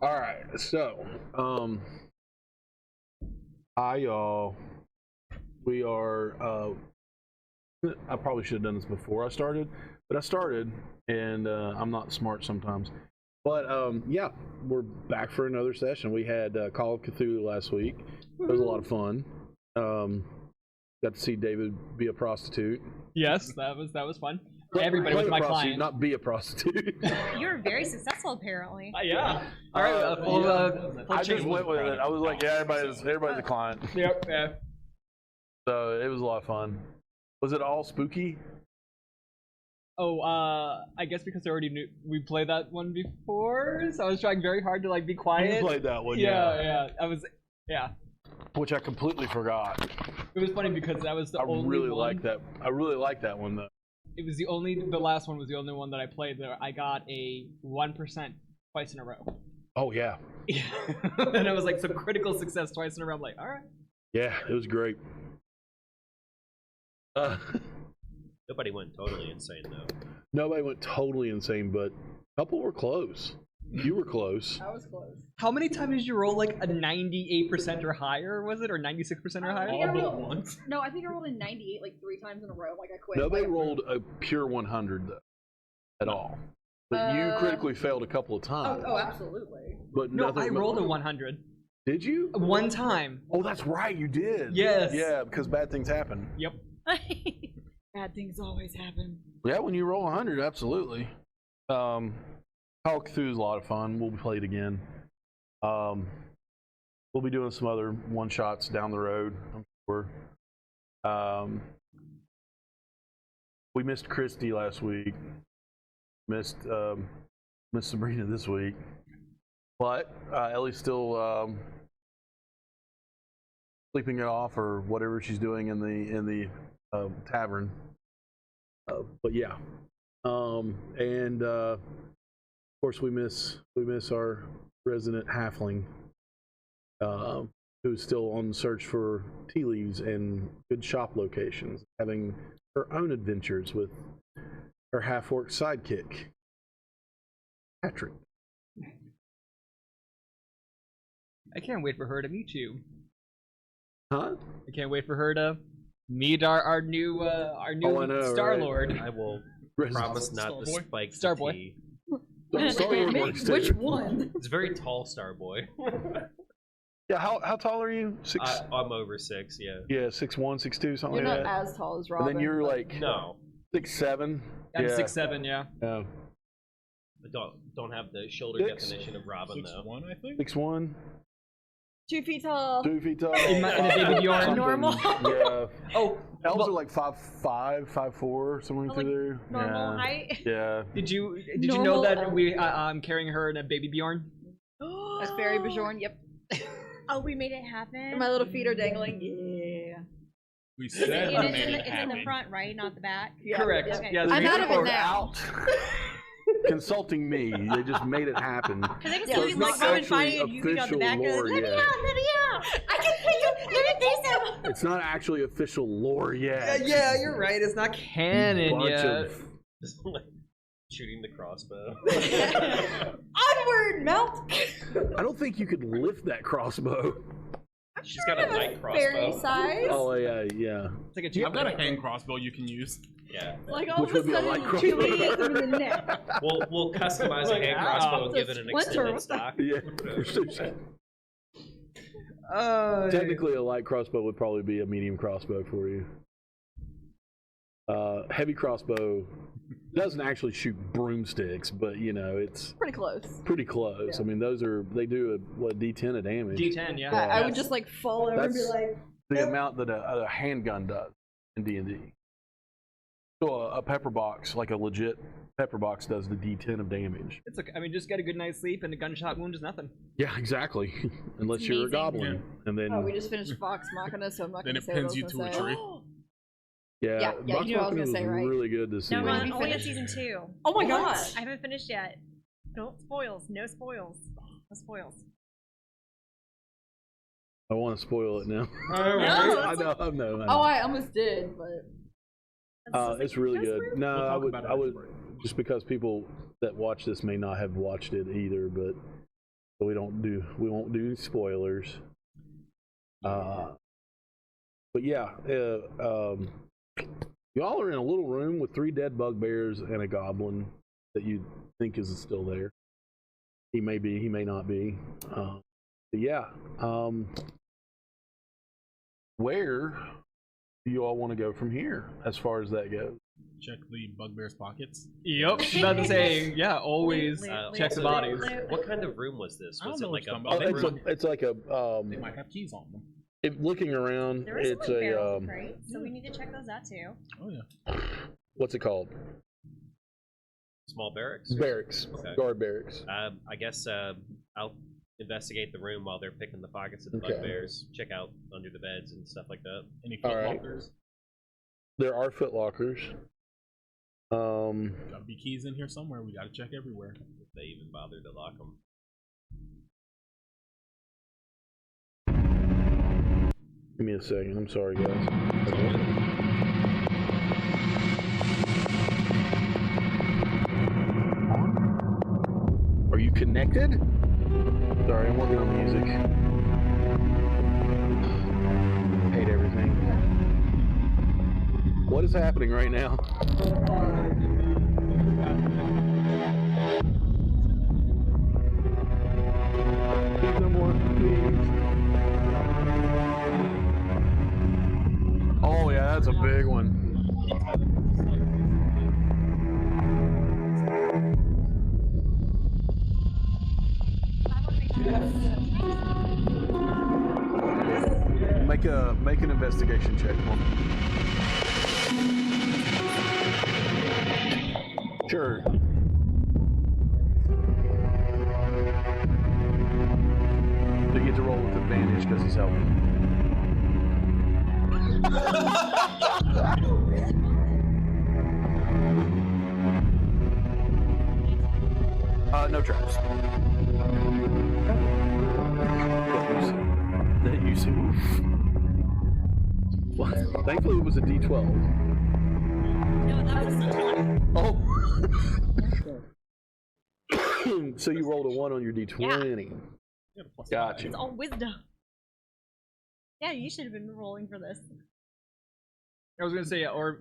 All right, so hi y'all. We are. I probably should have done this before I started, but I started, and I'm not smart sometimes. But yeah, we're back for another session. We had Call of Cthulhu last week. It was a lot of fun. Got to see David be a prostitute. Yes, that was fun. Everybody was my client. Not be a prostitute. You were very successful, apparently. Yeah. All right. I just went with it. I was like, yeah, everybody's a client. Yep. Yeah. So it was a lot of fun. Was it all spooky? Oh, I guess because I already knew we played that one before, so I was trying very hard to like be quiet. You played that one, yeah. Yeah. Which I completely forgot. It was funny because that was the only really one. like that. I really like that one though. It was the last one was the only one that I played that I got a 1% twice in a row. Oh yeah. Yeah. And I was like, so critical success twice in a row. I'm like, all right. Yeah, it was great. Nobody went totally insane though. Nobody went totally insane, but a couple were close. You were close. I was close. How many times did you roll like a 98% or higher? Was it or 96% or higher? All but once. No, I think I rolled a 98 like 3 times in a row. Like I quit. Nobody rolled a pure 100 though, at all. But you critically failed a couple of times. Oh, absolutely. But No, nothing. I rolled a 100. Did you? One time. Oh, that's right, you did. Yes. Yeah, because bad things happen. Yep. Bad things always happen. Yeah, when you roll 100, absolutely. Call of Cthulhu is a lot of fun. We'll play it again. We'll be doing some other one-shots down the road, I'm sure. We missed Christy last week. Missed Sabrina this week. But Ellie's still sleeping it off or whatever she's doing in the tavern. But yeah. And of course we miss our resident halfling, who's still on the search for tea leaves and good shop locations, having her own adventures with her half-orc sidekick, Patrick. I can't wait for her to meet you. Huh? I can't wait for her to meet our new Star Lord. I will Resident promise not to Starboy? spike Starboy. the tea. Starboy works too. Which one? It's a very tall Starboy. Yeah, how tall are you? I'm over 6, yeah. Yeah, 6'1", 6'2", something You're like not that. as tall as And Robin. then you're but- like No, 6'7". I'm Yeah. 6'7", yeah. Yeah. I don't have the shoulder 6? definition of Robin though. 6'1", I think. 6'1", 2 feet tall. 2 feet tall. In the baby Bjorn. Something. Normal. Yeah. Oh, Elves well, are like 5'5", 5'4", somewhere Like through there. Normal Yeah. height. Yeah. did you know Normal that elf. I'm carrying her in a baby Bjorn? A fairy Bjorn. Yep. Oh, we made it happen. And my little feet are dangling. Yeah. We It's, said we made it it's in happen. the front, right? Not the back. Yeah. Correct. Yeah. Okay. Yeah, I'm out of it Are now. out consulting me. They just made it happen. Because I can Yeah, see it's you not like Robin actually fighting and you got the back and official like, let me lore out, let me out. I can see you. Let me do some. It's not actually official lore yet. Yeah, you're right. It's not canon Bunch yet. of- Just like shooting the crossbow. Onward, melt. I don't think you could lift that crossbow. She's got a light Fairy crossbow. size. Oh yeah, yeah. It's like a cheap I've got a hand crossbow you can use. Yeah. Like all Which of a would be a light sudden, crossbow. Chewie hit through the neck. We'll customize a Like, hand ow. crossbow and It's give a it an splinter. extended stock. Yeah. Technically, a light crossbow would probably be a medium crossbow for you. Heavy crossbow doesn't actually shoot broomsticks, but you know it's Pretty close. pretty close. I mean, they do a D10 of damage. D10, yeah. I would just like fall over and be That's- like, The amount that a handgun does in D&D. So a pepper box, like a legit pepper box, does the D10 of damage. It's okay. I mean, just get a good night's sleep, and a gunshot wound is nothing. Yeah, exactly. Unless It's you're a amazing. goblin, and then oh, we just finished Vox Machina, so I'm not Then going to it say what I pins was you to going a to tree. say. yeah, Yeah, Vox you know what I was Machina gonna say, right? really good to see. No, When I'm only on finished? season 2. Oh my What? gosh. I haven't finished yet. Don't spoils. No spoils. No spoils. I want to spoil it now. No, I know. Oh, I almost did, but It's really no good. spoils? No, We'll I talk would. about it I would afterward. just because people that watch this may not have watched it either, but So we won't do any spoilers. But yeah, y'all are in a little room with 3 dead bugbears and a goblin that you think is still there. He may be, he may not be. But yeah, where do you all want to go from here as far as that goes? Check the bugbear's pockets. Yep. About to say, yeah, always check the bodies. What kind of room was this? I don't Was know it what like you're a talking about. bunk room? It's like a They might have keys on them. looking around. There are some It's like a barrels and crates, so we need to check those out too. Oh yeah. what's it called? Small barracks? Barracks, Okay. guard barracks. I guess I'll investigate the room while they're picking the pockets of the Okay. bugbears. Check out under the beds and stuff like that. Any All foot right. lockers? There are footlockers. Gotta be keys in here somewhere. We gotta check everywhere. If they even bother to lock them. Give me a second. I'm sorry, guys. Are you connected? Sorry, I'm working on music. Hate everything. What is happening right now? Please, no more, please. Oh yeah, that's a big one. Make an investigation check for me. Sure. You get to roll with advantage because he's helping. No traps. That you see. Well, thankfully it was a D12. No, that was a Oh. So you rolled a 1 on your D20. Yeah, plus Gotcha. It's all wisdom. Yeah, you should have been rolling for this. I was gonna say, or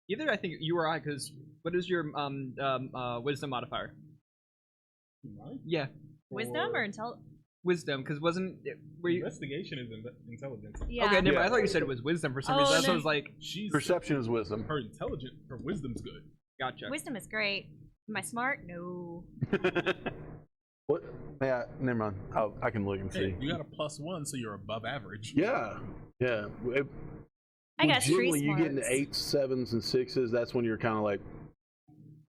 either I think you or I, because what is your wisdom modifier? Mine? Yeah, Wisdom or wisdom, because were you? Investigation is intelligence. Yeah. Okay, never. Yeah. I thought you said it was wisdom for some Oh, reason. That's no. what I was like. She's Perception is wisdom. her intelligent. Her wisdom's good. Gotcha. Wisdom is great. Am I smart? No. What? Yeah, never mind. I can look and see. Hey, you got a +1, so you're above average. Yeah, yeah. I got street generally, you get into smarts. 8s, 7s, and 6s. That's when you're kind of like,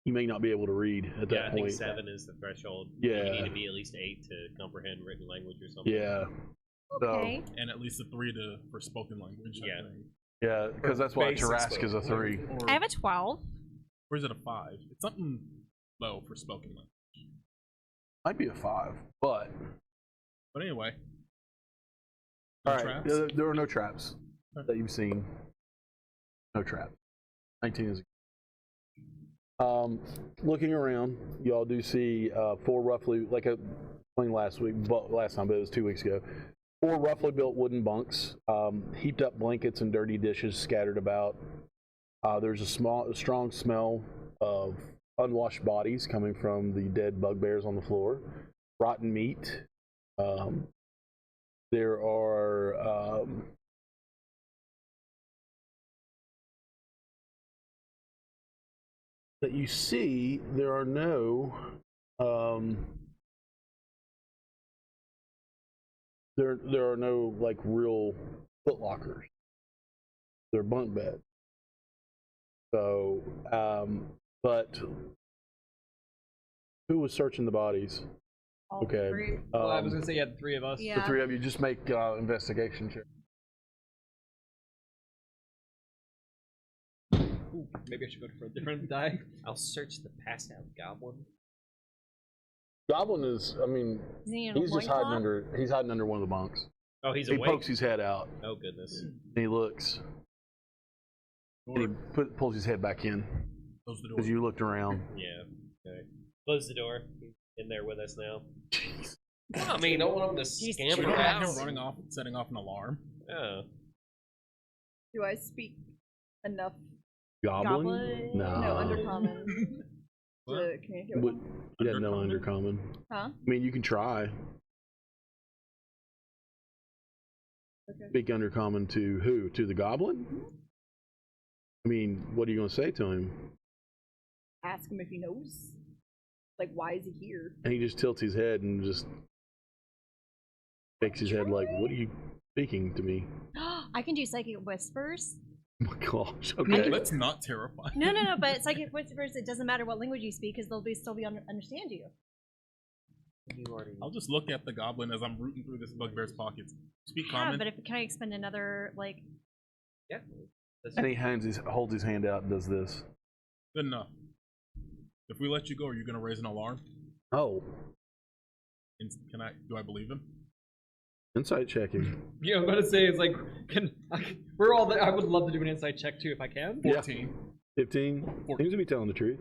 you may not be able to read at that Yeah, I think point. 7 is the threshold. Yeah. You need to be at least 8 to comprehend written language or something. Yeah. Okay. And at least a 3 for spoken language. I Yeah. think. Yeah, because that's why Basic Tarask is a Or- 3. Or, I have a 12. or is it a 5? It's something low for spoken language. Might be a 5, but But anyway. No all right. traps? There are no traps that you've seen. No traps. 19 is. Looking around, y'all do see 4 roughly, like I explained last time, but it was 2 weeks ago. 4 roughly built wooden bunks, heaped up blankets and dirty dishes scattered about. There's a strong smell of unwashed bodies coming from the dead bugbears on the floor, rotten meat. There are that you see. There are no there are no like real footlockers. They're bunk beds. So, but who was searching the bodies? All Okay. three. Well, I was gonna say, yeah, the 3 of us. Yeah. The 3 of you just make investigation check. Ooh, maybe I should go for a different die. I'll search the passed out goblin. Goblin is, I mean, Is he in a he's just hiding loincloth? under. He's hiding under one of the bunks. Oh, he's He awake. pokes his head out Oh goodness. and he looks. And he pulls his head back in Close the door. because you looked around. Yeah. Okay. Close the door. He's in there with us now. I mean, you don't want him to We scamper don't have him out. running off and setting off an alarm. Yeah. Do I speak enough? Goblin? No. No, undercommon to communicate with Would, them. yeah, no Undercommon? undercommon. Huh? I mean, you can try. Okay. Speak undercommon to who? To the goblin? I mean, what are you going to say to him? Ask him if he knows. Like, why is he here? And he just tilts his head and just shakes his head like, what are you speaking to me? I can do psychic whispers. Oh my gosh. Okay. That's not terrifying. No, but psychic whispers, it doesn't matter what language you speak because they'll still be understand you. I'll just look at the goblin as I'm rooting through this bugbear's pockets. Speak Yeah, common. but if can I expend another like? Yeah. And he holds his hand out and does this. Good enough. If we let you go, are you gonna raise an alarm? Oh, Do I believe him? insight checking. Yeah, I was about to say, it's like, we're all there. I would love to do an insight check too if I can. 14. 15. Seems to be telling the truth.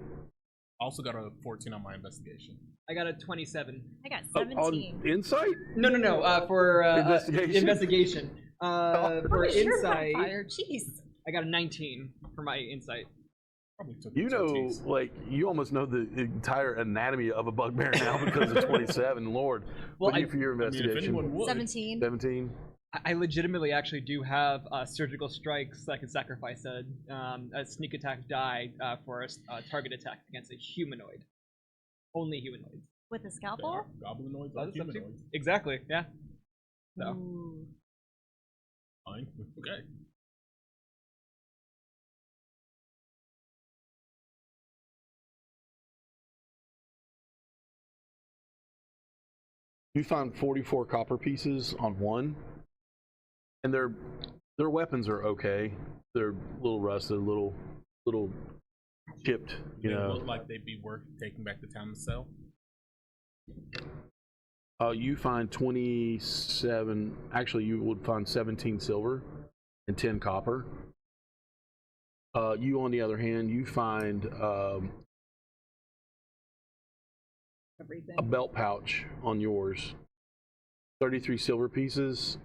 Also got a 14 on my investigation. I got a 27. I got Oh, 17. on insight? No, for Investigation? investigation. For Sure, insight, fire. Jeez. I got a 19 for my insight. Probably took You the know, TTs. like, you almost know the entire anatomy of a bugbear now because of 27. Lord. Well, What do you for your I mean, if investigation? anyone would. 17. 17? I legitimately actually do have surgical strikes that I can sacrifice a sneak attack die for a target attack against a humanoid. Only humanoids. With a They scalpel? are goblinoids or That's up to- humanoids. Exactly, yeah. So. Ooh. Fine. Okay. You find 44 copper pieces on one, and their weapons are okay. They're a little rusted, a little chipped. You They know, look like they'd be worth taking back to town to sell. you find 27. Actually, you would find 17 silver and 10 copper. You, on the other hand, you find Everything. a belt pouch on yours, 33 silver pieces,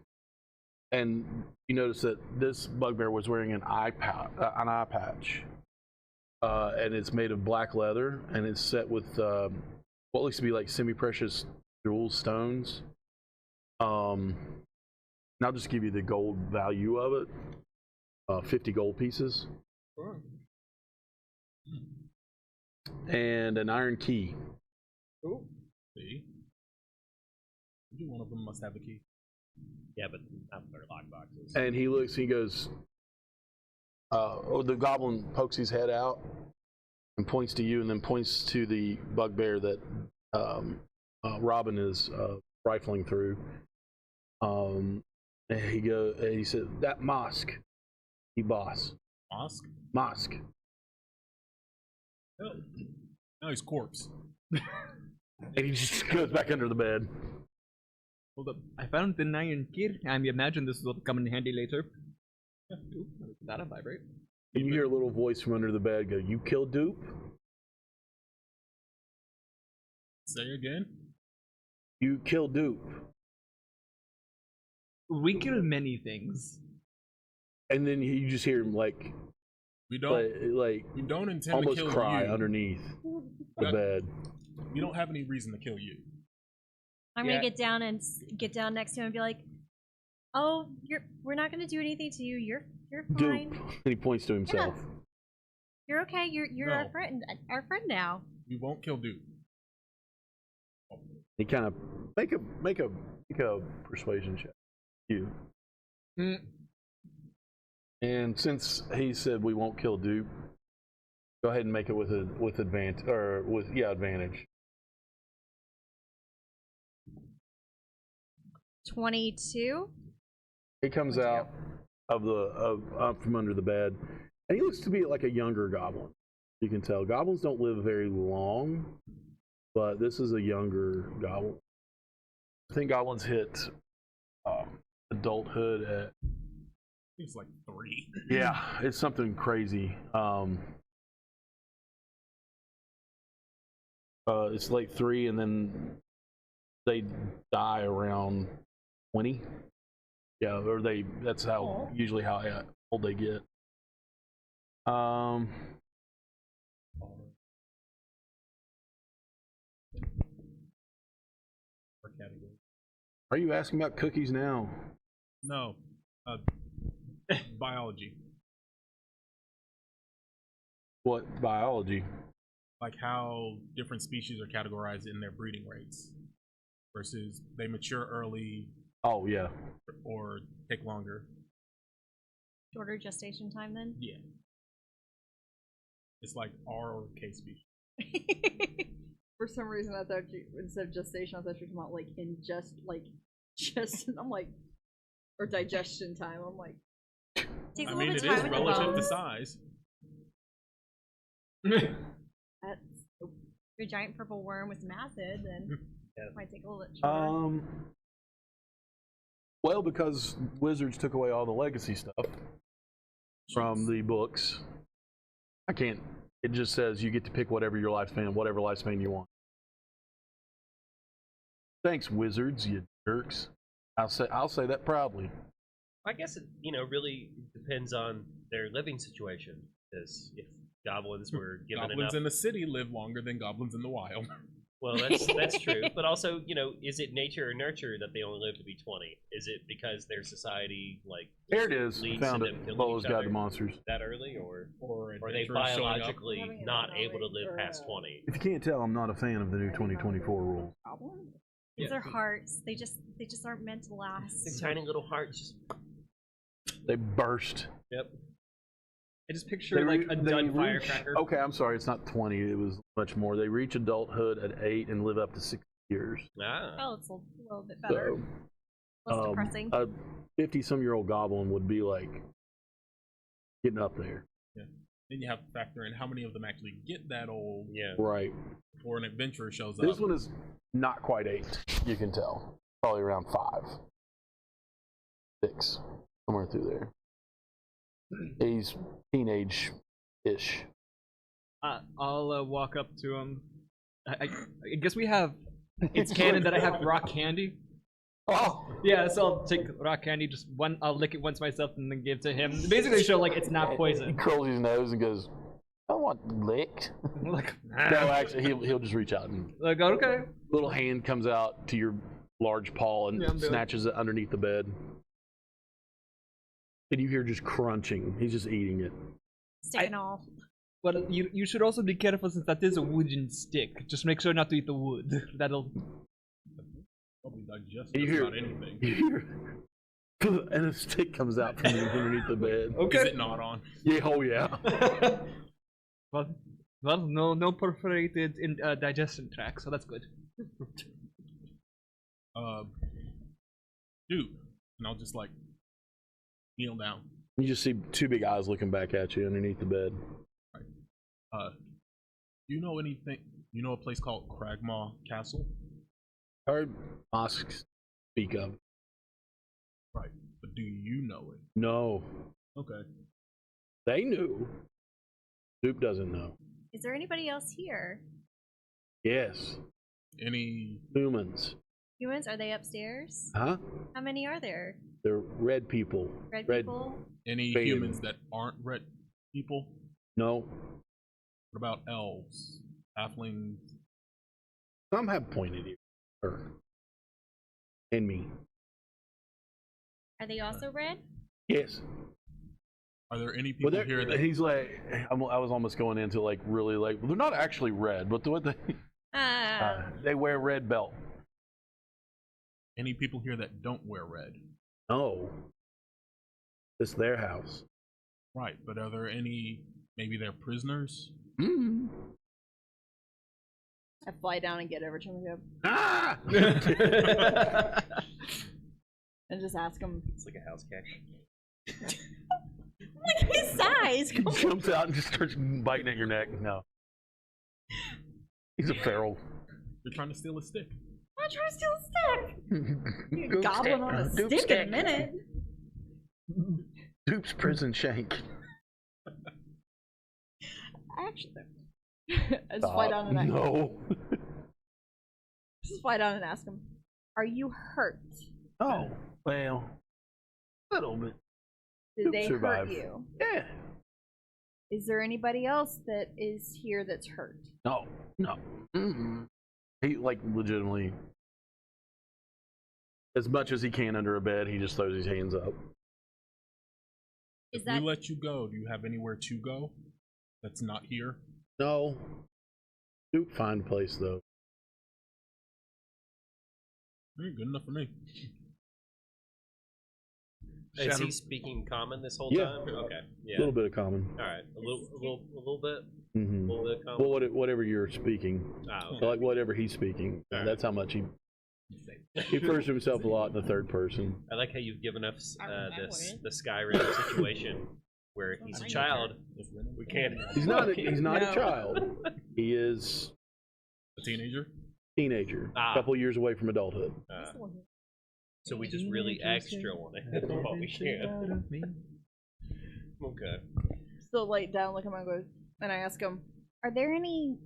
and you notice that this bugbear was wearing an eye patch, and it's made of black leather, and it's set with what looks to be like semi-precious jewel stones. And I'll just give you the gold value of it, 50 gold pieces, and an iron key. Ooh. See? Maybe one of them must have a key. Yeah, but not their lockboxes. And he looks, he goes, the goblin pokes his head out and points to you, and then points to the bugbear that Robin is rifling through. And he said, that mosque, he boss. Mosque? Mosque. Oh. No, he's corpse. And he just goes back under the bed. Hold up. I found the iron key. I imagine this will come in handy later. Ooh, that'll vibrate. And you hear a little voice from under the bed go, you killed Dupe? Say again? You killed Dupe. We kill many things. And then you just hear him like We don't we intend to almost kill cry you. underneath the That- bed. We don't have any reason to kill you. I'm Yeah. gonna get down next to him and be like, "Oh, we're not gonna do anything to you. You're fine. Dupe. And he points to himself. You're okay. You're our No. friend. Our friend now." We won't kill Duke. He kind of make a persuasion check. You. Mm. And since he said we won't kill Dupe, go ahead and make it with advantage advantage. 22. He comes out from under the bed, and he looks to be like a younger goblin. You can tell goblins don't live very long, but this is a younger goblin. I think goblins hit adulthood at He's like 3. yeah, it's something crazy. It's like 3, and then they die around 20. Yeah, or that's how usually how old they get. Are you asking about cookies now? No. Biology. What biology? Like how different species are categorized in their breeding rates versus they mature early. Oh yeah. Or take longer. Shorter gestation time then? Yeah. It's like R or K species. For some reason, I thought you, instead of gestation, I thought you were talking about like I'm like, or digestion time. I'm like, Takes a I little mean, bit it of is time with the relative to bones. size. that's If you're a giant purple worm with some acid, then it might take a little bit shorter. Well, because Wizards took away all the legacy stuff from the books, I can't. It just says you get to pick whatever lifespan you want. Thanks, Wizards, you jerks. I'll say that proudly. I guess it really depends on their living situation. Because if goblins were given Goblins enough, in the city live longer than goblins in the wild. well, that's true. But also, is it nature or nurture that they only live to be 20? Is it because their society There it is. leads Found to it. them killing Bolo's each Guide other to Monsters. that early, or are they adventurers showing up. biologically not able to live past 20? If you can't tell, I'm not a fan of the new 2024 rules. goblin? It's their hearts. They just aren't meant to last. Their tiny little hearts just. They burst. Yep. I just picture like a dud firecracker. Okay, I'm sorry, it's not 20. It was much more. They reach adulthood at 8 and live up to 6 years. Ah. Oh, it's a little bit better. So, Less depressing. a 50-some-year-old goblin would be like getting up there. Yeah. Then you have to factor in how many of them actually get that old. Yeah. Right. Before an adventurer shows up. This one is not quite 8. You can tell. Probably around 5, 6, somewhere through there. He's teenage-ish. I'll walk up to him. I guess we have. It's canon that I have rock candy. Oh! Yeah, so I'll take rock candy. Just one. I'll lick it once myself and then give it to him. Basically, show like it's not He poison. curls his nose and goes, I want licked. Like, No, actually, he'll just reach out and like okay. little hand comes out to your large paw and Yeah, I'm doing it. snatches it underneath the bed. And you hear just crunching. He's just eating it. Stick and all. But you should also be careful since that is a wooden stick. Just make sure not to eat the wood. That'll. Probably digest And you just hear, about anything. you hear, and a stick comes out from underneath the bed. Okay. Is it not on? Yeah, oh yeah. well, no perforated digestion tract, so that's good. Dude. And I'll just like kneel down. You just see 2 big eyes looking back at you underneath the bed. You know anything? You know a place called Cragmaw Castle? I heard mosques speak of. Right. But do you know it? No. Okay. They knew. Soup doesn't know. Is there anybody else here? Yes. Any Humans. Humans? Are they upstairs? Huh? How many are there? They're red people. Red people? any Faded. humans that aren't red people? No. What about elves? Halflings? Some have pointed ears. Her. And me. Are they also red? Yes. Are there any Well, people here that he's like, I was almost going into like really like, they're not actually red, but they wear red belt. any people here that don't wear red? No. It's their house. Right, but are there any maybe they're prisoners? Mm. I fly down and get over to him Ah! and just ask him. It's like a house cat. Look at his size! He jumps out and just starts biting at your neck. No. He's a feral. They're trying to steal a stick. I'm trying to steal a stick! Goblin on a Duke's stick in a minute. Dupe's prison shank. Actually, I just fly down and No. just fly down and ask him. Are you hurt? Oh, well, a little bit. Did they survive. hurt you? Yeah. Is there anybody else that is here that's hurt? No. Mm-mm. He, like, legitimately, as much as he can under a bed, he just throws his hands up. Is If that we let you go, do you have anywhere to go that's not here? No. Duke, find a place, though. Good enough for me. Is Shadow- he speaking common this whole Yeah. time? Okay. A Yeah. little bit of common. All right. A little bit. Mm-hmm. A little bit of common. Well, whatever you're speaking. Ah, okay. Like, whatever he's speaking. All right. That's how much he refers to himself a lot in the third person. I like how you've given us the Skyrim situation where he's a child. We can't. He's not. He's not No. a child. He is A teenager? teenager. Ah. A couple years away from adulthood. So we just really extra on it what we can. Okay. Still lay down, look at my goes, and I ask him, "Are there any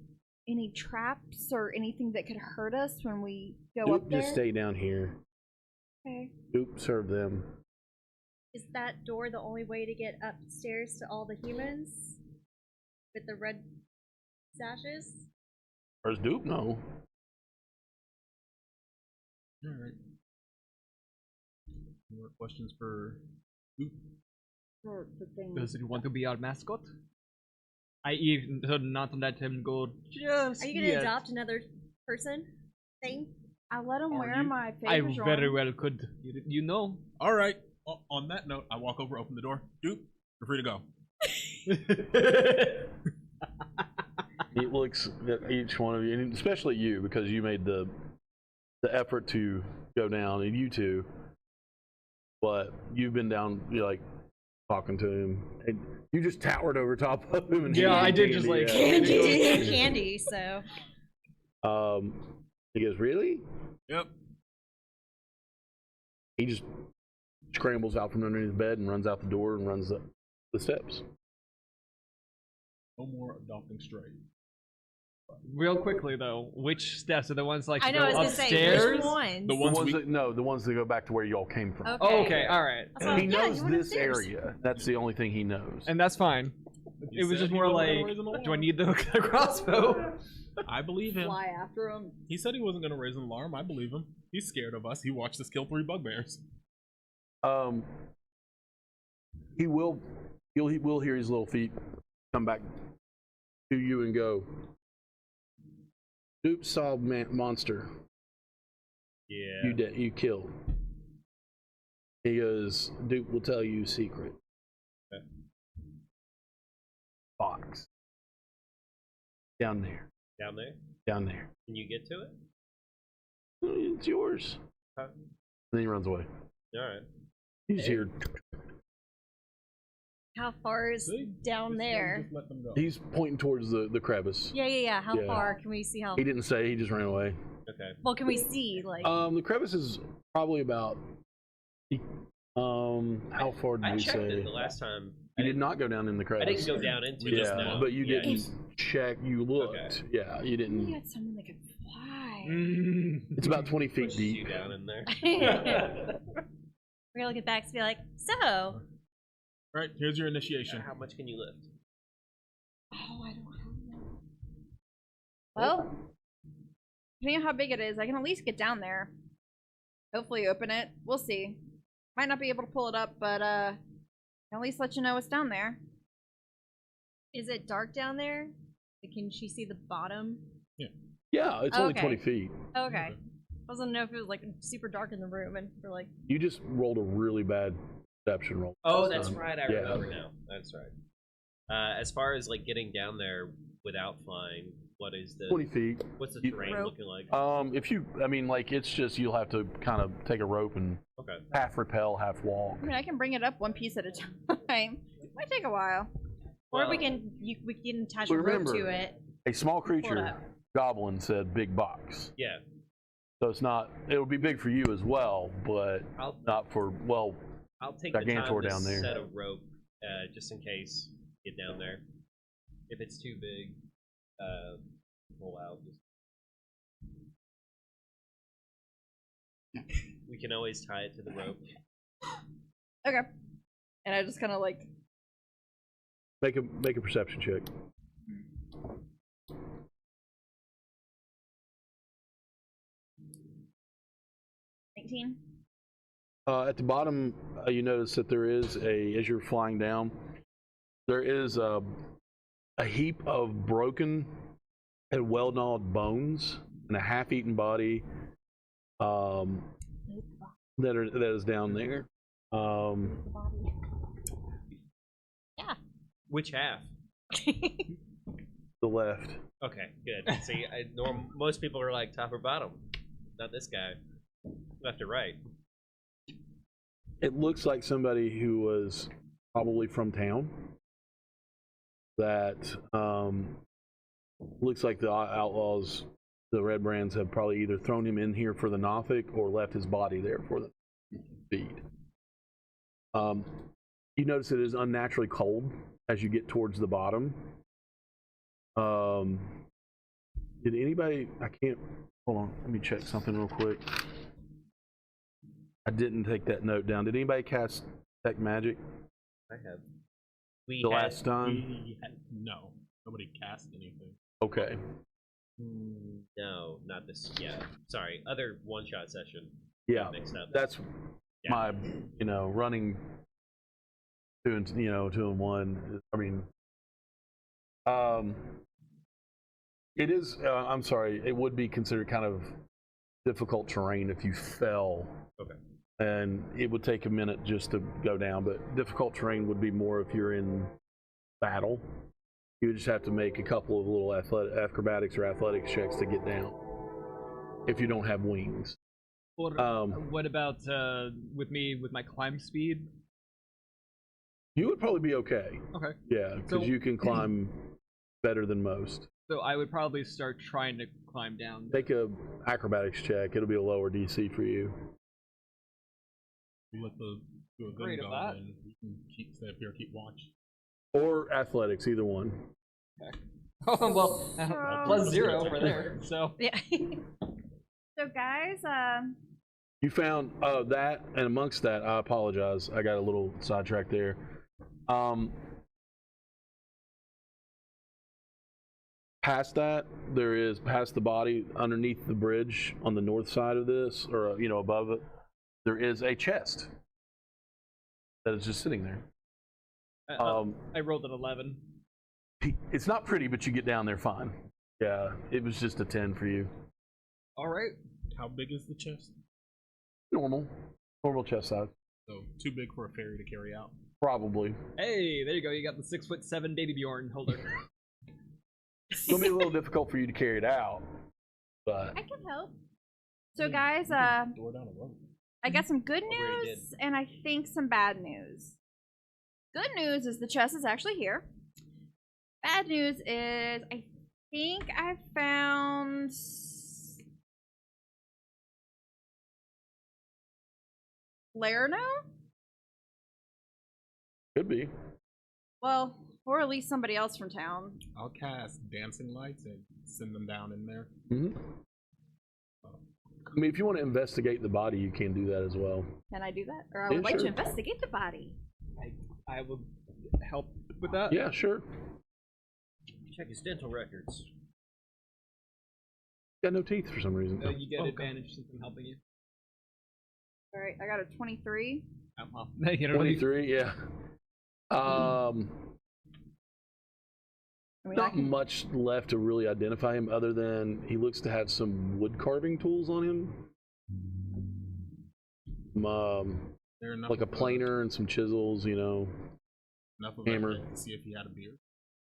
traps or anything that could hurt us when we go Duke, up there?" just stay down here. Okay. Duke, serve them. is that door the only way to get upstairs to all the humans with the red sashes? Or does Duke know? Alright. More questions for Duke? For the thing. Does he want to be our mascot? I even should not let him go just Are you gonna yet. adopt another person? Thing? I let him Are wear you? my I favors very on. well could. You know. Alright. On that note, I walk over, open the door. Duke, you're free to go. He looks at each one of you, and especially you, because you made the effort to go down, and you two. But you've been down, you're like talking to him, and you just towered over top of him. And Yeah, handed I him did just, like, Candy, candy. So He goes, really? Yep. He just scrambles out from underneath the bed and runs out the door and runs up the steps. No more adopting stray. Real quickly though, which steps are the ones like I to know. I go was gonna say upstairs? which ones. The ones we- the ones that go back to where y'all came from. Okay. Oh, okay, all right, So, He yeah, knows you went this upstairs. area. That's the only thing he knows. and that's fine. He It was said just he more wasn't gonna like, raise an alarm. do I need the crossbow? I believe him. Fly after him. He said he wasn't going to raise an alarm. I believe him. He's scared of us. He watched us kill 3 bugbears. He will hear his little feet come back to you and go, Duke saw monster. Yeah. You killed. He goes, Duke will tell you a secret. Okay. Box. Down there. Down there? Down there. Can you get to it? It's yours. Huh? And then he runs away. Alright. He's here. How far is See? down there? Just let them go. He's pointing towards the crevice. Yeah. How Yeah. far? Can we see how? He didn't say, he just ran away. Okay. Well, can we see like? The crevice is probably about how far did I we checked say? it the last time. You did not go down in the I crevice. didn't go down into We it. just Yeah, know. but you Yeah. didn't check. You looked. Okay. Yeah, you We didn't. had something that could fly. It's about 20 feet Pushes you deep. down in there. We're gonna look at back and be like, so Alright, here's your initiation. How much can you lift? Oh, I don't know. Well, depending on how big it is, I can at least get down there. Hopefully open it. We'll see. Might not be able to pull it up, but at least let you know it's down there. is it dark down there? Can she see the bottom? Yeah, it's only Okay. 20 feet. Okay. I wasn't know if it was like super dark in the room and we're like, You just rolled a really bad perception roll. Oh, that's Um, right. I yeah. remember now. That's right. As far as like getting down there without flying, what is 20 feet. what's the You- terrain Rope. looking like? It's just you'll have to kind of take a rope and Okay. half rappel, half walk. I mean, I can bring it up one piece at a time. Might take a while. or we Well, can attach But a rope remember, to it. A small Pull it creature, up. goblin said big box. Yeah. So it's not, it would be big for you as well, but I'll not for, well, I'll take the time Gigantor to down there. set a rope just in case get down there. If it's too big, pull out. Just We can always tie it to the rope. Okay. And I just kind of like. Make a perception check. 19. At the bottom, you notice that there is as you're flying down, there is a heap of broken and well-gnawed bones and a half-eaten body that is down there. Yeah. Which half? The left. Okay, good. See, most people are like top or bottom. Not this guy. Left or right. It looks like somebody who was probably from town. That looks like the outlaws, the Red Brands, have probably either thrown him in here for the Nothic or left his body there for the feed. You notice it is unnaturally cold as you get towards the bottom. Did anybody? I can't. Hold on. Let me check something real quick. I didn't take that note down. Did anybody cast Detect Magic? I have. Last time? No. Nobody cast anything. Okay. No, not this. Yeah. Sorry. Other one-shot session. Yeah. Mixed up. That's my, running 2 and 1. I mean, it is. I'm sorry. It would be considered kind of difficult terrain if you fell. Okay. And it would take a minute just to go down, but difficult terrain would be more if you're in battle. You would just have to make a couple of little acrobatics or athletics checks to get down if you don't have wings. What about with my climb speed? You would probably be okay. Okay. Yeah, because you can climb better than most. So I would probably start trying to climb down. Make a acrobatics check. It'll be a lower DC for you. You let the do a Great good at go, that. and you can stay up here, keep watch. Or athletics, either one. Okay. Oh well, +0 for there. So Yeah. So guys, You found that, and amongst that, I apologize. I got a little sidetracked there. Past that, past the body, underneath the bridge on the north side of this, or above it, there is a chest that is just sitting there. I rolled an 11. It's not pretty, but you get down there fine. Yeah, it was just a 10 for you. All right. How big is the chest? Normal chest size. So too big for a fairy to carry out. Probably. Hey, there you go. You got the 6'7" baby Bjorn holder. It's gonna be a little difficult for you to carry it out, but I can help. So guys, Door down a rope. I got some good Already news and I think some bad news. Good news is the chest is actually here. Bad news is I think I found Lerno? could be. Well, or at least somebody else from town. I'll cast dancing lights and send them down in there. Mm-hmm. I mean, if you want to investigate the body, you can do that as well. Can I do that? Or I would like to sure. investigate the body. I will help with that. Yeah, sure. Check his dental records. Got no teeth for some reason. You get advantage since I'm helping you. Alright, I got a 23. Oh, well, you don't really- 23, yeah. I mean, I Not can, much left to really identify him, other than he looks to have some wood carving tools on him. There enough Like a of planer and some chisels, enough of hammer. a head to see if he had a beard.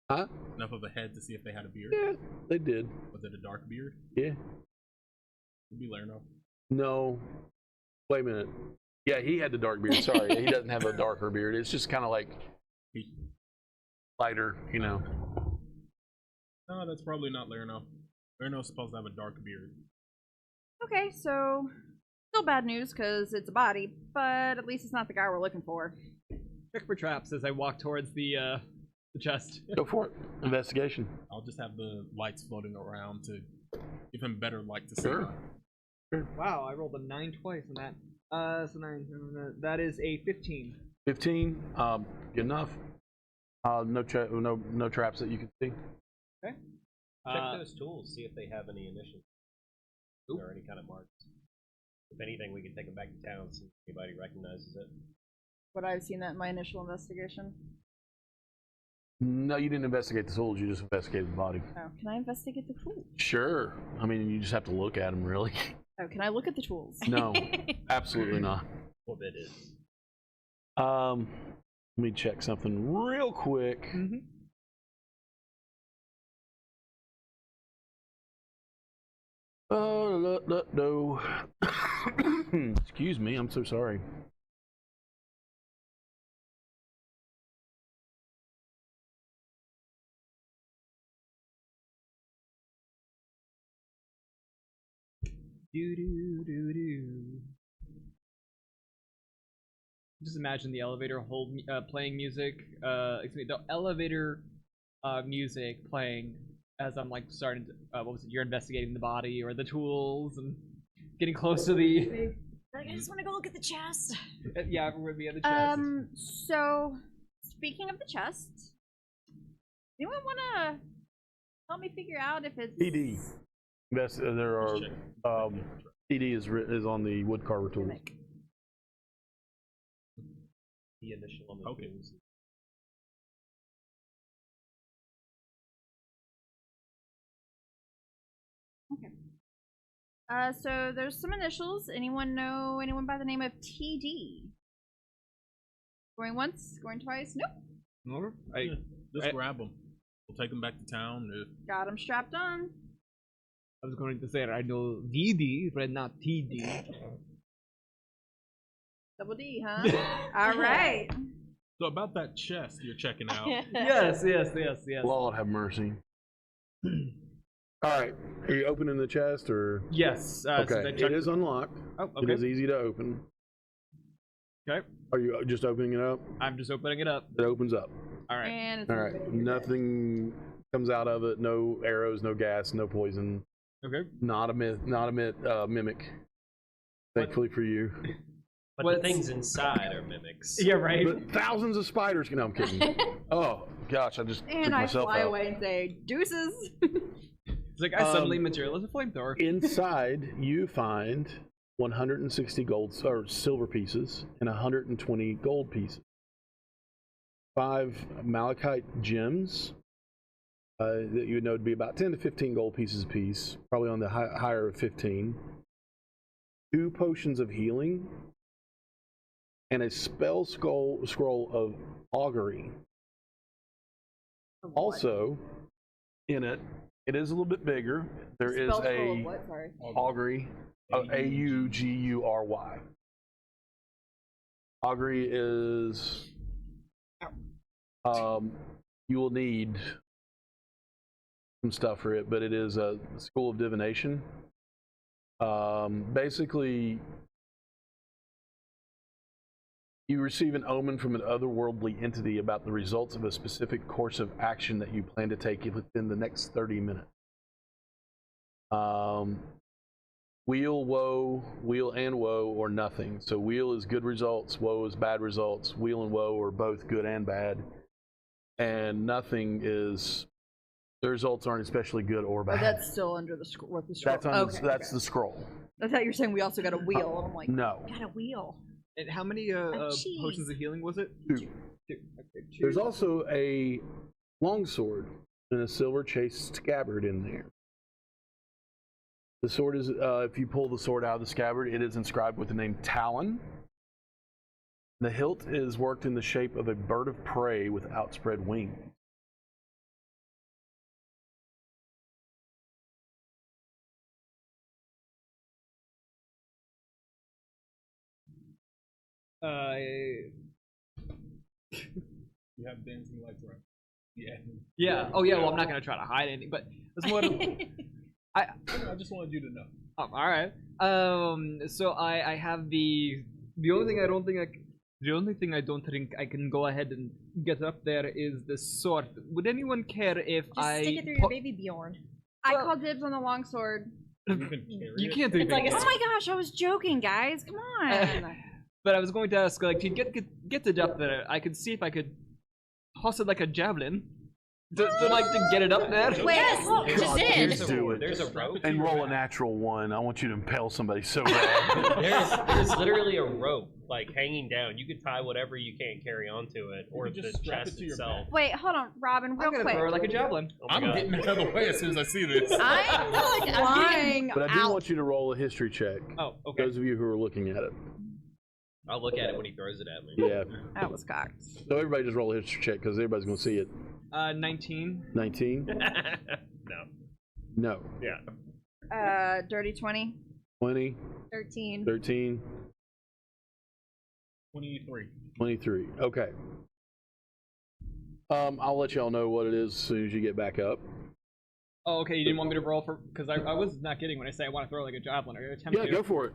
Huh? Enough of a head to see if they had a beard. Yeah, they did. Was it a dark beard? Yeah. It'd be Lerno. No. Wait a minute. Yeah, he had the dark beard. Sorry, he doesn't have a darker beard. It's just kind of like lighter, No, that's probably not Lerno. Lerno's supposed to have a dark beard. okay, so still bad news because it's a body, but at least it's not the guy we're looking for. Check for traps as I walk towards the chest. Go for it. Investigation. I'll just have the lights floating around to give him better light to see. Sure. Wow, I rolled a 9 twice on that. So 9. That is a 15. 15. Good enough. No traps that you can see. Okay. Check those tools, see if they have any initials or any kind of marks. If anything, we can take them back to town, see if anybody recognizes it. Would I have seen that in my initial investigation? No, you didn't investigate the tools. You just investigated the body. Oh, can I investigate the tools? Sure. I mean, you just have to look at them, really. Oh, can I look at the tools? No, absolutely not. Well, that is. Let me check something real quick. Mm-hmm. No. Excuse me. I'm so sorry. Just imagine the elevator playing music. Excuse me, the elevator music playing as I'm like starting to. What was it? You're investigating the body or the tools and getting close to the. Like, I just want to go look at the chest. Yeah, we're gonna be at the chest. So speaking of the chest, anyone wanna help me figure out if it's TD. There are. TD is on the woodcarver tools. The initial on the tools. Okay. So there's some initials. Anyone know anyone by the name of TD? Going once, going twice? Nope. Just grab them. We'll take them back to town. Got him strapped on. I was going to say I know DD, but not TD. Double D, huh? All right. So about that chest you're checking out. Yes. Lord have mercy. All right, are you opening the chest or? Yes. Okay, So it is unlocked. Oh, It okay. is easy to open. Okay. Are you just opening it up? I'm just opening it up. It opens up. All right. And it's All right, nothing comes out of it. No arrows, no gas, no poison. Okay. Not a mimic. Thankfully for you. But the things inside are mimics. Yeah, right. But thousands of spiders can. No, I'm kidding. Oh gosh, I just freaked and I myself fly out. away and say, deuces. It's like I suddenly materialize a flamethrower. Inside, you find 160 gold or silver pieces and 120 gold pieces. 5 malachite gems that you would know would be about 10 to 15 gold pieces a piece, probably on the higher of 15. 2 potions of healing and a spell scroll of augury. Also, in it is a little bit bigger. There is Spell scroll a of what? Sorry. augury, Augury. Augury is you will need some stuff for it, but it is a school of divination. Basically, you receive an omen from an otherworldly entity about the results of a specific course of action that you plan to take within the next 30 minutes. Wheel and woe, or nothing. So wheel is good results, woe is bad results. Wheel and woe are both good and bad. And nothing is, the results aren't especially good or bad. Oh, that's still under the scroll. What the scroll? That's the scroll. I thought you were saying we also got a wheel, and I'm like, No. got a wheel. And how many cheese. potions of healing was it? 2. 2. Okay, 2. There's also a longsword and a silver chased scabbard in there. The sword is, if you pull the sword out of the scabbard, it is inscribed with the name Talon. The hilt is worked in the shape of a bird of prey with outspread wings. You have dancing lights around. Yeah. Yeah. Oh yeah. Well, I'm not gonna try to hide anything, but that's what I just wanted you to know. all right. So I have the only thing I don't think I can go ahead and get up there is the sword. Would anyone care if Just I stick it through your baby Bjorn. I call dibs on the longsword. You can carry You it? can't do It's like things. Oh my gosh, I was joking, guys. Come on. But I was going to ask, like, to get the depth there, I could see if I could toss it like a javelin. To get it up there. Wait, Yes, hold- just God, did. please do it. There's a rope. And roll a natural one. I want you to impale somebody so bad. There's literally a rope like hanging down. You could tie whatever you can't carry onto it, or can the just strap it chest to your itself. Wait, hold on, Robin, real I'm gonna quick. throw it like a javelin. Oh my I'm God. getting out of the way as soon as I see this. I'm flying But I do out. want you to roll a history check. Oh, okay. Those of you who are looking at it. I'll look at it when he throws it at me. Yeah. That was cocked. So everybody just roll a history check because everybody's going to see it. 19. 19? No. No. Yeah. Dirty 20. 20? 13. 13? 23. 23. Okay. I'll let y'all know what it is as soon as you get back up. Oh, okay. You didn't want me to roll for because I was not getting when I say I want to throw like a javelin or attempt Yeah, to. go for it.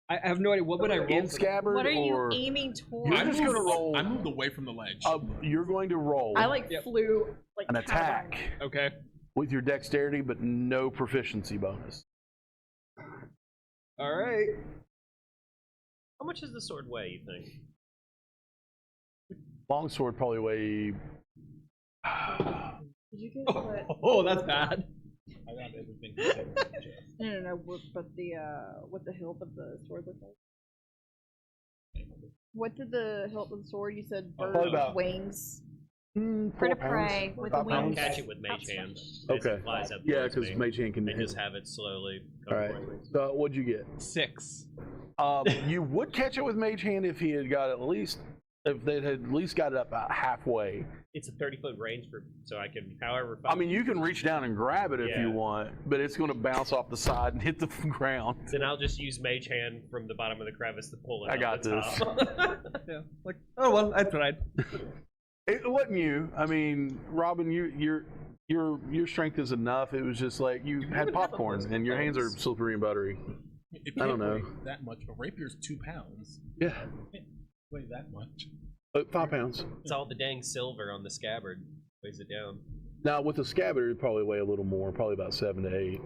I have no idea. What would I roll? In for that? scabbard What are you or aiming towards? You're just gonna roll- I moved away from the ledge. you're going to roll I like Yep. flew like an attack Okay. with your dexterity, but no proficiency bonus. All right. How much does the sword weigh, you think? Longsword probably weigh. Did you get what? Oh, that's bad. I got everything. except for the chest. No. But the what the hilt of the sword look like? What did the hilt of the sword? You said bird Probably about- wings. 4 Bird of pounds, prey with 5 the I'll pounds. wings. catch it with mage hand. Okay. As it flies up Yeah, towards because me, Mage Hand can and hit. just have it slowly come All right. towards me. So what'd you get? 6. You would catch it with Mage Hand if he had got at least, if they had at least got it up about halfway. It's a 30-foot range for, so I can, however. I mean, you can reach down and grab it if you Yeah. want, but it's going to bounce off the side and hit the ground. Then I'll just use mage hand from the bottom of the crevice to pull it. I up got the this. top. Yeah. Like, oh well, I tried. It wasn't you. I mean, Robin, your strength is enough. It was just like you had popcorn and your hands are slippery and buttery. It I don't can't know. weigh that much. A rapier's 2 pounds. Yeah, It can't weigh that much. 5 pounds. It's all the dang silver on the scabbard weighs it down. Now with the scabbard, it'd probably weigh a little more, probably about 7 to 8,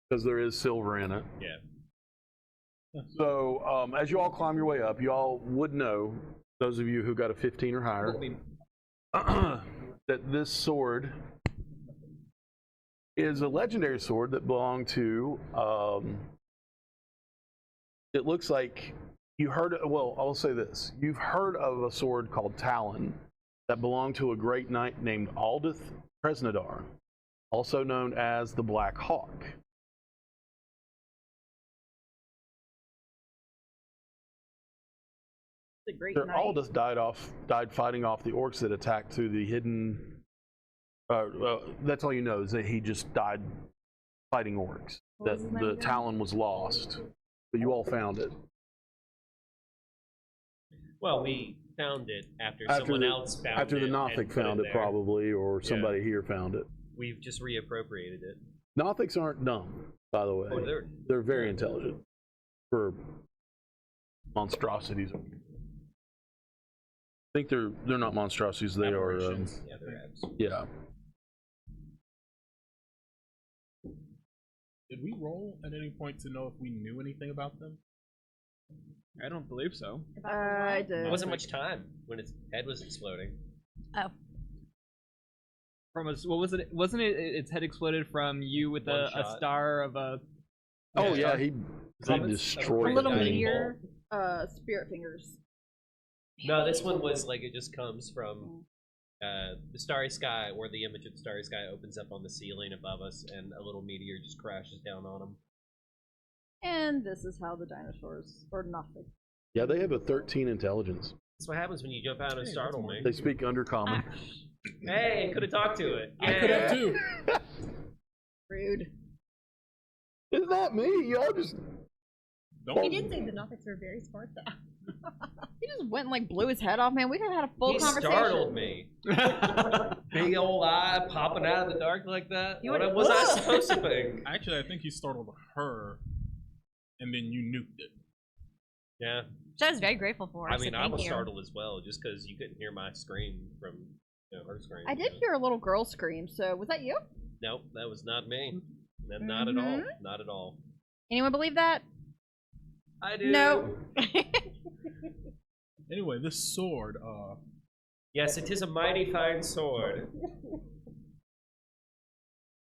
because there is silver in it. Yeah. So as you all climb your way up, you all would know, those of you who got a 15 or higher, that this sword is a legendary sword that belonged to. It looks like you heard. Well, I'll say this: you've heard of a sword called Talon that belonged to a great knight named Aldith Presnadar, also known as the Black Hawk. The great Sir night. Aldith died fighting off the orcs that attacked through the hidden. That's all you know is that he just died fighting orcs. What That was his name the again? Talon was lost, but you all found it. Well, we found it after After someone the- else found it. After the and Nothic put found it, there. probably, or somebody here found it. We've just reappropriated it. Nothics aren't dumb, by the way. Oh, they're They're very intelligent for monstrosities. I think they're not monstrosities. They are. Aberrations. yeah, they're abs. Yeah. Did we roll at any point to know if we knew anything about them? I don't believe so. I did. There wasn't much time when its head was exploding. Oh. From what was it? Wasn't it? Its head exploded from you with One a shot. star of a. Oh Yeah. yeah, he Summons- destroyed A little the thing. meteor. Spirit fingers. No, this one was like it just comes from the starry sky, where the image of the starry sky opens up on the ceiling above us, and a little meteor just crashes down on them. And this is how the dinosaurs, or nothing. Yeah, they have a 13 intelligence. That's what happens when you jump out and Hey, startle that's me. They speak undercommon. Hey, could have talked to it. I could have too. Rude. Isn't that me? Y'all just. Don't He did say the Nothics are very smart, though. He just went and like blew his head off, man. We could have had a full He conversation. startled me. Big old eye popping out of the dark like that. You What would- was I Ugh. supposed to think? Actually, I think he startled her, and then you nuked it. Yeah, Which I was very grateful for. I so mean, I thank was you. startled as well, just because you couldn't hear my scream from her scream. I did hear a little girl scream, so was that you? Nope, that was not me. Not at all. Not at all. Anyone believe that? I do. No. Anyway, this sword, Yes, it is a mighty fine sword.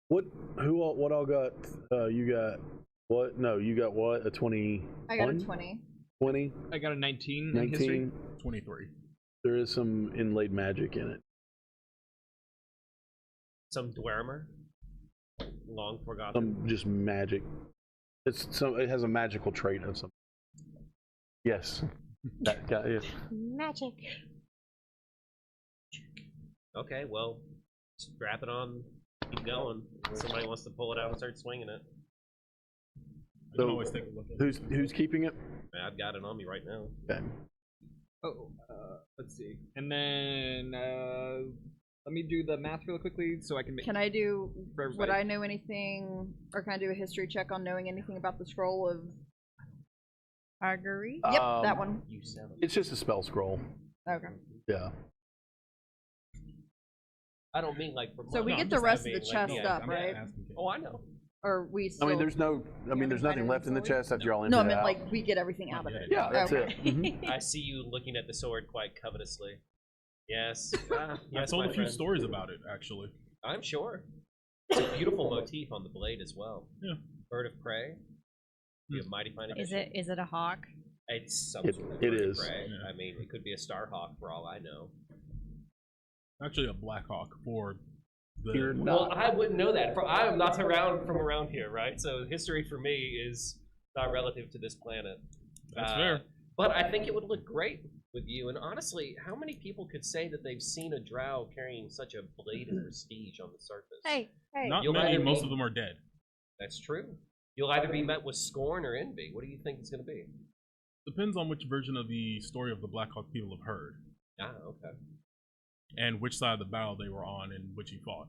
What all got? You got what? No, you got what? A 20? I got a 20. 20? I got a 19 in history. 19? 23. There is some inlaid magic in it. Some dwemer. Long forgotten. Some just magic. It has a magical trait of some. Yes. That guy, yes. Magic. Okay, well, strap it on. Keep going. Somebody wants to pull it out and start swinging it. You can always take a look at it. Who's keeping it? I've got it on me right now. Okay. Oh, let's see. And then let me do the math real quickly so I can make. Can I do? For everybody. Would I know anything, or can I do a history check on knowing anything about the scroll of? Augury? Yep, that one. You sound. It's just a spell scroll. Okay. Yeah. I don't mean like for So we money. get the rest of the chest Yeah, up, I'm right? asking Kate. Oh, I know. Or we I still? mean, there's nothing left in the chest after y'all empty No, I it meant out. like we get everything out of it. Yeah, that's Okay. it. Mhm. I see you looking at the sword quite covetously. Yes. I Yes, told my a few friend. stories about it, actually. I'm sure. It's a beautiful motif on the blade as well. Yeah. Bird of prey. Be a mighty fine Is addition. it a hawk? It's some It- sort of it bird of is. prey. Yeah. I mean, it could be a starhawk for all I know. Actually, a Black Hawk for the. You're Well, I wouldn't know that. I am not around here, right? So history for me is not relative to this planet. That's fair. But I think it would look great with you. And honestly, how many people could say that they've seen a drow carrying such a blade of prestige on the surface? Hey, hey. Not You'll many, either most be- of them are dead. That's true. You'll either be met with scorn or envy. What do you think it's going to be? Depends on which version of the story of the Black Hawk people have heard, Ah, okay. and which side of the battle they were on, and which he fought.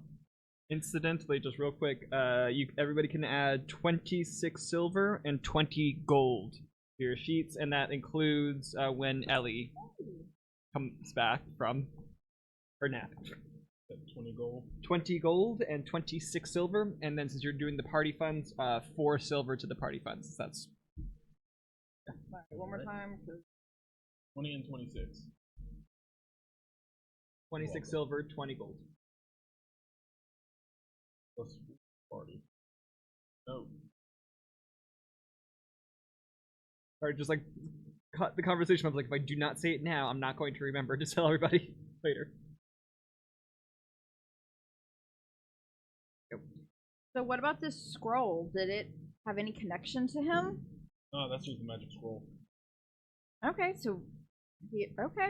Incidentally, just real quick, everybody can add 26 silver and 20 gold to your sheets, and that includes when Ellie comes back from her nap. 20 gold. 20 gold and 26 silver, and then since you're doing the party funds, 4 silver to the party funds. That's Alright, one more time. 20 and 26. 26 silver, 20 gold. Plus party. No. Or just like cut the conversation. I was like, if I do not say it now, I'm not going to remember to tell everybody later. So what about this scroll? Did it have any connection to him? No, that's just a magic scroll. Okay, so okay.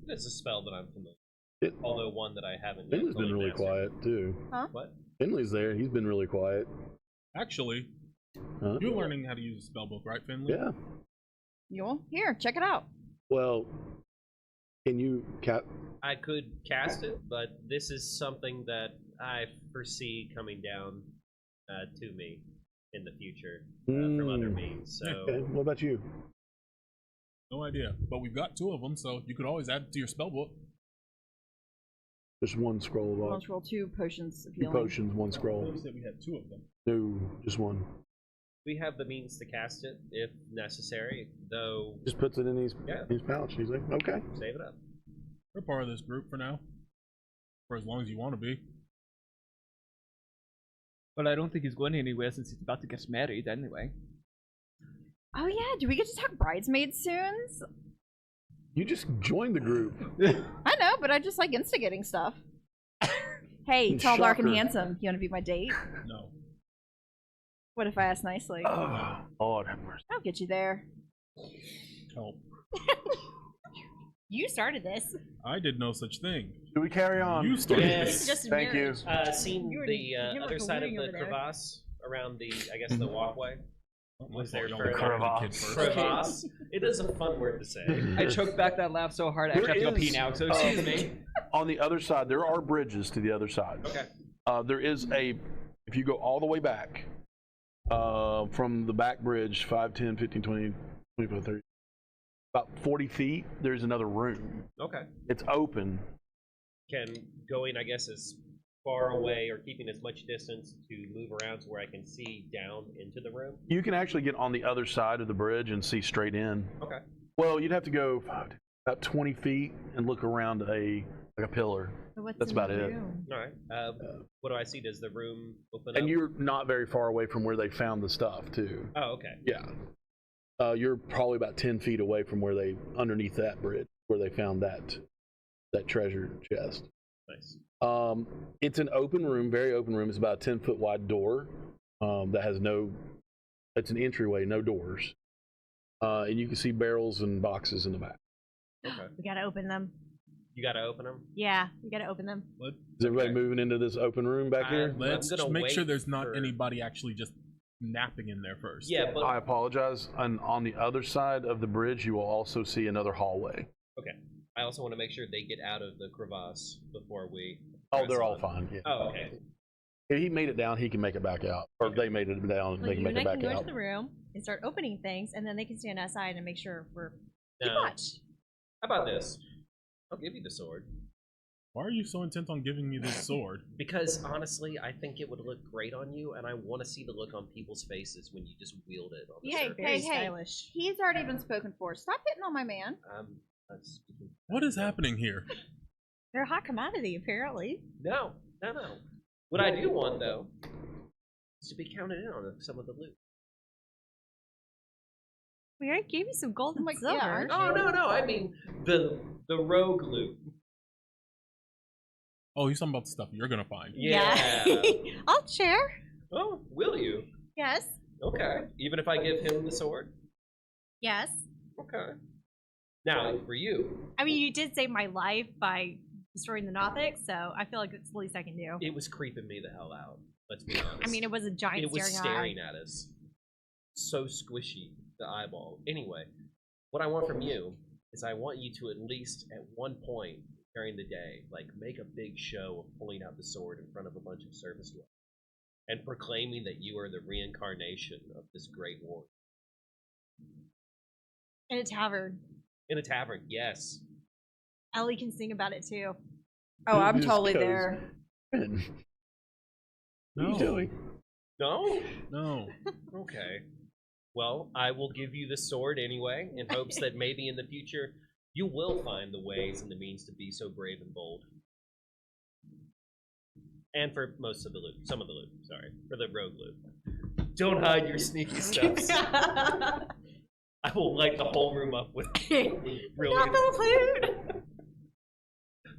It's a spell that I'm familiar It, with, although one that I haven't yet Finley's been fully really mastered. quiet too. What? Finley's there. He's been really quiet. Actually, Huh? you're learning how to use a spell book, right, Finley? Yeah. You'll here, check it out. Well, can you I could cast it, but this is something that I foresee coming down to me in the future from other means. So Okay. What about you? No idea. But we've got 2 of them, so you could always add it to your spell book. Just one scroll of Let's roll 2 potions of 2 healing. potions, one You scroll. said we had 2 of them. No, just one. we have the means to cast it if necessary, though Just puts it in his Yeah. pouch. He's like, okay. save it up. We're part of this group for now. For as long as you want to be. But I don't think he's going anywhere since he's about to get married anyway. Oh yeah, do we get to talk bridesmaids soon? You just joined the group. I know, but I just like instigating stuff. Hey, tall, dark, and Shocker. handsome. You want to be my date? No. What if I ask nicely? Oh, Lord have mercy. I'll get you there. Help. You started this. I did no such thing. Do we carry on? You started Yes. this. Just a Thank you. marriage. Seen You were- the you look other like a side of wing the over there. crevasse around the, I guess, the walkway. Was there You further? Crevasse. Crevasse. It is a fun word to say. I choked back that laugh so hard I actually have to go pee now, so excuse me. On the other side, there are bridges to the other side. Okay. There is if you go all the way back, from the back bridge, 5, 10, 15, 20, 25, 30, about 40 feet, there's another room. Okay. It's open. Can going, I guess, as far away or keeping as much distance to move around to where I can see down into the room? You can actually get on the other side of the bridge and see straight in. Okay. Well, you'd have to go about 20 feet and look around a pillar. So what's That's in about the it. room? All right. What do I see? Does the room open up? And you're not very far away from where they found the stuff, too. Oh, okay. Yeah. You're probably about 10 feet away from where underneath that bridge, where they found that treasure chest. Nice. It's an open room, very open room. It's about a 10-foot wide door that has it's an entryway, no doors. And you can see barrels and boxes in the back. Okay. We gotta open them. You gotta open them? Yeah, we gotta open them. Is everybody moving into this open room back here? Let's gonna make sure wait there's not for- anybody actually just napping in there first. Yeah, but I apologize. And on the other side of the bridge, you will also see another hallway. okay. I also want to make sure they get out of the crevasse before we. Oh, press they're all on. fine. Yeah. Oh, okay. If he made it down, he can make it back out. Or if they made it down, Well, they can you make and it I back can go out. into the room and start opening things, and then they can stand outside and make sure we're keep Now, watch. how about this? I'll give you the sword Why are you so intent on giving me this sword? because honestly, I think it would look great on you, and I want to see the look on people's faces when you just wield it on the Hey, surface. Very hey, hey. stylish. He's already been spoken for. Stop hitting on my man. That's- What is happening here? They're a hot commodity, apparently. No. What I do want though is to be counted in on some of the loot. We already gave you some gold and Like, silver. yeah, Oh no! I mean the rogue loot. Oh, he's talking about the stuff you're gonna find. Yeah. I'll share. Oh, will you? Yes. Okay. Even if I give him the sword. Yes. Okay. Now for you, I mean, you did save my life by destroying the Nothic, so I feel like it's the least I can do. it was creeping me the hell out. Let's be honest. I mean, it was a giant it was staring staring at us. So squishy, the eyeball. Anyway, what I want from you is I want you to at least at one point during the day, like make a big show of pulling out the sword in front of a bunch of service dwellers and proclaiming that you are the reincarnation of this great warrior. eye. In a tavern. In a tavern, yes. Ellie can sing about it too. Oh, I'm Just totally 'cause- there. What are No, you doing? No? no. Okay. Well, I will give you the sword anyway, in hopes that maybe in the future you will find the ways and the means to be so brave and bold. And for most of the loot. Some of the loot, sorry. For the rogue loot. Don't hide your sneaky stuffs. I will light the whole room up with really. Not the food.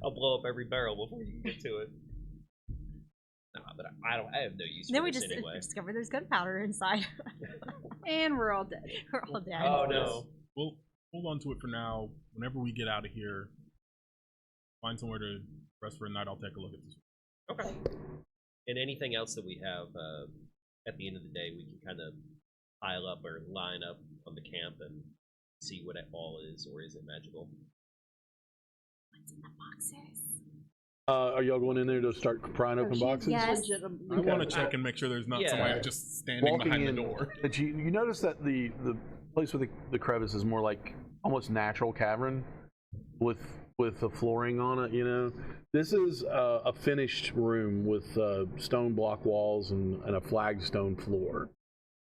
I'll blow up every barrel before you can get to it. Nah, but I have no use Then for we this just anyway. discover there's gunpowder inside. And we're all dead. We're all dead. Oh no. We'll hold on to it for now. Whenever we get out of here, find somewhere to rest for a night. I'll take a look at this. Okay. And anything else that we have at the end of the day, we can kind of pile up or line up on the camp and see what it all is, or is it magical? What's in the boxes? Are y'all going in there to start prying open boxes? Yes. Legitimately. I Okay. want to check and make sure there's not Yeah. somebody just standing Walking behind in, the door. But you notice that the place with the crevice is more like almost natural cavern with the flooring on it. You know, this is a finished room with stone block walls and a flagstone floor.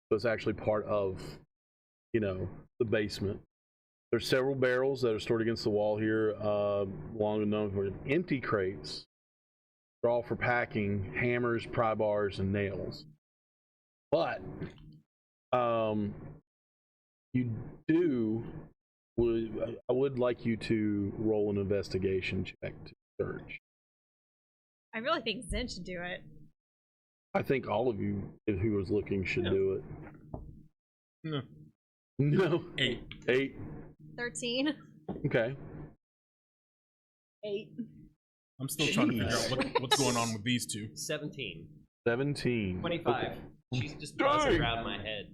So it's actually part of, the basement. There's several barrels that are stored against the wall here, long enough for empty crates. They're all for packing, hammers, pry bars, and nails. But I would like you to roll an investigation check to search. I really think Zen should do it. I think all of you who was looking should do it. No. No. 8. 8. 13. Okay. 8. I'm still trying to figure Jeez. out what's going on with these two. 17. 17. 25. Okay. She's just buzzing Dang. around my head.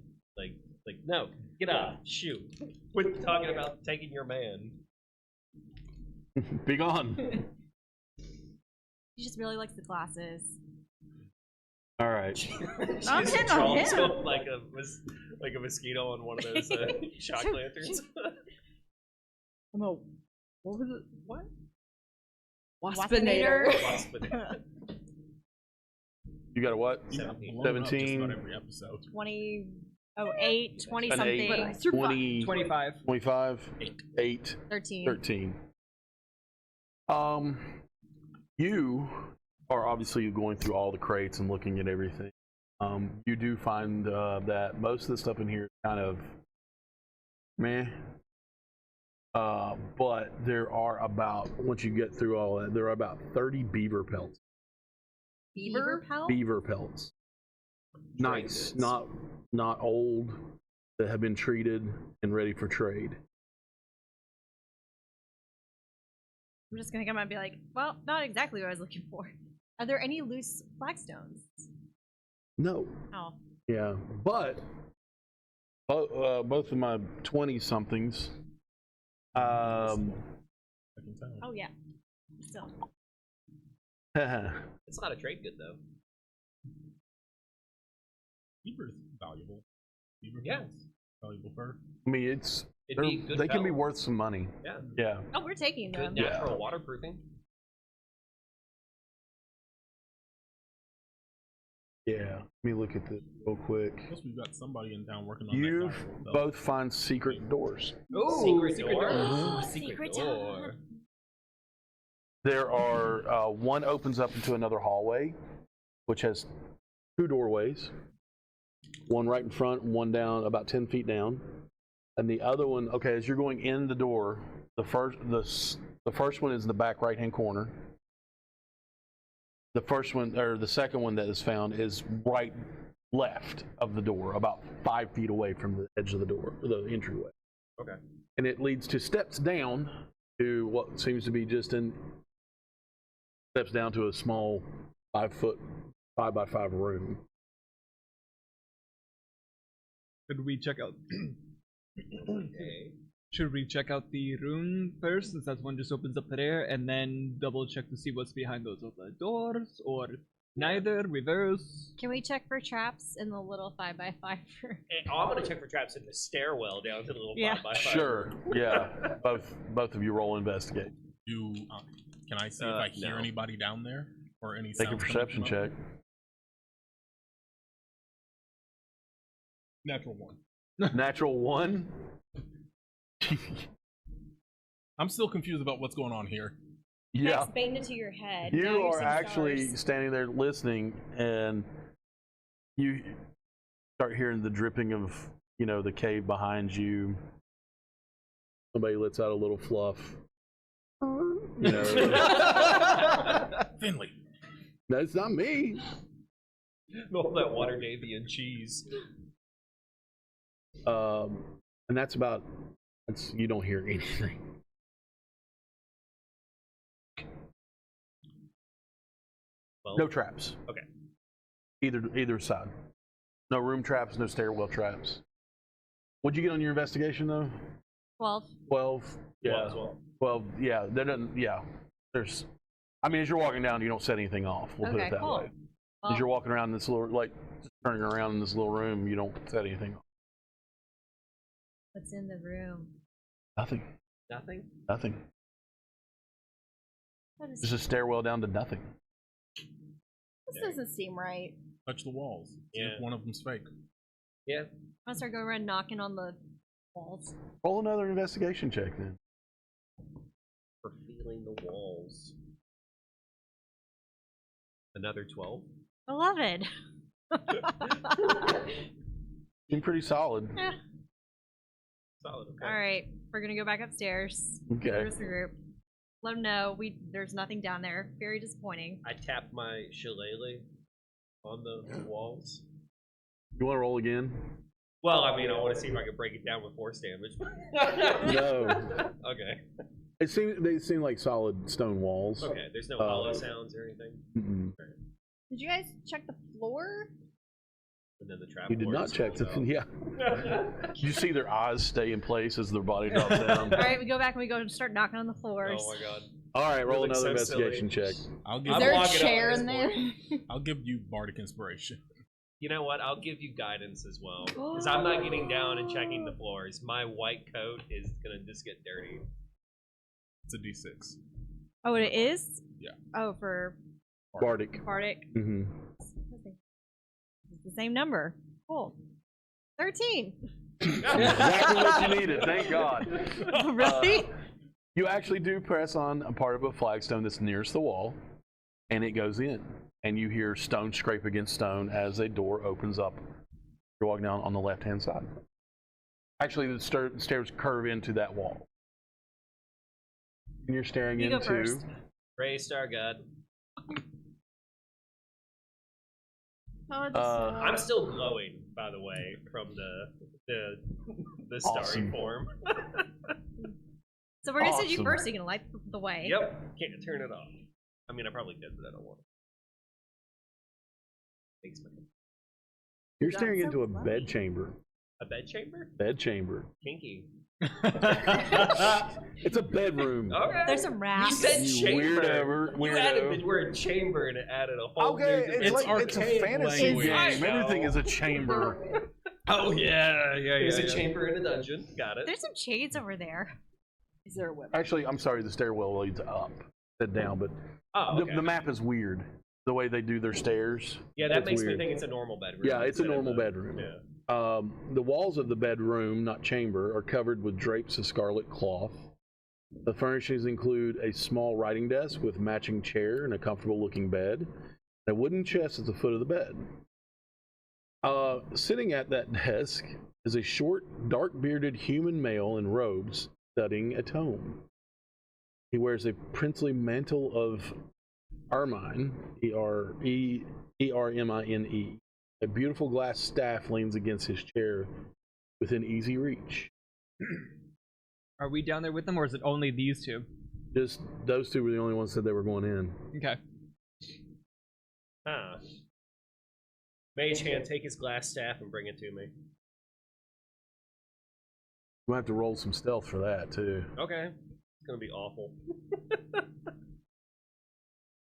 Like, no, get up, shoot. Quit talking about taking your man. Be gone. He just really likes the glasses. All right. She's I'm hitting on drawn him. to like a mosquito on one of those shock lanterns. I'm a, what was it? What? Waspinator. Waspinator. You got a what? You got 17. blown up just 17. about every episode. 20. Oh, 8, 20 An something. 8, 20, 25. 25, 8, 13. 13. You are obviously going through all the crates and looking at everything. You do find that most of the stuff in here is kind of meh. But there are about, once you get through all that, there are about 30 beaver pelts. Beaver pelt? Beaver pelts. Nice, goods. not old, that have been treated and ready for trade. I'm just gonna come out and be like, well, not exactly what I was looking for. Are there any loose flagstones? No. Oh. Yeah, but both of my 20-somethings, I can tell. Oh, yeah. Still. It's not a trade good though. Beaver's valuable. Beaver Yeah. pelts, valuable fur. I mean, it's It'd be a good they can be pelt. worth some money. Yeah. Yeah. Oh, we're taking them. Good natural waterproofing. Yeah. Let me look at this real quick. Plus, we've got somebody in town working on You that valuable belt. both find secret doors. Ooh, secret door. door. Secret Secret door. There are one opens up into another hallway, which has 2 doorways. One right in front, one down about 10 feet down, and the other one. Okay, as you're going in the door, the first one is in the back right-hand corner. The first one, or the second one that is found, is right left of the door, about 5 feet away from the edge of the door, the entryway. Okay. And it leads to steps down to what seems to be just steps down to a small 5 by 5 room. Should we check out? Okay. Should we check out the room first, since that one just opens up there, and then double check to see what's behind those other doors, or neither? Reverse? Can we check for traps in the little 5x5 room? Oh, I'm gonna check for traps in the stairwell down to the little Yeah. 5x5. Sure. Yeah. Both of you roll investigate. Can I see if I hear no. anybody down there or any? Take a sounds coming perception from check. up? Natural 1. Natural 1. I'm still confused about what's going on here. Yeah. Explain it to your head. Now You you're are seeing actually stars. standing there listening, and you start hearing the dripping of, the cave behind you. Somebody lets out a little fluff. Finley. That's not me. All that Waterdavian cheese. And that's about. You don't hear anything. Well, No traps. Okay. Either side. No room traps. No stairwell traps. What'd you get on your investigation though? 12. 12. Yeah. Well, as well. 12. Yeah. There doesn't. Yeah. There's. I mean, as you're walking down, you don't set anything off. We'll put Okay, it that cool. way. Well, As you're walking around this little, just turning around in this little room, you don't set anything off. what's in the room? Nothing. Nothing? Nothing. What is There's a stairwell down to nothing. this doesn't seem right. Touch the walls. See Yeah. if one of them's fake. Yeah. I'll start going around knocking on the walls. Roll another investigation check then. For feeling the walls. Another 12? 11. Seem pretty solid. Eh. Solid, okay. All right, we're gonna go back upstairs. Okay. Here's the group. Let them know there's nothing down there. Very disappointing. I tapped my shillelagh on the walls. You want to roll again? Well, I mean, I want to see if I can break it down with force damage. No. Okay. They seem like solid stone walls. Okay, there's no hollow sounds or anything. Mm-mm. Did you guys check the floor? And then the trap. You did door not just check the. rolls out. Yeah. You see their eyes stay in place as their body drops down. All right, we go back and we go and start knocking on the floors. Oh my god. All right, roll Really another so silly. investigation check. I'll give Is I'm there a walking up chair at in this there? I'll give you bardic inspiration. You know what? I'll give you guidance as well. Because I'm not getting down and checking the floors. My white coat is going to just get dirty. It's a D6. Oh, it is? Yeah. Oh, for Bardic. Bardic. Mm-hmm. I was It's the same number. Cool. 13. Exactly what you needed. Thank God. Really? You actually do press on a part of a flagstone that's nearest the wall, and it goes in. And you hear stone scrape against stone as a door opens up. You're walking down on the left-hand side. Actually, the stairs curve into that wall. And you're staring You go into... first. Praise Star God. I'm still glowing, by the way, from the starry Awesome. form. So we're gonna send you Awesome. first so you can light the way. Yep, can't turn it off. I mean, I probably did, but I don't want it. Makes my You're That's staring so into a funny. bed chamber. a bed chamber. Bed chamber. Kinky. It's a bedroom. Okay. There's some You rats. said You chamber. weirdo. You added the word chamber and it added a whole Okay, new it's dimension. like it's a archaic fantasy language. game. I know. Everything is a chamber. Oh yeah. There's a chamber in a dungeon. Got it. There's some shades over there. Is there a whip? Actually, I'm sorry, the stairwell leads up, not down, but Oh, okay. the map is weird. The way they do their stairs. Yeah, that it's makes weird. me think it's a normal bedroom. Yeah, it's a instead of normal bedroom. Yeah. The walls of the bedroom, not chamber, are covered with drapes of scarlet cloth. The furnishings include a small writing desk with matching chair and a comfortable-looking bed. A wooden chest at the foot of the bed. Sitting at that desk is a short, dark-bearded human male in robes studying a tome. He wears a princely mantle of ermine, E-R-M-I-N-E. A beautiful glass staff leans against his chair within easy reach. Are we down there with them, or is it only these two? Just those two were the only ones that said they were going in. Okay. Huh. Mage hand, take his glass staff and bring it to me. We'll have to roll some stealth for that too. Okay. It's gonna be awful. I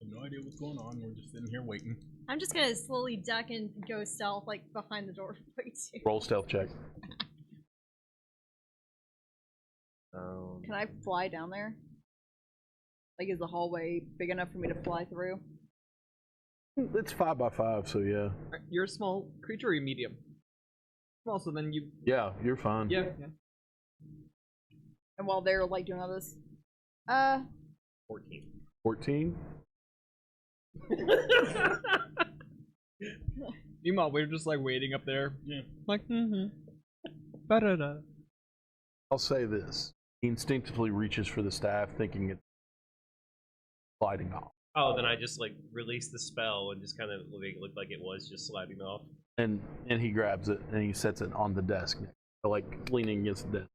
have no idea what's going on. We're just sitting here waiting. I'm just gonna slowly duck and go stealth, like behind the door. Roll stealth check. Can I fly down there? Like, is the hallway big enough for me to fly through? It's 5 by 5, so yeah. Alright, you're a small creature, or you're medium? Small, so then you. Yeah, you're fine. Yeah. And while they're like doing all this, 14. 14? Meanwhile, we're just like waiting up there. Yeah. Like, Ba-da-da. I'll say this. He instinctively reaches for the staff, thinking it's sliding off. Oh, then I just like release the spell and just kind of looked like it was just sliding off. And he grabs it and he sets it on the desk, like leaning against the desk.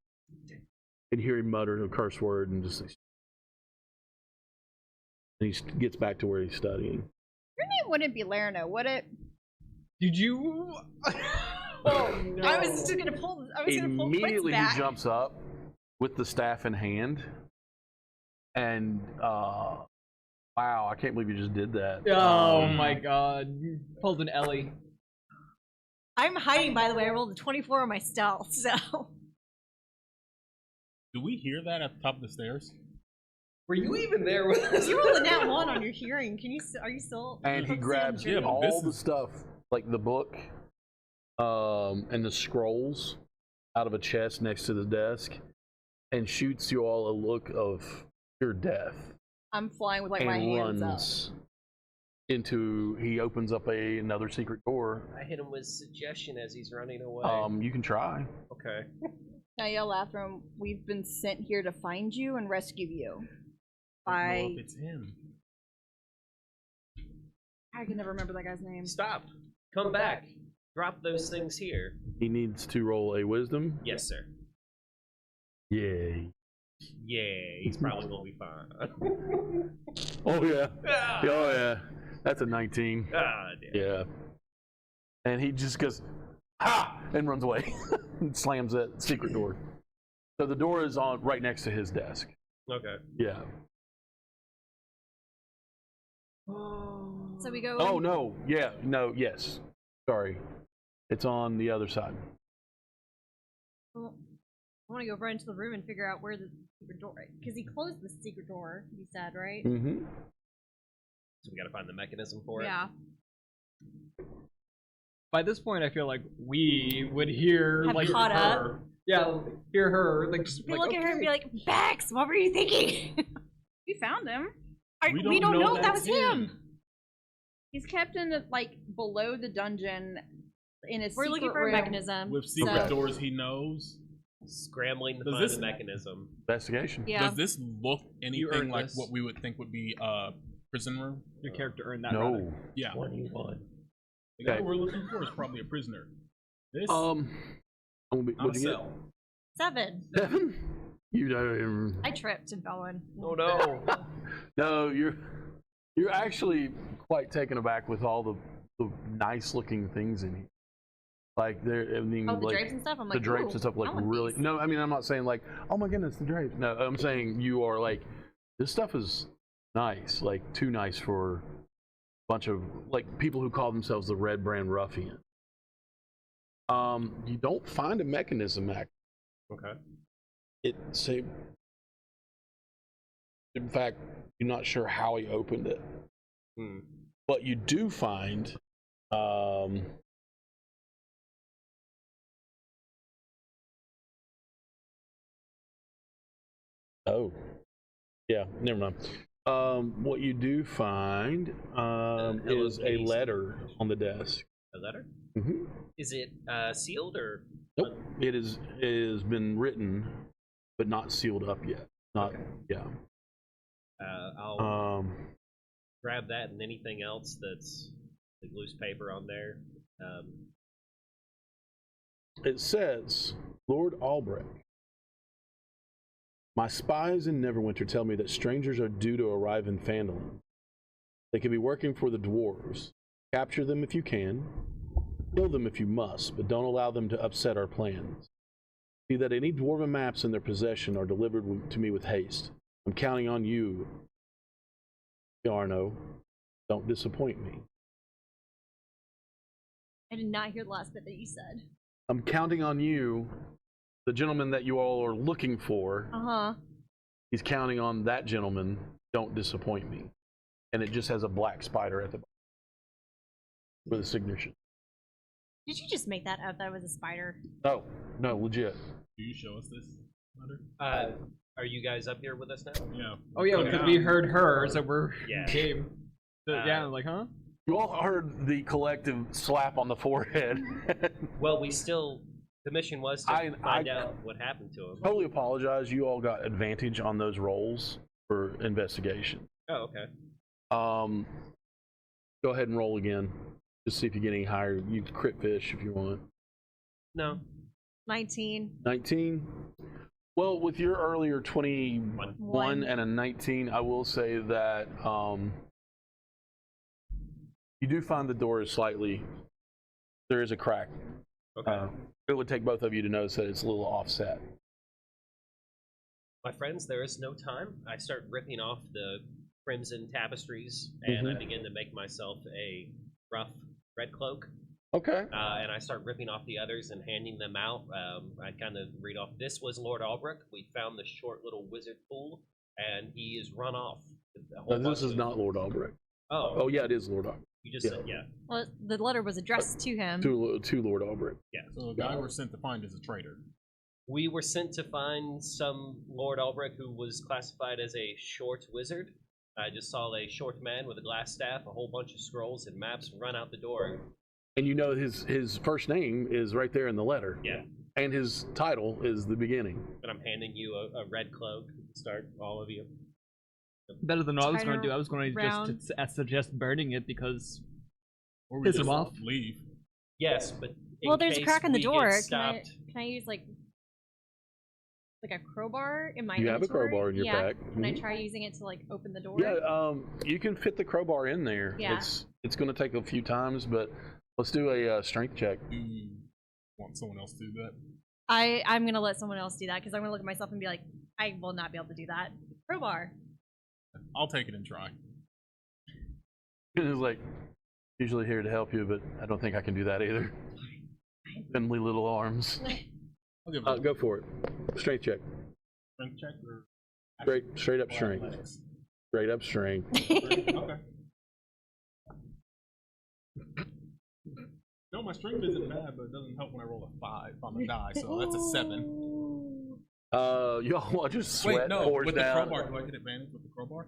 And hear him mutter a curse word and just. And he gets back to where he's studying. your name wouldn't be Lerna, would it? Did you? Oh no! I was just gonna pull. I was gonna pull Immediately Quince back. he jumps up with the staff in hand, and wow, I can't believe you just did that. Oh my god. You pulled an Ellie. I'm hiding, by the way. I rolled a 24 on my stealth, so. Do we hear that at the top of the stairs? Were you even there with us? You rolled a nat 1 on your hearing. Can you? Are you still? And he grabs Yeah, but all this the is- stuff, like the book, and the scrolls, out of a chest next to the desk, and shoots you all a look of pure death. I'm flying with like and my hands runs into. He opens up another secret door. I hit him with suggestion as he's running away. You can try. Okay. up. Now, yell after him. We've been sent here to find you and rescue you. I don't know if it's him. I can never remember that guy's name. Stop. Come back. Drop those things here. He needs to roll a wisdom. Yes, sir. Yay. Yeah, he's probably gonna be fine. Oh yeah. Ah, Oh yeah. That's a 19. damn. Yeah. And he just goes, ha! And runs away. And slams that secret door. So the door is on right next to his desk. Okay. Yeah. So we go. Oh no. Yeah. No. Yes. Sorry. It's on the other side. Well, I want to go run into the room and figure out where the secret door is. Because he closed the secret door, you said, right? Mm-hmm. So we gotta find the mechanism for it. Yeah. by this point, I feel like we would hear Have like caught up. her. Yeah, hear her like just We like, look at her and okay. be like, Bex, what were you thinking? We found him. We don't know that that's was him. him. He's kept in like below the dungeon in a We're looking secret for a room. mechanism. With secret So- doors he knows. Scrambling to Does find this- the mechanism. Investigation. Yeah. Does this look anything earned like this. what we would think would be a prison room? Your character earned that. rather. No. Yeah. 21. The guy Okay. we're looking for is probably a prisoner. This I'm gonna be, not a what'd you cell. 7. get? 7? You don't. I tripped and fell in. Oh no. No, you're actually quite taken aback with all the nice looking things in here. Like there, I mean, Oh, the like drapes and stuff? I'm the like, drapes ooh, and stuff, like I want really. these. No, I mean, I'm not saying like, oh my goodness, the drapes. No, I'm saying you are like, this stuff is nice, like too nice for a bunch of like people who call themselves the Red Brand Ruffian. You don't find a mechanism act. Okay. It's a. In fact, you're not sure how he opened it. Hmm. But you do find oh yeah, never mind. What you do find is a case. letter on the desk. A letter? Mm-hmm. Is it sealed or? Nope, it has been written but not sealed up yet. Not Okay. yeah. I'll grab that and anything else that's like loose paper on there. It says, Lord Albrecht, my spies in Neverwinter tell me that strangers are due to arrive in Phandelver. They could be working for the dwarves. Capture them if you can. Kill them if you must, but don't allow them to upset our plans. See that any dwarven maps in their possession are delivered to me with haste. I'm counting on you, Yarno. Don't disappoint me. I did not hear the last bit that you said. I'm counting on you, the gentleman that you all are looking for. Uh-huh. He's counting on that gentleman. Don't disappoint me. And it just has a black spider at the bottom with a signature. Did you just make that up? That was a spider. No, legit. Do you show us this letter? Are you guys up here with us now? Yeah. Oh yeah, because we heard her, so we're Yeah. game. So, yeah, like huh? You all heard the collective slap on the forehead. Well, the mission was to I find out what happened to him. totally apologize. You all got advantage on those rolls for investigation. Oh, okay. Go ahead and roll again. Just see if you get any higher. You can crit fish if you want. No. 19. 19. Well, with your earlier 21 One. and a 19, I will say that you do find the door is slightly. There is a crack. Okay. It would take both of you to notice that it's a little offset. My friends, there is no time. I start ripping off the crimson tapestries, and I begin to make myself a rough red cloak. Okay. And I start ripping off the others and handing them out. I kind of read off, this was Lord Albrecht. We found the short little wizard fool, and he is run off. with a whole No, this bunch is of- not Lord Albrecht. Oh, Oh, yeah, it is Lord Albrecht. you just said, yeah. Well, the letter was addressed to him. To Lord Albrecht. So the guy we're sent to find is a traitor. We were sent to find some Lord Albrecht who was classified as a short wizard. I just saw a short man with a glass staff, a whole bunch of scrolls and maps run out the door. And you know his first name is right there in the letter. Yeah. And his title is the beginning. But I'm handing you a red cloak. Start, all of you. Better than what I was Try going to to do. I was going to round. just suggest burning it because Or we Piss just him off. leave. Yes, but in Well, there's a case crack in the we door. get Can I, stopped, can I use like a crowbar in my You have a inventory? crowbar in your yeah. pack. Can I Mhm. try using it to like open the door? Yeah, you can fit the crowbar in there. Yeah. It's going to take a few times, but let's do a strength check. Do you want someone else to do that? I'm gonna let someone else do that because I'm gonna look at myself and be like, I will not be able to do that. Crowbar. I'll take it and try. It's like, usually here to help you, but I don't think I can do that either. Spindly little arms. I'll give it a Go for it. Strength check. strength check or Straight up or strength. athletics? Straight up strength. Okay. No, my my strength isn't bad, but it doesn't help when I roll a 5 on the die, so that's a 7. Y'all just sweat Wait, no, pours with down. the crowbar, do I get advantage with the crowbar?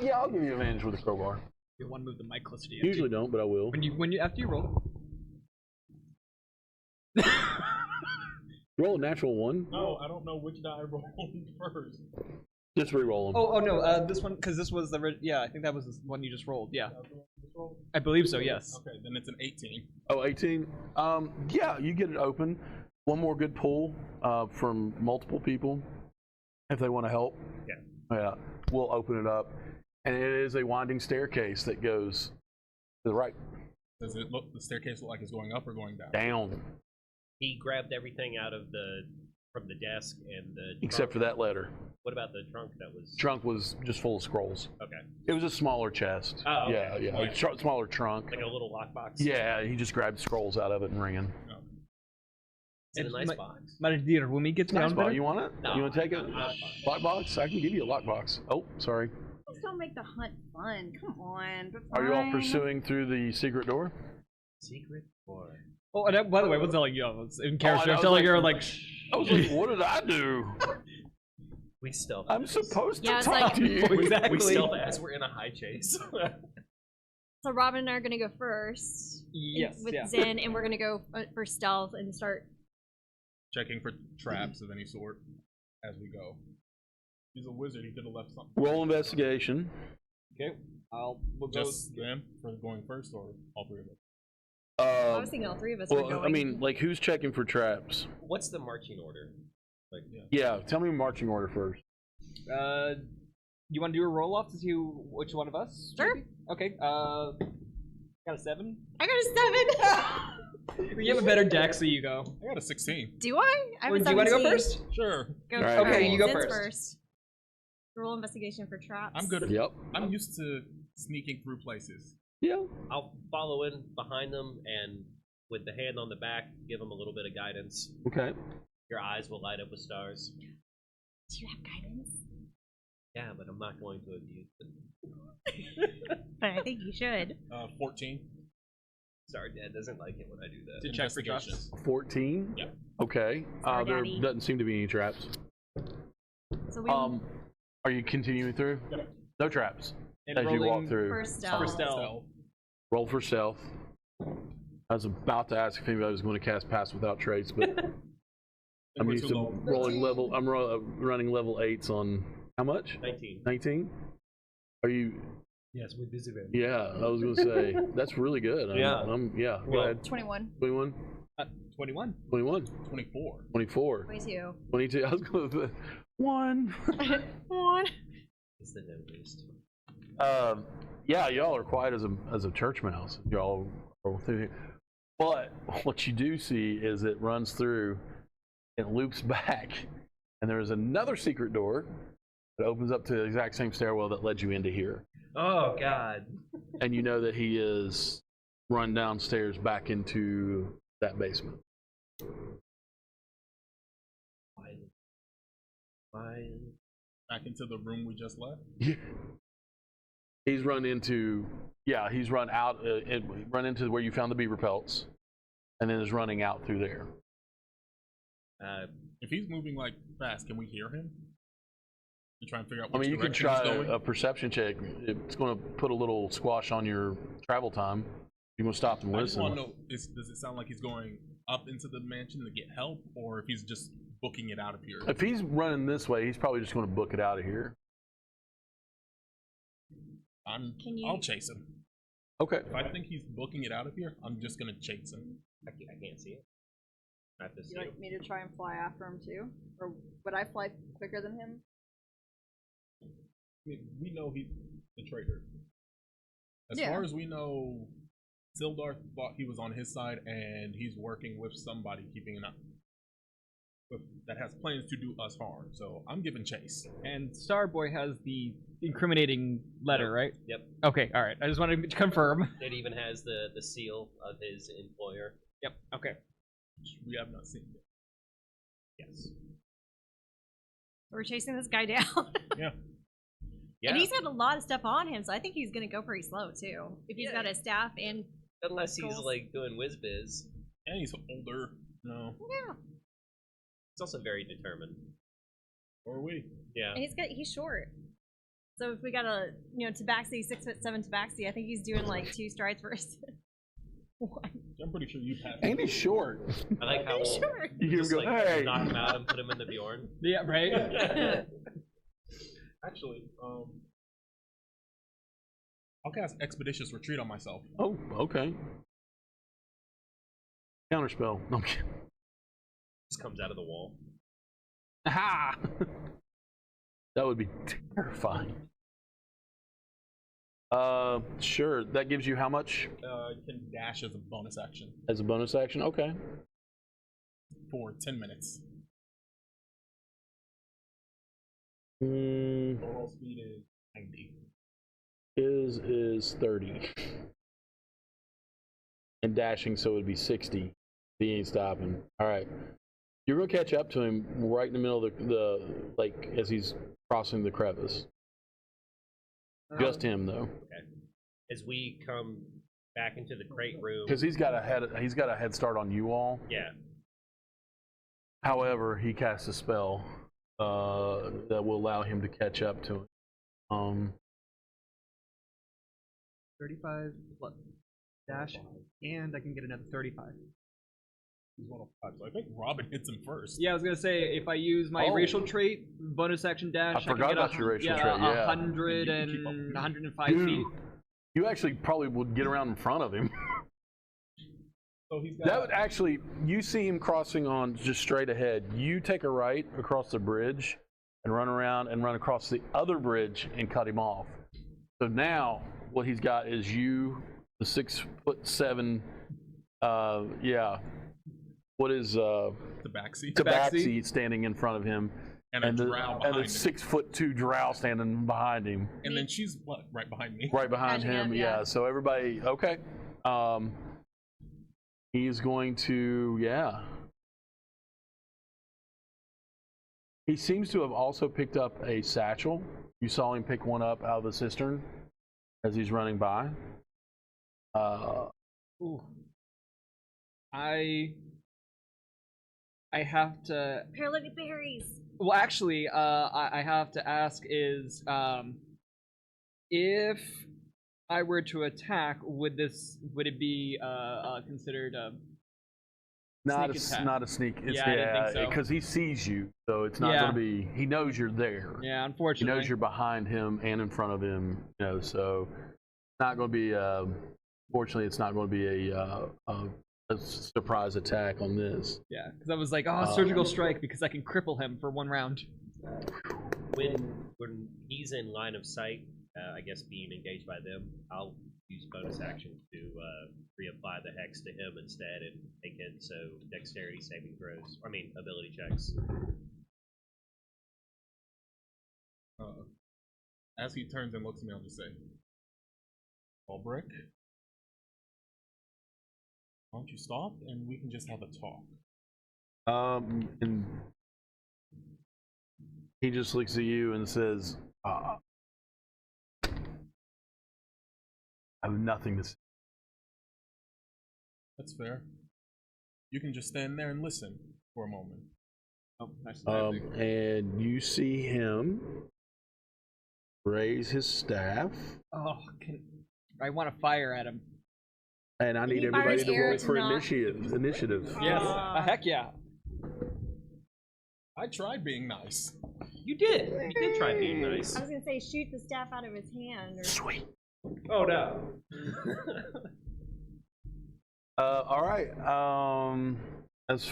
Yeah, I'll give you advantage with the crowbar. You want to move the mic closer to you. Usually don't, but I will. When you after you roll. Roll a natural 1. No, I don't know which die I rolled first. Just re-roll them. Oh no, this one because this was the yeah, I think that was the one you just rolled. Yeah, I believe so. Yes. Okay, then it's an 18. Oh, 18. Yeah, you get it open. One more good pull from multiple people if they want to help. Yeah, we'll open it up, and it is a winding staircase that goes to the right. Does it look the staircase look like it's going up or going down? Down. He grabbed everything out of from the desk and the Except for that letter. What about the trunk that was? Trunk was just full of scrolls. Okay. It was a smaller chest. Oh, okay. Yeah. Right. Smaller trunk. Like a little lockbox. Yeah, he just grabbed scrolls out of it and ran. It's in a nice box. My dear, when we get Nice down box. there, You want it? No, You want to take it? not Lockbox? I can give you a lockbox. Oh, sorry. Please don't make the hunt fun. Come on. But Are you all fine. pursuing through the secret door? Secret or? oh, and by the way, I was telling you, I was in character. I I was was telling like- her like, I was like, what did I do? We stealth. I'm supposed to Yeah, it's talk like- to you. exactly. We stealth as we're in a high chase. So Robin and I are gonna go first. yes, With yeah. Zen, and we're gonna go for stealth and start. Checking for traps of any sort as we go. He's a wizard. He could have left something. Roll investigation. Okay, we'll go. Just them for going first, or all three of us? I was thinking all three of us were Well, going. I mean, like, who's checking for traps? What's the marching order? Like, Yeah, tell me marching order first. You want to do a roll off to see which one of us? Sure. maybe? Okay. Got a 7. I got a 7. You have a better deck, so you go. I got a 16. Do I? I have Or a do you want to go 17. first? Sure. Go, Alright. Okay, you go Zen's first. Roll investigation for traps. I'm good. Yep. I'm used to sneaking through places. Yeah. I'll follow in behind them and with the hand on the back, give them a little bit of guidance. Okay. Your eyes will light up with stars. Do you have guidance? Yeah, but I'm not going to abuse them. But I think you should. 14. Sorry, Dad doesn't like it when I do that. To check for Investigation. traps. 14? Yeah. Okay. Sorry, There Daddy. doesn't seem to be any traps. So we Are you continuing through? Yep. No traps And as you walk rolling through. first stealth. for stealth. Roll for stealth. I was about to ask if anybody was going to cast Pass Without Trace, but I'm We're used too to low. rolling level. I'm running level 8s on how much? 19. 19. Are you? Yes, with disadvantage. Yeah, I was going to say that's really good. Yeah. Yeah. Go Well, ahead. 21. 21, 21. 21, 24. 24, 22. 22. I was going to 1. 1. It's the noticed. Yeah, y'all are quiet as a church mouse. Y'all roll through here. But what you do see is it runs through, it loops back, and there's another secret door that opens up to the exact same stairwell that led you into here. Oh, God. And you know that he is run downstairs back into that basement. Fine. Back into the room we just left. He's run into, he's run out, run into where you found the beaver pelts, and then is running out through there. If he's moving like fast, can we hear him? To try and figure out I which mean, you can direction he's try going? a perception check. It's going to put a little squash on your travel time. You're going to stop and I just listen. want to know, does it sound like he's going up into the mansion to get help, or if he's just booking it out of here? If he's running this way, he's probably just going to book it out of here. I'll chase him. Okay. If I think he's booking it out of here, I'm just going to chase him. I can't see it. I have to Would see you it. like me to try and fly after him too? Or would I fly quicker than him? I mean, we know he's the traitor. As Yeah. far as we know, Sildar thought he was on his side, and he's working with somebody keeping an eye that has plans to do us harm. So I'm giving chase. And Starboy has the incriminating letter, right? Yep. Okay, alright. I just wanted to confirm. It even has the seal of his employer. Yep, okay. Which we have not seen yet. Yes. We're chasing this guy down. Yeah. Yeah. And he's got a lot of stuff on him, so I think he's gonna go pretty slow too. If he's Yeah. got a staff and Unless he's Goals. like doing whiz biz. And he's older. No. Yeah. He's also very determined. Or are we? Yeah. And he's short. So if we got a tabaxi, 6'7" tabaxi, I think he's doing like 2 strides first. I'm pretty sure you passed. And he's short. I like how Short. You hear him just go, like hey! knock him out and put him in the Bjorn. Yeah, right. Actually, I'll cast Expeditious Retreat on myself. Oh, okay. Counterspell. No, I'm kidding. Just comes out of the wall. Ha! That would be terrifying. Sure. That gives you how much You can dash as a bonus action as a bonus action? Okay. for 10 minutes. Mm, Overall speed is 90. his is 30. And dashing, so it would be 60. He ain't stopping. All right. You're going to catch up to him right in the middle of the like, as he's crossing the crevice. Just him, though. Okay. As we come back into the crate room. Because he's got a head start on you all. Yeah. However, he casts a spell that will allow him to catch up to him. 35 plus dash, and I can get another 35. He's 105, so I think Robin hits him first. Yeah, I was gonna say if I use my racial trait, bonus action dash, I forgot can get about your racial trait, yeah. 100 You can keep up. and 105 Dude, feet. you actually probably would get around in front of him. So he's got. That would actually, you see him crossing on just straight ahead. You take a right across the bridge and run around and run across the other bridge and cut him off. So now what he's got is you, the 6'7", yeah. What is Tabaxi standing in front of him, and the drow behind him. 6'2" drow standing behind him. And then she's what? Right behind me. Right behind Behind him, him, yeah. yeah. So everybody, okay. He's going to, yeah. He seems to have also picked up a satchel. You saw him pick one up out of the cistern as he's running by. Ooh. I have to. Paralytic berries. Well, actually, I have to ask is if I were to attack, would it be considered a Not sneak a attack? not a sneak. It's, Yeah, I didn't think so. because he sees you, so it's not Yeah. going to be. He knows you're there. Yeah, He unfortunately. knows you're behind him and in front of him. You know, so it's not going to be. Fortunately, it's not going to be a surprise attack on this. Yeah, because I was like, oh, surgical strike because I can cripple him for 1 round. When he's in line of sight, I guess being engaged by them, I'll use bonus action to reapply the hex to him instead and make it so dexterity saving throws. I mean, ability checks. As he turns and looks at me, I'll just say, Ulbrich, why don't you stop and we can just have a talk? And he just looks at you and says, I have nothing to say. That's fair. You can just stand there and listen for a moment. Oh, nice and And you see him raise his staff, Oh, I want to fire at him. and I need he everybody fires to roll arrows for not- initiative. Yes. Heck yeah. I tried being nice. You did try being nice. I was gonna say shoot the staff out of his hand. Or... Sweet. Oh no. All right. As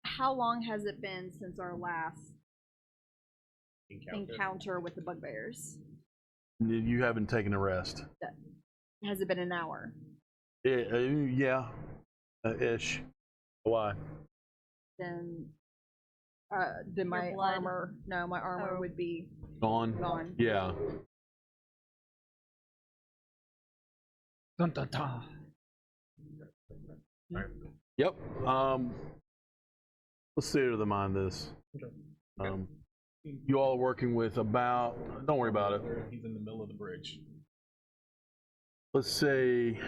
How long has it been since our last encounter with the bugbears? you haven't taken a rest. Has it been an hour? Yeah, ish. Why? Then my blood? armor. No, my armor Oh. would be Gone. gone. Yeah. Dun, dun, dun. Yep. Let's theater the mind this. You all are working with about. Don't worry about it. He's in the middle of the bridge. Let's say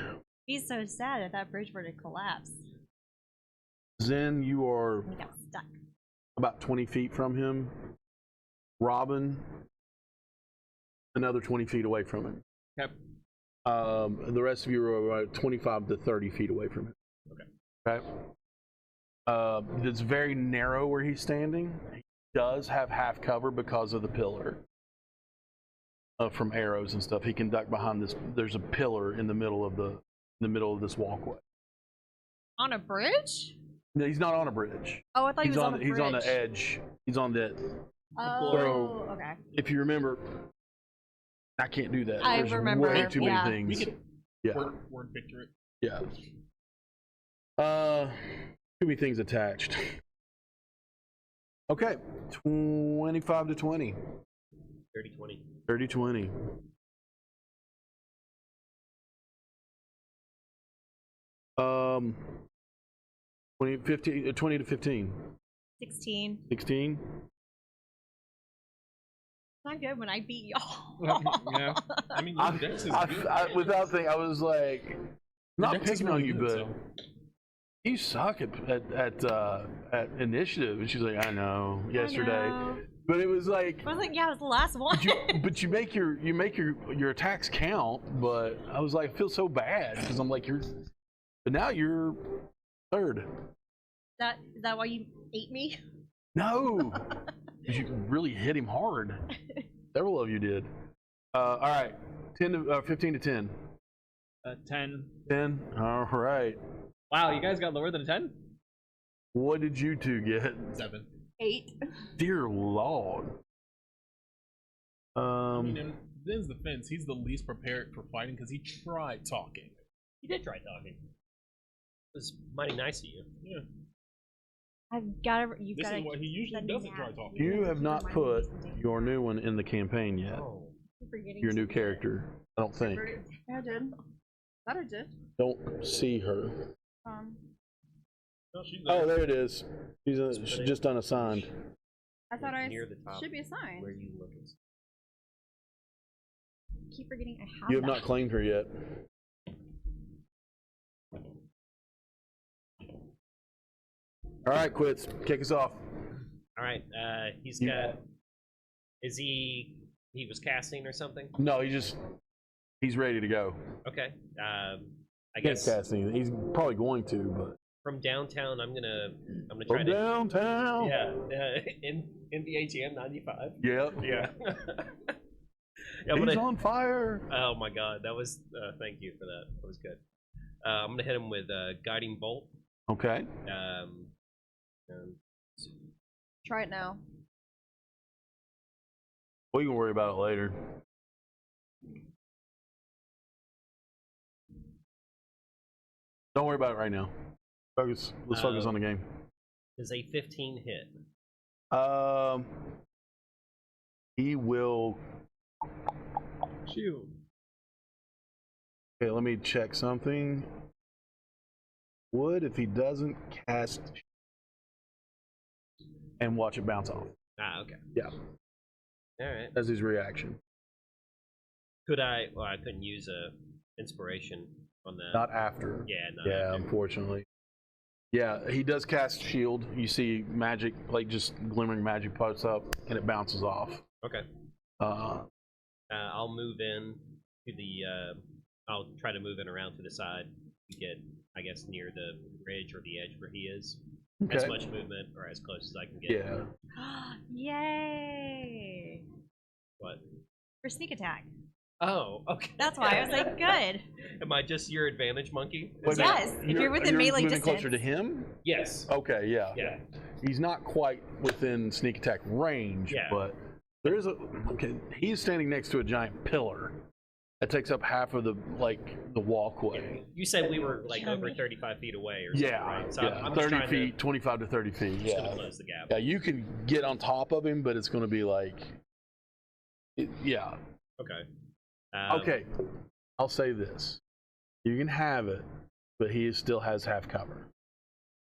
He's so sad if that bridge were to collapse. Zen, you are He got stuck. about 20 feet from him. Robin, another 20 feet away from him. Okay. The rest of you are about 25 to 30 feet away from him. Okay. It's very narrow where he's standing. He does have half cover because of the pillar. From arrows and stuff, he can duck behind this. There's a pillar in the middle of this walkway. On a bridge? No, he's not on a bridge. Oh, I thought he was on the bridge. He's on the edge. He's on that. Oh, So, okay. if you remember, I can't do that. I There's remember, way too yeah. many We things. can Yeah. word picture it. Yeah. Too many things attached. Okay. 25 to 20. 30-20. 30-20. Um, 20 to 15. 16. 16. Not good when I beat y'all. Yeah. I mean, your dex is good. Without thinking, I was like, Your not dex is picking on really you, good, but so. you suck at initiative. And she's like, I know, yesterday. know. But it was like, I was like, yeah, it was the last one. but you make your attacks count. But I was like, I feel so bad because I'm like, but now you're third. Is that why you ate me? No, 'cause you really hit him hard. Several of you did. All right, 15 to 10. 10. 10. All right. Wow, you guys got lower than a 10? What did you two get? 7. 8. Dear Lord. I mean, in Zen's defense, he's the least prepared for fighting because he tried talking. He did try talking. It was mighty nice of you. Yeah. I've got to. You've This got is to. what he usually doesn't try talking. You have not put your new one in the campaign yet. Oh. Your new character. I don't think. Yeah, I did. Thought I did. Don't see her. No, she's Oh, there it is. She's just unassigned. I thought I Near the top. should be assigned. Where you look is. Keep forgetting I have You have that. not claimed her yet. All right, Quits. Kick us off. All right. He's You- got. Is he? He was casting or something? No, he's ready to go. Okay. I He can't guess cast anything. He's probably going to, but from downtown, I'm gonna try from to. downtown. Yeah. In the ATM 95. Yep. Yeah. Yeah, I'm He's gonna, on fire. oh my god, that was. Thank you for that. That was good. I'm gonna hit him with guiding bolt. Okay. Try it now. We can worry about it later. Don't worry about it right now. Focus. Let's focus on the game. Is a 15 hit? He will. Shield. Okay, let me check something. Would if he doesn't cast and watch it bounce off. Ah, okay. Yeah, All right. that's his reaction. Could I? Well, I couldn't use a inspiration on that. Not after. Yeah. Not Yeah, after. unfortunately. Yeah, he does cast shield. You see magic, like just glimmering magic pops up, and it bounces off. Okay. I'll move in to the. I'll try to move in around to the side to get, I guess, near the ridge or the edge where he is. Okay. As much movement or as close as I can get. Yeah. Yay! What? For sneak attack. Oh, okay. That's why I was like, good. Am I just your advantage monkey? Wait Is a minute. Yes, if you're within melee moving distance. closer to him. Yes. Okay, yeah. Yeah. He's not quite within sneak attack range, Yeah. but there is a. Okay, he's standing next to a giant pillar that takes up half of the walkway. You said we were like Show over me. 35 feet away or something, Yeah, right? So yeah. I'm just 30 trying feet, 25 to 30 feet. Just Yeah. gonna close the gap. Yeah, you can get on top of him, but it's going to be like, yeah. Okay. Okay, I'll say this: you can have it, but he still has half cover.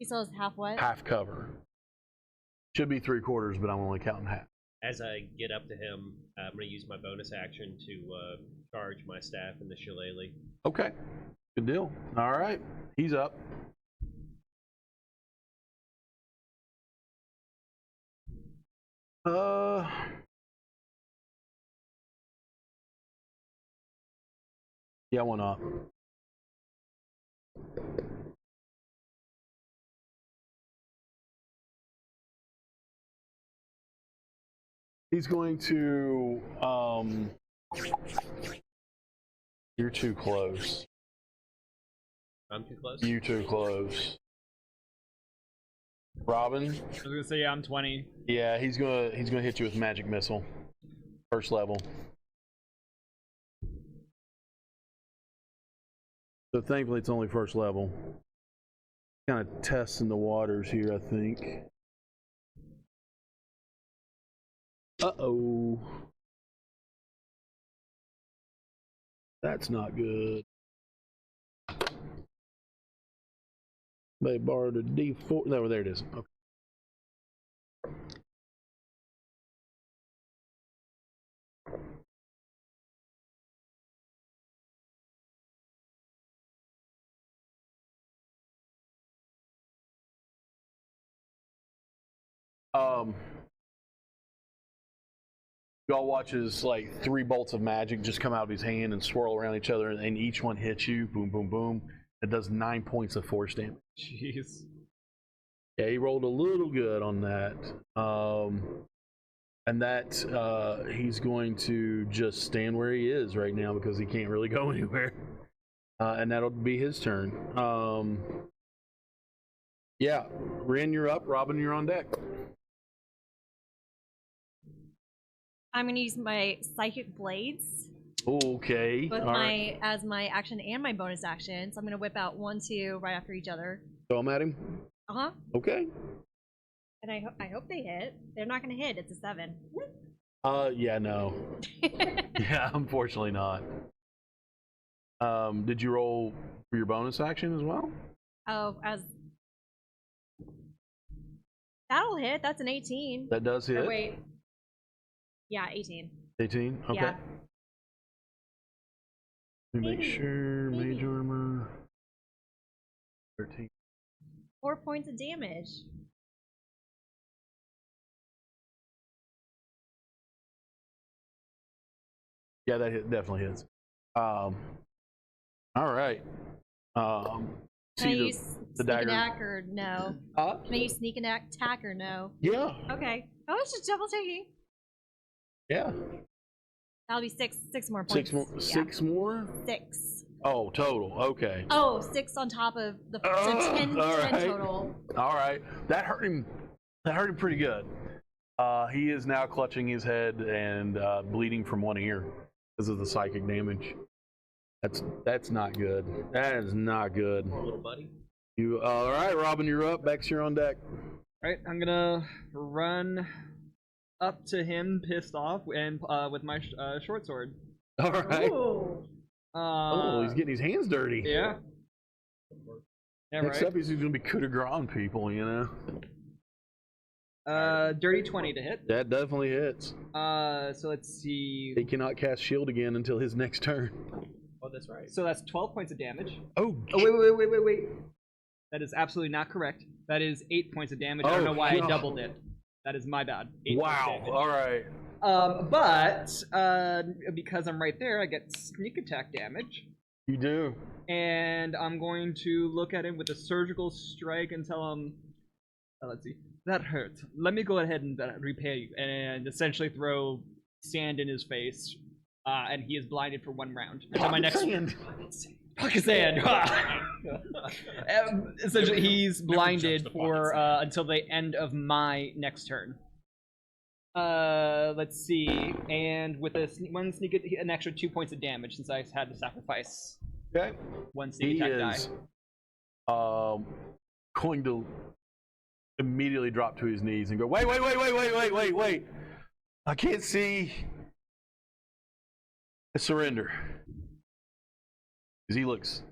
He still has half what? Half cover. Should be 3/4, but I'm only counting half. As I get up to him, I'm going to use my bonus action to charge my staff in the shillelagh. Okay. Good deal. All right. He's up. Yeah, why not? He's going to, you're too close. I'm too close. You too close. Robin? I was gonna say, yeah, I'm 20. Yeah, he's gonna hit you with magic missile. First level. So thankfully it's only first level. Kind of testing the waters here, I think. Uh-oh. That's not good. They borrowed a D4. No, there it is. Okay. Y'all watches like 3 bolts of magic just come out of his hand and swirl around each other, and each one hits you. Boom, boom, boom. It does 9 points of force damage. Jeez. Yeah, he rolled a little good on that. And that he's going to just stand where he is right now because he can't really go anywhere. And that'll be his turn. Yeah, Rin, you're up. Robin, you're on deck. I'm gonna use my psychic blades Okay. with All right. as my action and my bonus action. So I'm gonna whip out 1, 2 right after each other. Throw him at him. Okay. And I hope they hit. They're not gonna hit. It's a 7. Yeah, no. Yeah, unfortunately not. Did you roll for your bonus action as well? Oh, that'll hit. That's an 18. That does hit. Or wait. Yeah, 18. 18? Okay. Yeah. Let me make Maybe. sure. Maybe. Mage armor. 13. 4 points of damage. Yeah, that definitely hits. All right. Can I See use the sneak dagger. attack or no? Can I use sneak attack or no? Yeah. Okay. I was just double checking. Yeah. That'll be six more points. 6 more. Yeah. 6 more? 6. Oh, total. Okay. Oh, 6 on top of the so 10, all 10 right. total. All right. That hurt him. That hurt him pretty good. He is now clutching his head and bleeding from one ear because of the psychic damage. That's not good. That is not good. Poor little buddy. You all right, Robin? You're up. Bex, you're on deck. Alright, I'm gonna run up to him, pissed off, and with my short sword. All right. Ooh. Oh, he's getting his hands dirty. Yeah. Yeah, Next right. up, he's gonna be coup de grace on people. You know. Dirty 20 to hit. That definitely hits. So let's see. He cannot cast shield again until his next turn. Oh, that's right. So that's 12 points of damage. Oh. Oh, wait. That is absolutely not correct. That is 8 points of damage. I don't know why I God. doubled it. That is my bad. 8 points of Wow. damage. All right. But because I'm right there, I get sneak attack damage. You do. And I'm going to look at him with a surgical strike and tell him, let's see, that hurt. Let me go ahead and repay you. And essentially throw sand in his face. And he is blinded for 1 round. Until my next Pocket sand. Essentially, he's blinded for until the end of my next turn. Let's see, and with a one sneak, an extra 2 points of damage since I had to sacrifice Okay. one sneak He attack is die. going to immediately drop to his knees and go, wait. I can't see. Surrender. Because he looks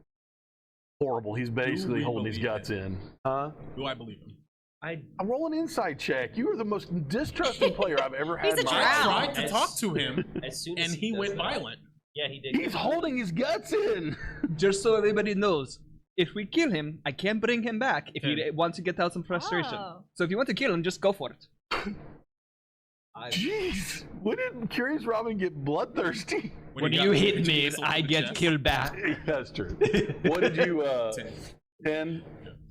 horrible. He's basically we holding his believe guts him? in. Huh? Do I believe him? I'm rolling inside check. You are the most distrusting player I've ever had He's in a my drow. life. I tried to talk to him, As soon as and he does went that, violent. Yeah, he did. He's holding his guts in. Just so everybody knows, if we kill him, I can bring him back if he wants to get out some frustration. Oh. So if you want to kill him, just go for it. Jeez, when did Curious Robin get bloodthirsty? When got you the hit me, missile to I the get chest. killed back. That's true. What did you? 10. 10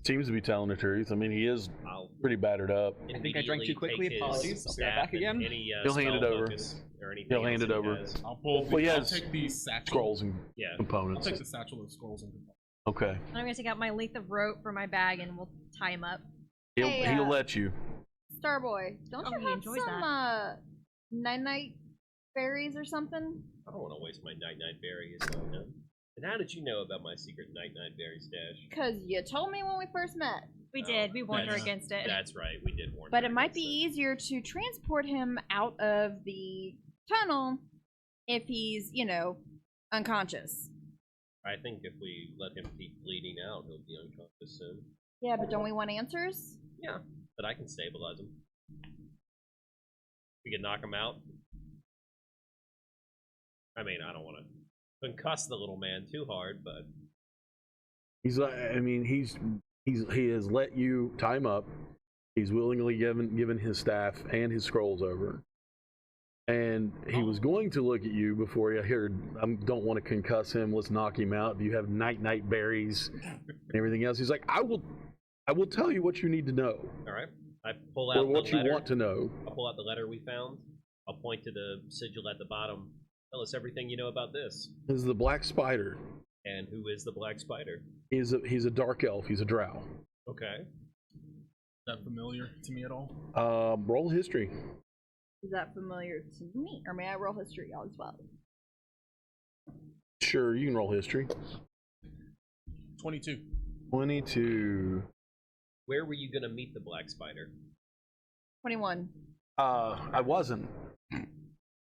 seems to be telling the truth. I mean, he is I'll pretty battered up. I think I drank too quickly. take his Apologies. I'll be right staff back again. and any, He'll hand it spell over. focus or anything He'll hand else it he over. has. I'll pull. Well, he I'll has take the satchel. Scrolls and Yeah. I'll components. take the satchel and scrolls and components. Okay, I'm gonna take out my length of rope from my bag and we'll tie him up. he'll Hey, he'll let you. Starboy, don't Oh, you he have enjoys some night berries or something? I don't want to waste my night berries on him. And how did you know about my secret night berry stash? Cause you told me when we first met. We did. We warned her that's- against it. That's right, we did warn But her it might be against easier to transport him out of the tunnel if he's, unconscious. I think if we let him keep bleeding out, he'll be unconscious soon. Yeah, but don't we want answers? Yeah, but I can stabilize him. We can knock him out. I mean, I don't want to concuss the little man too hard, but He's like, I mean, he has let you tie him up. He's willingly given his staff and his scrolls over. And he was going to look at you before he heard, I don't want to concuss him. Let's knock him out. Do you have night berries and everything else? He's like, I will tell you what you need to know, all right. I pull or out what the you letter. want to know. I'll pull out the letter we found. I'll point to the sigil at the bottom. Tell us everything you know about this. This is the Black Spider. And who is the Black Spider? He's a dark elf. He's a drow. Okay. Is that familiar to me at all? Roll history. Is that familiar to me? Or may I roll history as well? Sure, you can roll history. 22. 22. Where were you gonna meet the Black Spider? 21. I wasn't.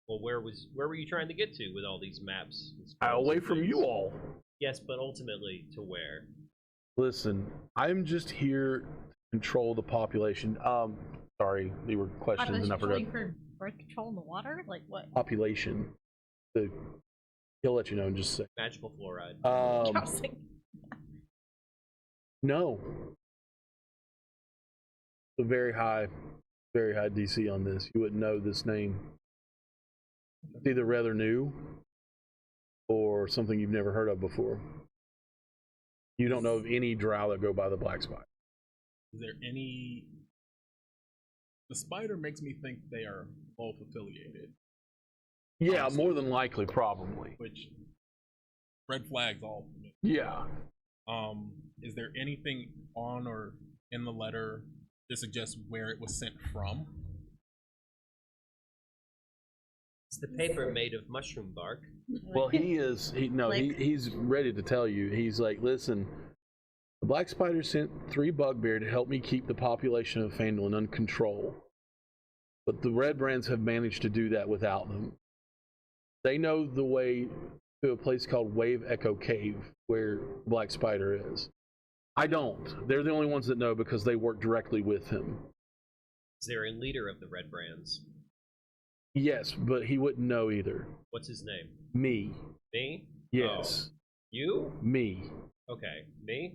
Well, where were you trying to get to with all these maps? and scrolls Away and from things? you all. Yes, but ultimately to where? Listen, I'm just here to control the population. Sorry, they were questions and I forgot. For birth control in the water? Like what? Population. He'll let you know in just a sec. Magical fluoride. I was like, No. A very high DC on this. You wouldn't know this name. It's either rather new or something you've never heard of before. You don't know of any drow that go by the Black Spider. Is there any? The spider makes me think they are both affiliated, Yeah, more than likely, probably. which red flags all. For me. Yeah. Is there anything on or in the letter to suggest where it was sent from? Is the paper made of mushroom bark? Well, he's ready to tell you. He's like, listen, the Black Spider sent 3 bugbear to help me keep the population of Phandelver under control. But the Red Brands have managed to do that without them. They know the way to a place called Wave Echo Cave, where Black Spider is. I don't. They're the only ones that know because they work directly with him. Is there a leader of the Red Brands? Yes, but he wouldn't know either. What's his name? Me. Me? Yes. Oh. You? Me. Okay. Me?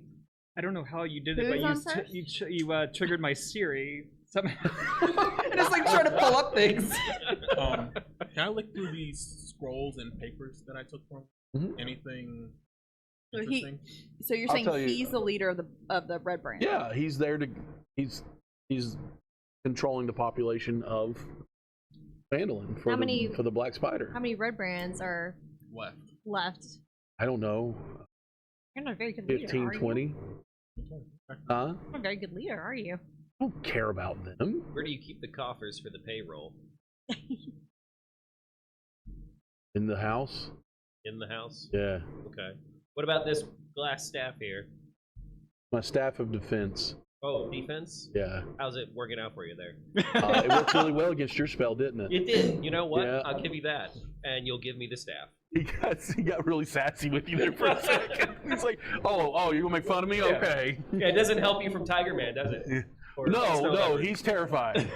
I don't know how you did it, Who's but on first? you triggered my Siri somehow. Just like trying to pull up things. Can I look through these scrolls and papers that I took from? Mhm. Anything So interesting? So you're I'll saying tell you- he's the leader of the Red Brand? Yeah, he's there to. He's controlling the population of Phandelver for How many- for the Black Spider. how many red brands are Left. left? I don't know, You're not a very good leader, 15, are 20. you? Huh? You're not a very good leader, are you? I don't care about them. Where do you keep the coffers for the payroll? In the house. In the house? Yeah, Okay. What about this glass staff here? my staff of defense. Oh, defense? Yeah, How's it working out for you there? it worked really well against your spell, didn't it? It did. You know what? Yeah. I'll give you that. And you'll give me the staff. He got really sassy with you there for a second. He's like, "Oh, you gonna make fun of me? Okay." Yeah, it doesn't help you from Tiger Man, does it? Or No, leverage. he's terrified.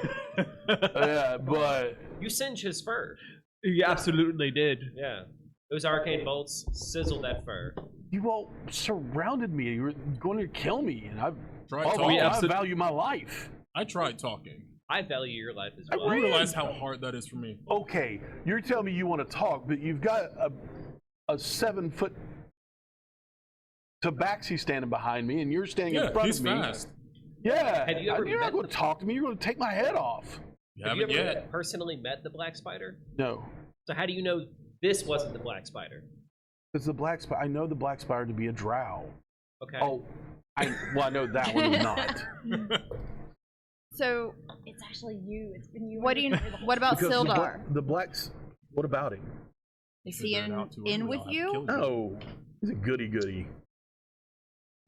Yeah, but You singe his fur. You absolutely did. Yeah. Those arcane bolts sizzle that fur. You all surrounded me. You were going to kill me, and I value my life. I tried talking. I value your life as I well. realize how hard that is for me. Okay, you're telling me you want to talk, but you've got a 7-foot tabaxi standing behind me, and you're standing in front he's of me. fast. Yeah, Have you ever you're not met going to the- talk to me. You're going to take my head off. You Have you haven't ever yet. personally met the black spider? No, So how do you know this wasn't the black spider? because the black spider. I know the black spider to be a drow. Okay. Oh, I know that one is not. So, It's actually you. It's been you. what do you? What about Because Sildar? the blacks. What about him? Is he Figure it out too in early, with I'll have to you? kill No, he's a goody.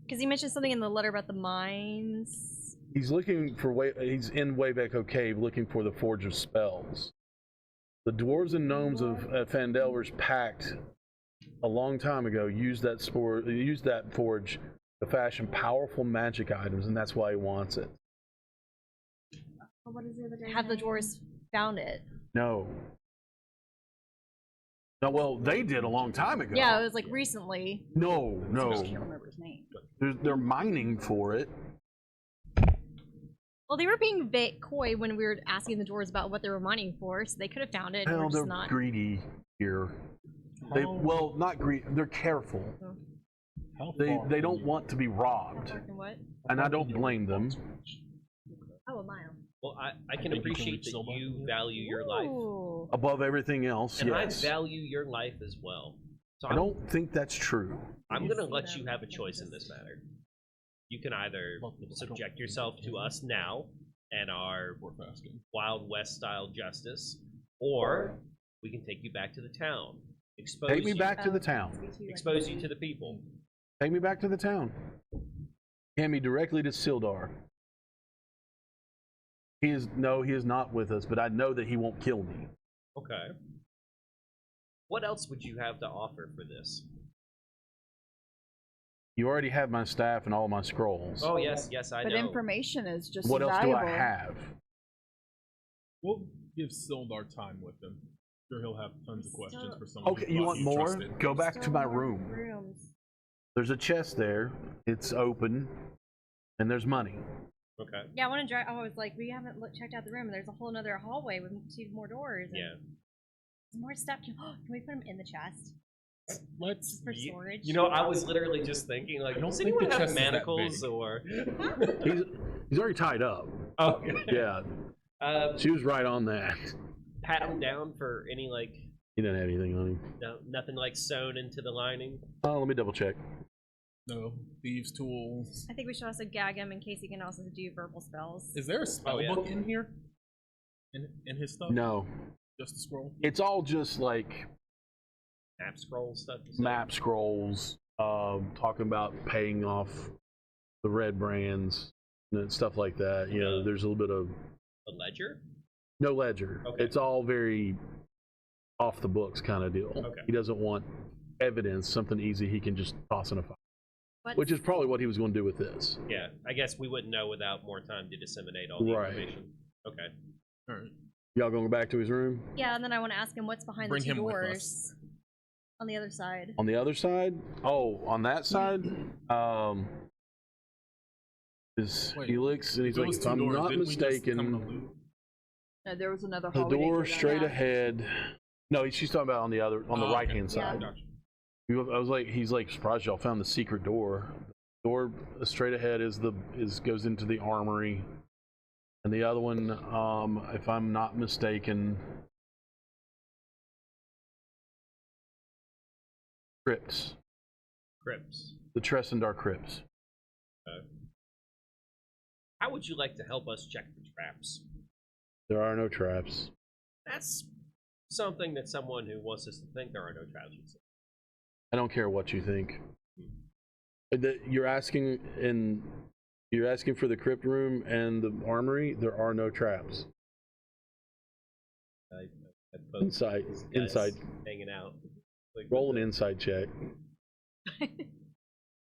Because he mentioned something in the letter about the mines. He's looking for he's in Wayback Cave looking for the Forge of Spells. The dwarves and gnomes of Phandelver's pact a long time ago used that forge to fashion powerful magic items, and that's why he wants it. What is the other day? Have the dwarves found it? No. No, well, they did a long time ago. Yeah, it was like recently. No. I can't remember his name. They're mining for it. Well, they were being coy when we were asking the dwarves about what they were mining for, so they could have found it. And Hell, we're they're just not. greedy here. Not greedy. They're careful. How They far don't from want to be robbed, Fucking what? and I don't blame them. Oh, a mile. Well, I can think you can appreciate reach that Silva. you value your life, Ooh. Above everything else, and yes. I value your life as well. So I don't think that's true. I'm gonna let you have a choice in this matter. You can either subject yourself to us now and our We're fasting. Wild West style justice, or we can take you back to the town, Take me back to the town. expose you to the people. Take me back to the town. Hand me directly to Sildar. He is not with us, but I know that he won't kill me. Okay. What else would you have to offer for this? You already have my staff and all my scrolls. Oh yes, I But know. information is just What else valuable. do I have? We'll give Sildar time with him. Sure, he'll have tons of questions for someone. Okay, who you thought want more? trusted. Go back to my room. Rooms. There's a chest there. It's open, and there's money. Okay. Yeah, I want to drive. I was like, we haven't checked out the room, and there's a whole other hallway with 2 more doors. And Yeah. more stuff. Can we put them in the chest Let's. for storage? You know, I was literally just thinking, like, I don't does think anyone the have chest is that manacles big. or? He's already tied up. Okay. Yeah, she was right on that. Pat him down for any like, He didn't have anything on him. nothing like sewn into the lining. Let me double check. No thieves' tools. I think we should also gag him in case he can also do verbal spells. Is there a spell yeah. book in here? In his stuff? No, Just a scroll. it's all just like Map scroll stuff. you said? map scrolls, talking about paying off the red brands and stuff like that. You know, there's a little bit of A ledger. no ledger. Okay. It's all very off the books kind of deal. Okay. He doesn't want evidence, something easy he can just toss in a file, What's- which is probably what he was going to do with this. Yeah, I guess we wouldn't know without more time to disseminate all the Right. information. Okay. All right. Y'all going back to his room? Yeah, and then I want to ask him what's behind Bring the 2 him with us. doors on the other side. On the other side? Oh, on that side? Is Wait, Felix, and he's like, Those if 2 I'm doors, not didn't we just come to mistaken, loot? No, there was another the hall. we didn't door go down. straight Yeah. ahead. No, she's talking about on the Oh, right okay. hand side. Gotcha. I was like, he's like surprised y'all found the secret door. The door straight ahead goes into the armory, and the other one, if I'm not mistaken, crypts. Crypts. The Tressendar crypts. How would you like to help us check the traps? There are no traps. That's something that someone who wants us to think there are no traps would say. I don't care what you think. You're asking for the crypt room and the armory. There are no traps. I poked Insight, this guy's inside. hanging out. Like, Roll an insight check.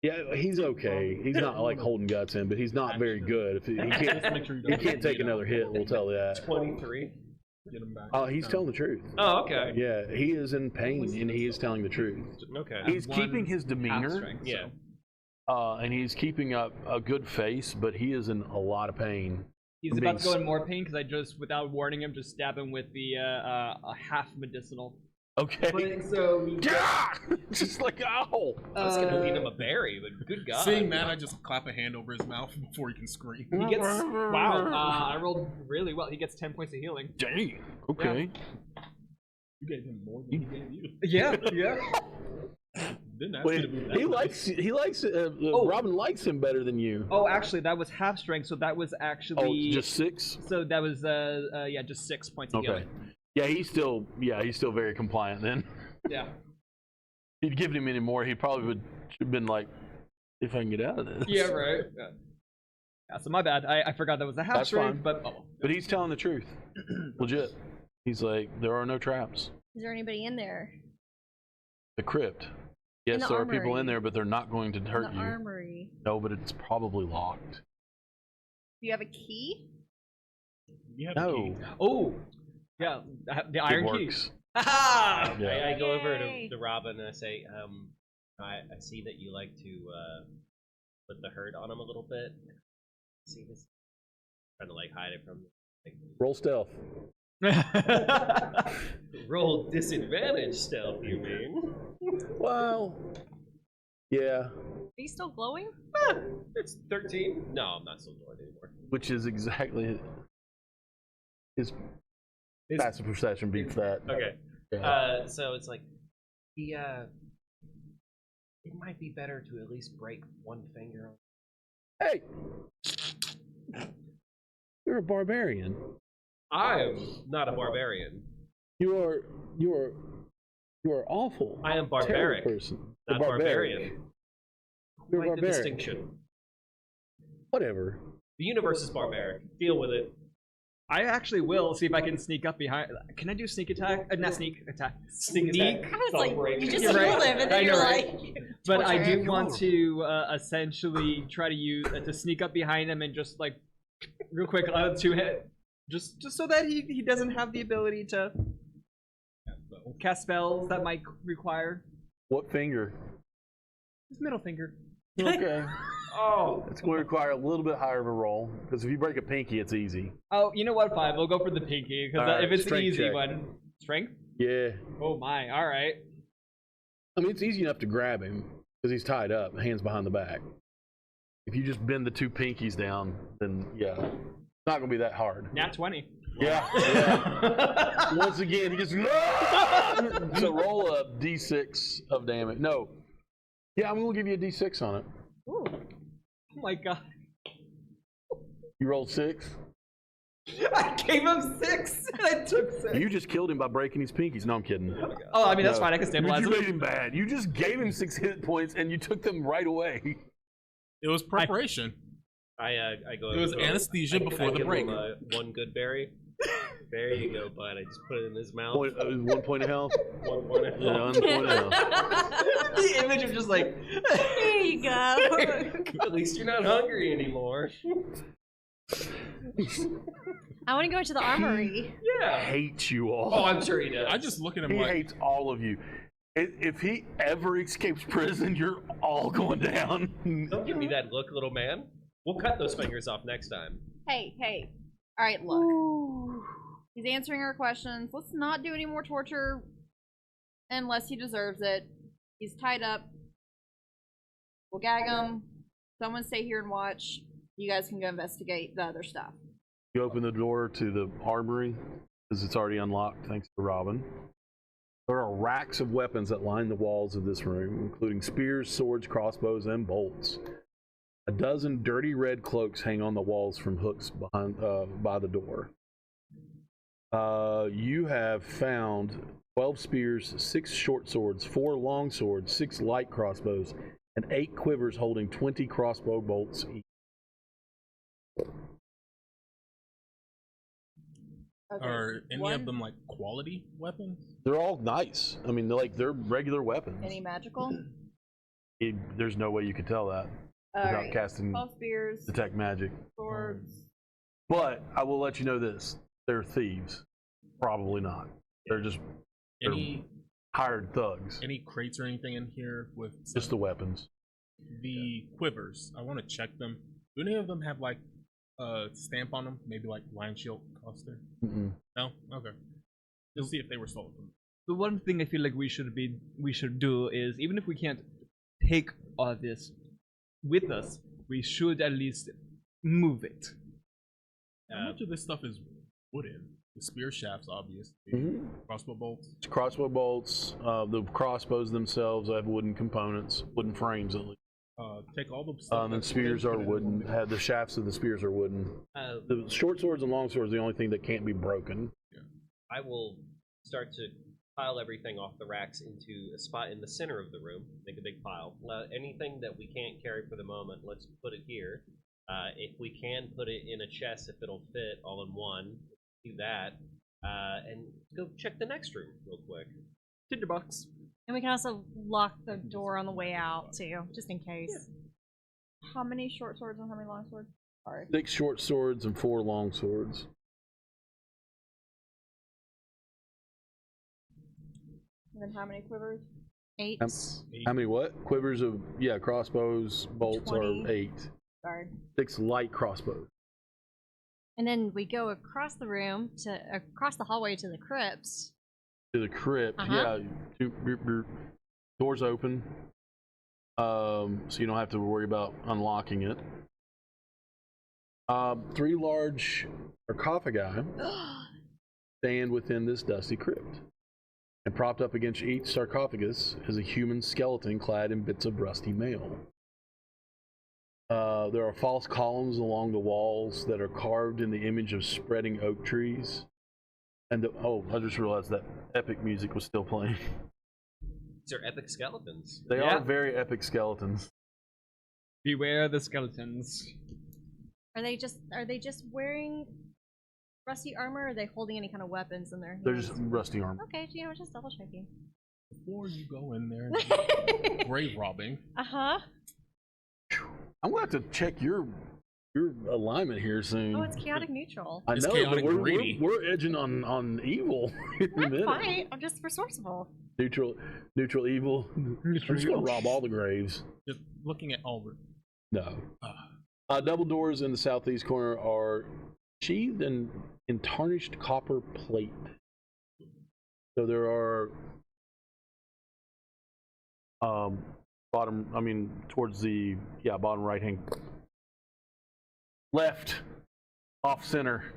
Yeah, he's okay. He's not like holding guts in, but he's not very good. If he Just can't, make sure you he don't can't take bleed another out. hit. We'll tell you that. 23. Get him back. He's telling the truth. Oh, okay. Yeah, he is in pain and he is telling the truth. Okay. He's One keeping his half demeanor. strength, Yeah. And he's keeping up a good face, but he is in a lot of pain. He's I'm about being to go in more pain because I just, without warning him, just stab him with the a half medicinal. Okay. But, so Yeah! Just like, ow! I was gonna feed him a berry, but good God. Seeing that, I just clap a hand over his mouth before he can scream. he gets wow. I rolled really well. He gets 10 points of healing. Dang. Okay. You gave him more than he gave you. Yeah, yeah. Didn't ask you Wait, to do that. he likes Robin likes him better than you. Oh, actually, that was half strength, so that was actually just 6? So that was yeah, just 6 points of Okay. healing. Yeah, he's still very compliant then. Yeah. If you'd given him any more, he probably would have been like, if I can get out of this. Yeah, right. Yeah, so my bad. I forgot that was a half That's strength, fine. but But he's telling the truth. Legit. He's like, there are no traps. Is there anybody in there? The crypt. Yes, the there are people armory. in there, but they're not going to In hurt the you. armory. No, but it's probably locked. Do you have a key? You have a No. key. oh, yeah, the iron it key. works. Ha! Yeah. I go over Yay. to Robin and I say, I see that you like to put the hurt on him a little bit. See this? Trying to like hide it from. Like, Roll stealth. roll disadvantage stealth, you mean? Well, yeah, Are you still glowing? It's 13. No, I'm not so annoyed anymore. which is exactly his passive perception beats that. Okay. Yeah. So it's like he it might be better to at least break one finger. Hey, you're a barbarian. I am not a barbarian. You are awful. I am terrible barbaric, person. not barbarian. You're Quite the barbaric. distinction. Whatever. The universe is barbaric. Deal with it. I actually will see if I can sneak up behind. Can I do sneak attack? Not sneak attack. Sneak. I was like, you just You're right. killed him, and I then know, you're right? like, But I do Torture. want to essentially try to use to sneak up behind him and just like real quick two hit, just so that he doesn't have the ability to cast spells that might require What finger? his middle finger. Okay. Oh, It's going to require a little bit higher of a roll because if you break a pinky, it's easy. oh, you know what? Fine, we'll go for the pinky because Alright, if it's an strength easy check. one, strength. Yeah. Oh my! All right. I mean, it's easy enough to grab him because he's tied up, hands behind the back. If you just bend the two pinkies down, then yeah, it's not going to be that hard. Nat 20. Yeah. Yeah. Once again, he just so roll a d6 of damage. No. Yeah, I'm going to give you a d6 on it. Ooh. Oh my god. You rolled 6. I gave him 6 and I took 6. You just killed him by breaking his pinkies. No, I'm kidding. Oh, I mean, that's No. fine. I can stabilize You him. made him bad. You just gave him 6 hit points and you took them right away. It was preparation. I go. It was go- anesthesia I before the give break. him, one good berry. There you go, bud. I just put it in his mouth. 1 point of health. 1 point of Yeah, 1 point of health. The image of just like. there you go. At least you're not hungry anymore. I want to go to the armory. Yeah. Hates you all. Oh, I'm sure he does. I just look at him He like, hates all of you. If he ever escapes prison, you're all going down. Don't give me that look, little man. We'll cut those fingers off next time. Hey, hey. All right, look. He's answering our questions. Let's not do any more torture unless he deserves it. He's tied up. We'll gag him. Someone stay here and watch. You guys can go investigate the other stuff. You open the door to the armory because it's already unlocked thanks to Robin. There are racks of weapons that line the walls of this room, including spears, swords, crossbows, and bolts. A dozen dirty red cloaks hang on the walls from hooks behind by the door. You have found 12 spears, 6 short swords, 4 long swords, 6 light crossbows, and 8 quivers holding 20 crossbow bolts each. Okay. are any one- of them like quality weapons? They're all nice. I mean, they're regular weapons. Any magical? There's no way you could tell that All without right. casting 12 spears, detect magic. swords. But I will let you know this: they're thieves. Probably not. They're just Any hired thugs. any crates or anything in here with Just the weapons. the quivers? I want to check them. Do any of them have like a stamp on them? Maybe like Lion Shield Cluster? Mm-mm. No. Okay. Just see if they were stolen from. The one thing I feel like we should do is, even if we can't take all this with us, we should at least move it. How much of this stuff is wooden? The spear shafts, obviously. Mhm. Crossbow bolts. It's crossbow bolts. The crossbows themselves have wooden components, wooden frames at least. Take all the stuff. And that's spears are put it in wooden. one. The shafts of the spears are wooden. The short swords and long swords are the only thing that can't be broken. I will start to pile everything off the racks into a spot in the center of the room. Make a big pile. Anything that we can't carry for the moment, let's put it here. If we can put it in a chest, if it'll fit all in one, do that. And go check the next room real quick. Tinderbox. And we can also lock the door on the way out too, just in case. How many short swords and how many long swords? Sorry. 6 short swords and 4 long swords. And then how many quivers? 8. How many what? Quivers of, crossbows, bolts 20. are 8. Sorry. 6 light crossbows. And then we go across the room to across the hallway to the crypts. To the crypt, Uh-huh. doors open. So you don't have to worry about unlocking it. 3 large sarcophagi stand within this dusty crypt. And propped up against each sarcophagus is a human skeleton clad in bits of rusty mail. There are false columns along the walls that are carved in the image of spreading oak trees. And I just realized that epic music was still playing. These are epic skeletons. They Yeah. are very epic skeletons. Beware the skeletons. Are they just wearing rusty armor, or are they holding any kind of weapons in their hands? They're just rusty armor. Okay, just double checking. Before you go in there, grave robbing. Uh-huh. I'm gonna have to check your alignment here soon. Oh, it's chaotic neutral. I It's know, chaotic but greedy. we're edging on evil in a I'm minute. fine. I'm just resourceful. Neutral evil. I'm just gonna rob all the graves. Just looking at Albert. No. Double doors in the southeast corner are sheathed in tarnished copper plate. So there are towards the bottom right hand left off center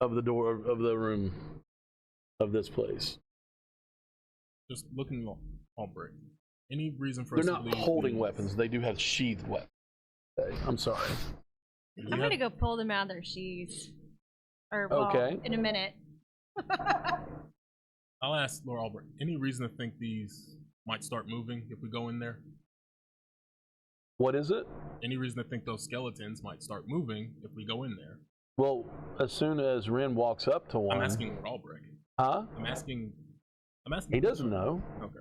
of the door of the room of this place. Just looking at Albert. Any reason for They're us not to leave holding these? weapons, they do have sheathed weapons. Okay, I'm sorry. I'm gonna go pull them out of their sheaths. Or Okay. in a minute. I'll ask Lord Albert. Any reason to think these might start moving if we go in there? What is it? Any reason to think those skeletons might start moving if we go in there? Well, as soon as Ren walks up to one. I'm asking Lord Albrecht. Huh? I'm asking. He doesn't know. Okay.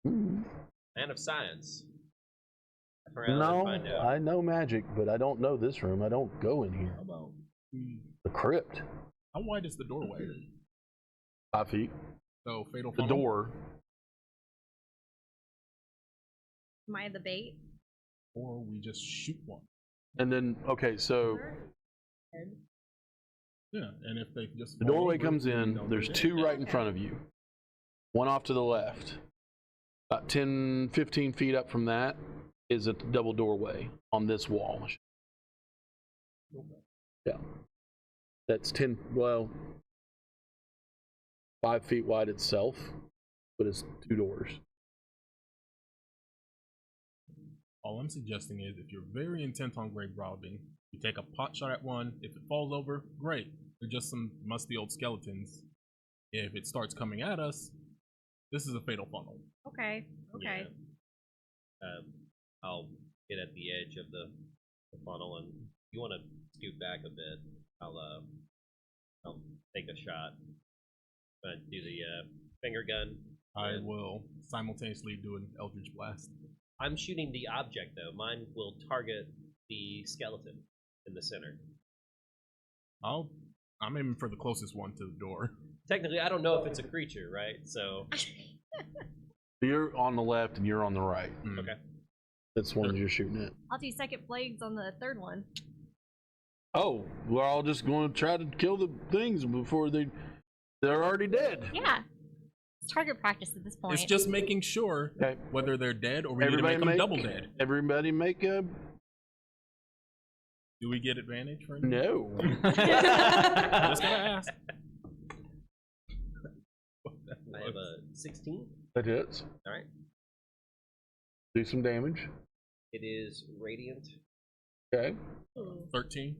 Mm. Man of science. Apparently No, find out. I know magic, but I don't know this room. I don't go in here. How about The crypt. how wide is the doorway? 5 feet. So fatal The funnel? door. Am I the bait? Or we just shoot one. And then, okay, so Yeah, and if they just the fall doorway over, comes we in. don't There's do 2 right in front of you. One off to the left. About 10, 15 feet up from that is a double doorway on this wall. Yeah. That's 5 feet wide itself, but it's 2 doors. All I'm suggesting is if you're very intent on grave robbing, you take a pot shot at one. If it falls over, great. They're just some musty old skeletons. If it starts coming at us, this is a fatal funnel. Okay. Yeah. I'll get at the edge of the funnel, and you want to scoot back a bit. I'll take a shot. Do the finger gun. I will simultaneously do an Eldritch Blast. I'm shooting the object though. Mine will target the skeleton in the center. I'm I'm aiming for the closest one to the door. Technically, I don't know if it's a creature, right? So You're on the left and you're on the right. okay. That's the ones you're shooting at. I'll do second flags on the third one. Oh, we're all just going to try to kill the things before they're already dead. Yeah. It's target practice at this point. It's just making sure Okay. whether they're dead or we need to Everybody make them double dead. Everybody make a Do we get advantage for anything? no. Just gotta ask. I have a 16. That hits. All right. Do some damage. It is radiant. Okay. 13.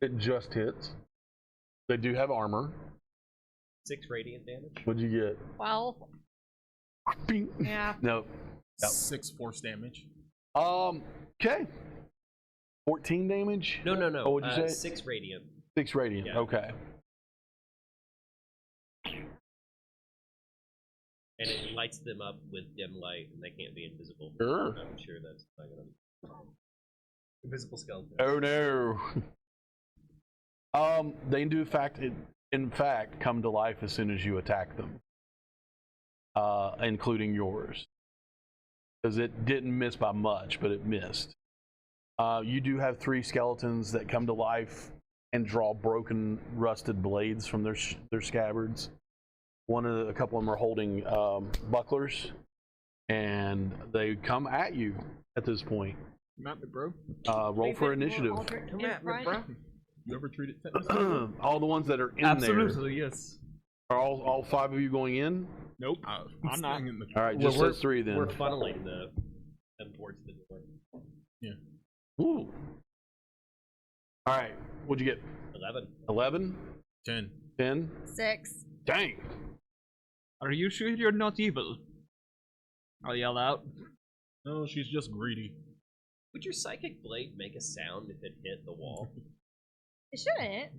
It just hits. They do have armor. 6 radiant damage. What'd you get? Well, Bing. yeah. No. Yep. 6 force damage. Okay. 14 damage? No. Oh, what'd you say? 6 radiant. 6 radiant. Yeah. Okay. And it lights them up with dim light, and they can't be invisible. Sure. I'm sure that's not gonna be invisible skeleton. Oh no. They do in fact come to life as soon as you attack them. Including yours. Because it didn't miss by much, but it missed. You do have 3 skeletons that come to life and draw broken, rusted blades from their scabbards. A couple of them are holding bucklers, and they come at you at this point. Map it, bro. Roll for initiative. In front. You ever treat it tetanus? All the ones that are in Absolutely, yes. there. Are all 5 of you going in? Nope. I'm not. in the All right, just those 3 then. We're funneling them towards the door. Yeah. Ooh. All right, what'd you get? 11. 11? 10. 10? 6. Dang. Are you sure you're not evil? I'll yell out. No, she's just greedy. Would your psychic blade make a sound if it hit the wall? It shouldn't.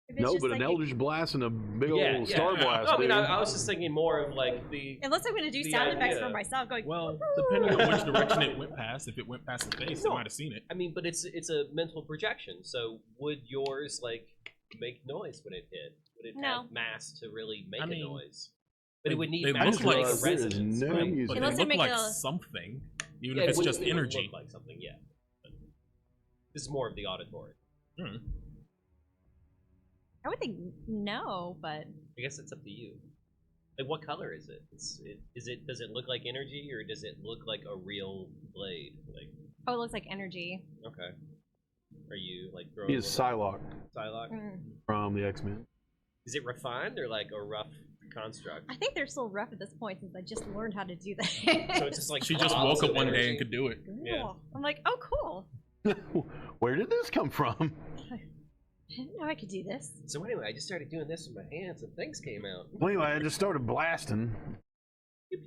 If it's No, just but like an Eldritch Blast and a big old Star yeah. Blast, I mean, dude. I was just thinking more of like the. Unless I'm gonna do the sound effects idea. for myself, going. Well, depending on which direction it went past, if it went past the face, No. you might have seen it. I mean, but it's a mental projection. So would yours like make noise when it hit? Would it No. have mass to really make I a mean, noise? But it would need they mass look to make like- a resonance. no right? music. But Unless they they look make like a- something, even Yeah, if it's it just would energy. look like something, yeah. But this is more of the auditory. Hmm. I would think no, but I guess it's up to you. Like, what color is it? Does it look like energy, or does it look like a real blade? Like, oh, it looks like energy. okay. Are you like throwing? He is Psylocke Psylocke? from the X-Men. Is it refined or like a rough construct? I think they're still rough at this point since I just learned how to do that. So it's just like She just globs woke up of one day energy? and could do it. Yeah. Cool. I'm like, oh, cool. Where did this come from? I didn't know I could do this. So anyway, I just started doing this with my hands, and things came out. Well, anyway, I just started blasting.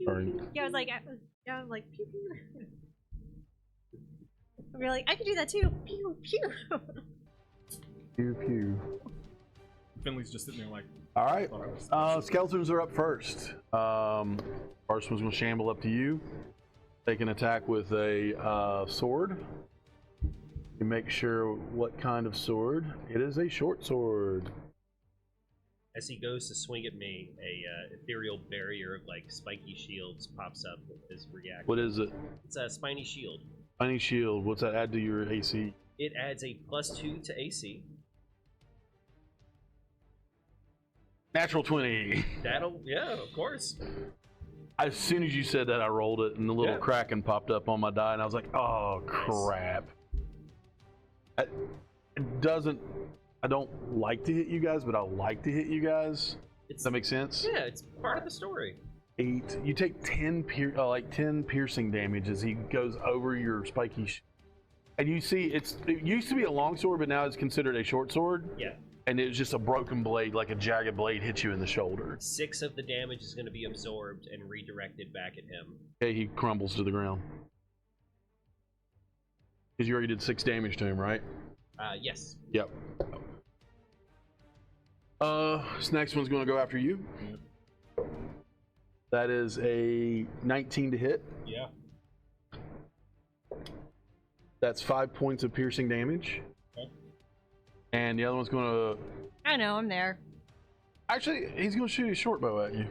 Sorry. Yeah, I was like, pew pew. We're like, I could do that too. Pew pew. Pew pew. Finley's just sitting there like, All right. Skeletons are up first. First one's going to shamble up to you. They can attack with a sword. You make sure what kind of sword. It is a short sword. As he goes to swing at me, a ethereal barrier of like spiky shields pops up with his reaction. What is it? It's a spiny shield. Tiny shield. What's that add to your AC? It adds a +2 to AC. Natural 20. Yeah, of course. As soon as you said that, I rolled it, and the little Yeah. kraken popped up on my die, and I was like, "Oh crap!" It doesn't. I don't like to hit you guys, but I like to hit you guys. Does that make sense? Yeah, it's part of the story. 8. You take 10 piercing damage as he goes over your spiky. And you see, it used to be a long sword, but now it's considered a short sword. Yeah. And it's just a broken blade, like a jagged blade, hits you in the shoulder. 6 of the damage is going to be absorbed and redirected back at him. Okay, he crumbles to the ground. Because you already did 6 damage to him, right? Yes. Yep. This next one's going to go after you. That is a 19 to hit. yeah. That's 5 points of piercing damage. Okay. and the other one's gonna. I know, I'm there. Actually, he's gonna shoot his short bow at you.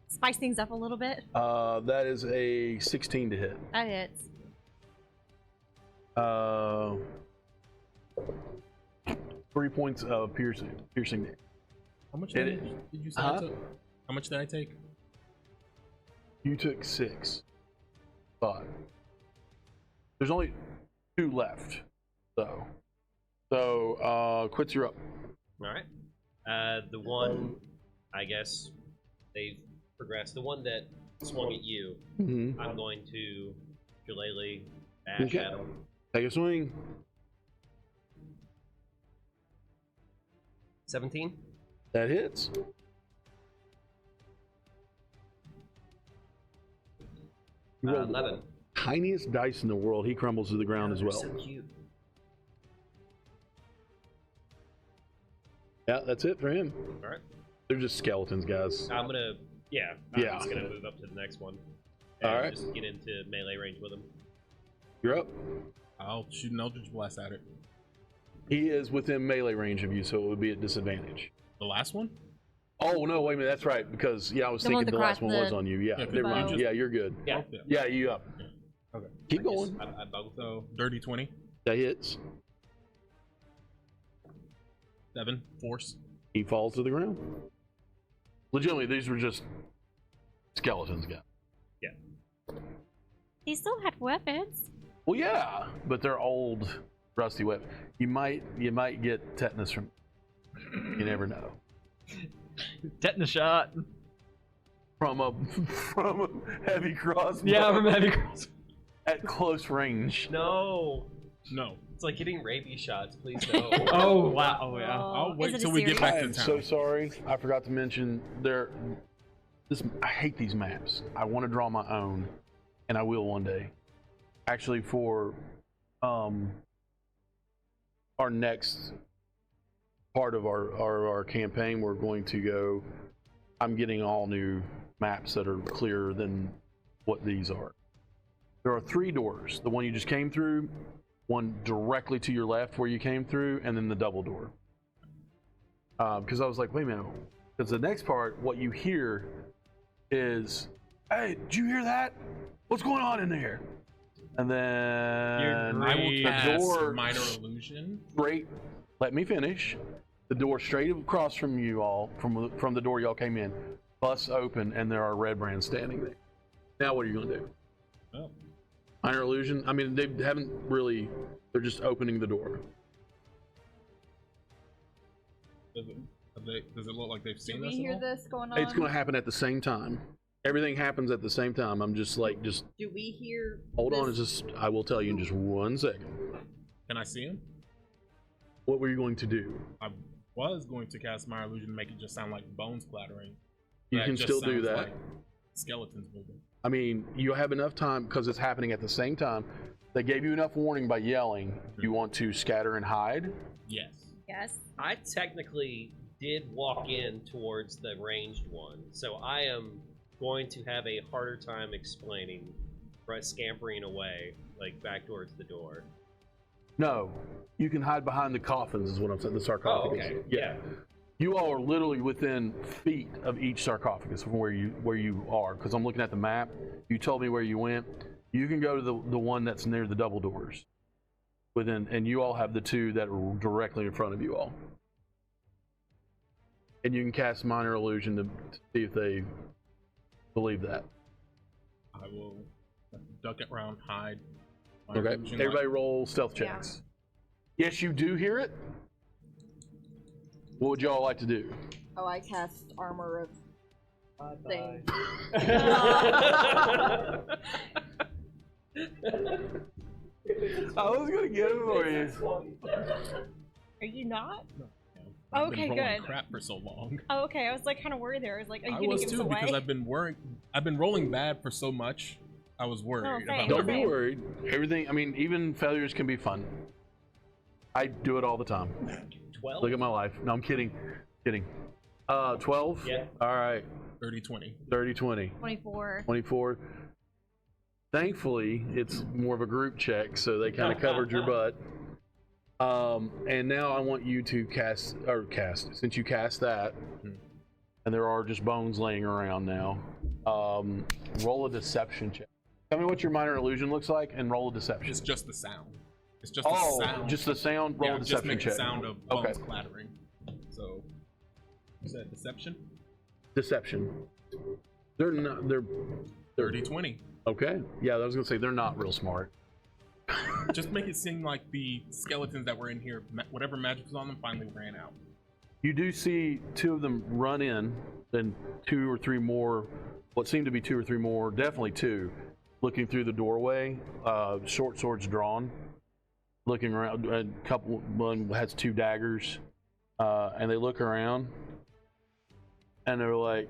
Spice things up a little bit. That is a 16 to hit. That hits. 3 points of piercing damage. How much Hit damage did you say I took? How much did I take? You took 6. 5. There's only 2 left, though. So, Quits, you're up. All right. The one, I guess they've progressed. The one that swung at you, Mm-hmm. I'm going to Shillelagh bash Okay. at him. Take a swing. 17. That hits. You rolled 11. tiniest dice in the world. He crumbles to the ground as They're well. So cute. Yeah, that's it for him. All right. They're just skeletons, guys. I'm gonna, I'm Yeah. just gonna move up to the next one. All And right. Just get into melee range with him. You're up. I'll shoot an Eldritch Blast at it. He is within melee range of you, so it would be at disadvantage. The last one? Oh no, wait a minute. That's right. Because I was The one thinking that the last cracked one was the- on you. Yeah, Yeah, never mind. bow. Yeah, you're good. Yeah. Okay. Yeah, you up. Okay. Keep I going. guess I bugged So, dirty 20. That hits. 7. Force. He falls to the ground. Legitimately, these were just skeletons, guys. He still had weapons. Well, yeah, but they're old, rusty weapons. You might get tetanus from. You never know. Tetanus shot. From a heavy crossbow. Yeah, from heavy cross. At close range. No. No. It's like getting rabies shots. Please no. Oh wow. Oh yeah. I'll Is wait it a till we get series? back I to am town. so sorry. I forgot to mention I hate these maps. I want to draw my own, and I will one day. Actually, for our next part of our campaign, we're going to go. I'm getting all new maps that are clearer than what these are. There are 3 doors. The one you just came through, one directly to your left where you came through, and then the double door. Because I was like, wait a minute. Because the next part, what you hear is, hey, did you hear that? What's going on in there? And then I will the cast door Minor Illusion. straight. Let me finish. The door straight across from you all, from the door y'all came in, busts open, and there are red brands standing there. Now what are you gonna do? Oh. Minor illusion. I mean, they haven't really. They're just opening the door. Does it look like they've Do seen we us hear at all? this going on? It's gonna happen at the same time. Everything happens at the same time. I'm just Do we hear? hold on. this? It's just. I will tell you in just 1 second. Can I see him? What were you going to do? I was going to cast Minor Illusion to make it just sound like bones clattering. You That can just still do sounds that. like skeletons moving. I mean, you have enough time because it's happening at the same time. They gave you enough warning by yelling. You want to scatter and hide? Yes. Yes. I technically did walk in towards the ranged one, so I am going to have a harder time explaining, right, scampering away, like back towards the door. No, you can hide behind the coffins. Is what I'm saying. The sarcophagus. okay. Yeah. You all are literally within feet of each sarcophagus from where you are. Because I'm looking at the map. You told me where you went. You can go to the one that's near the double doors. And you all have the 2 that are directly in front of you all. And you can cast Minor Illusion to see if they believe that. I will duck it around, hide. Minor Okay. Illusion, Everybody roll stealth checks. Yes, you do hear it. What would y'all like to do? Oh, I cast armor of thing. I was gonna get it for you. Are you not? I've Okay, been rolling good. crap for so long. Oh, okay. I was like kind of worried there. I was like, are you I gonna was give us too away? because I've been rolling bad for so much. I was worried same. about Don't be Same. worried. Everything. I mean, even failures can be fun. I do it all the time. 12? Look at my life. No, I'm kidding. Kidding. 12. Yeah. All right. 30-20. 30, 20, 24. 24. Thankfully, it's more of a group check, so they kind of covered your butt. And now I want you to cast, since you cast that, and there are just bones laying around now, roll a deception check. Tell me what your minor illusion looks like and roll a deception. It's just the sound. It's just the sound. Just the sound, roll a just deception make check. the sound of bones clattering. So, is that deception? Deception. They're not, they're 30-20. okay. Yeah, I was gonna say they're not real smart. Just make it seem like the skeletons that were in here, whatever magic was on them, finally ran out. You do see two of them run in, then 2 or 3 more, what seem to be 2 or 3 more, definitely 2, looking through the doorway, short swords drawn, looking around. A couple, one has 2 daggers, and they look around, and they're like,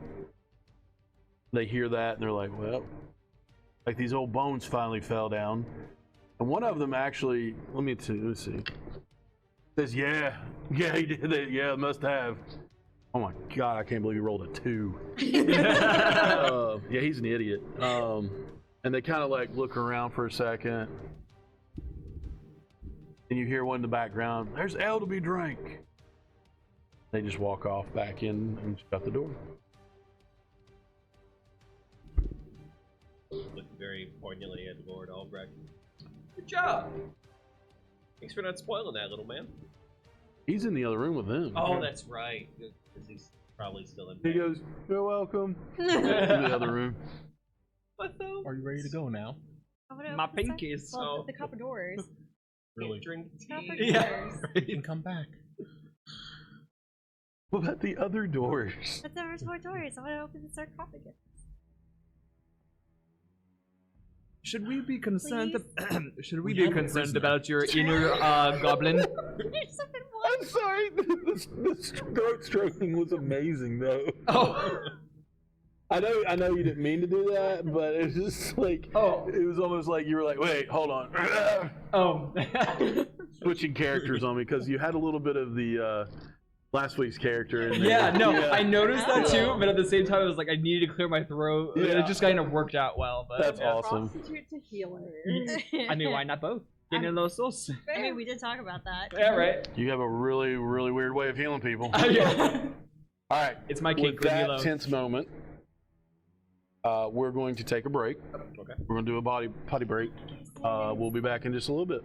they hear that, and they're like, well, like these old bones finally fell down. And one of them actually, let me see. Says, yeah, he did it. Yeah, must have. Oh my god, I can't believe he rolled a 2. Yeah, he's an idiot. And they kind of like look around for a second, and you hear one in the background. There's ale to be drank. They just walk off back in and shut the door. Look very poignantly at Lord Albrecht. Good job. Thanks for not spoiling that, little man. He's in the other room with them. Oh, that's right. Because he's probably still in He bed. goes, you're welcome. In the other room. What though? Are you ready to go now? My pinkies. Well, the copper doors. Really? Drink Copper tea. doors. You can come back. What about the other doors? But there was more doors. I want to open the sarcophagus. Should we be concerned? Should we We be have a concerned prisoner. about your inner goblin? There's something I'm sorry. The throat stroking was amazing, though. Oh, I know you didn't mean to do that, but it's just like, it was almost like you were like, wait, hold on, oh. switching characters on me because you had a little bit of the last week's character in there. Yeah, no, Yeah. I noticed that too, but at the same time, I was like, I needed to clear my throat. Yeah. It just kind of worked out well, but That's yeah. awesome. Prostitute to healer. I mean, why not both? Getting in those souls. I mean, we did talk about that. Yeah, right. You have a really, really weird way of healing people. Yeah. All right. It's my With kink, leave me that alone. tense moment, we're going to take a break. Okay. We're going to do a potty break. We'll be back in just a little bit.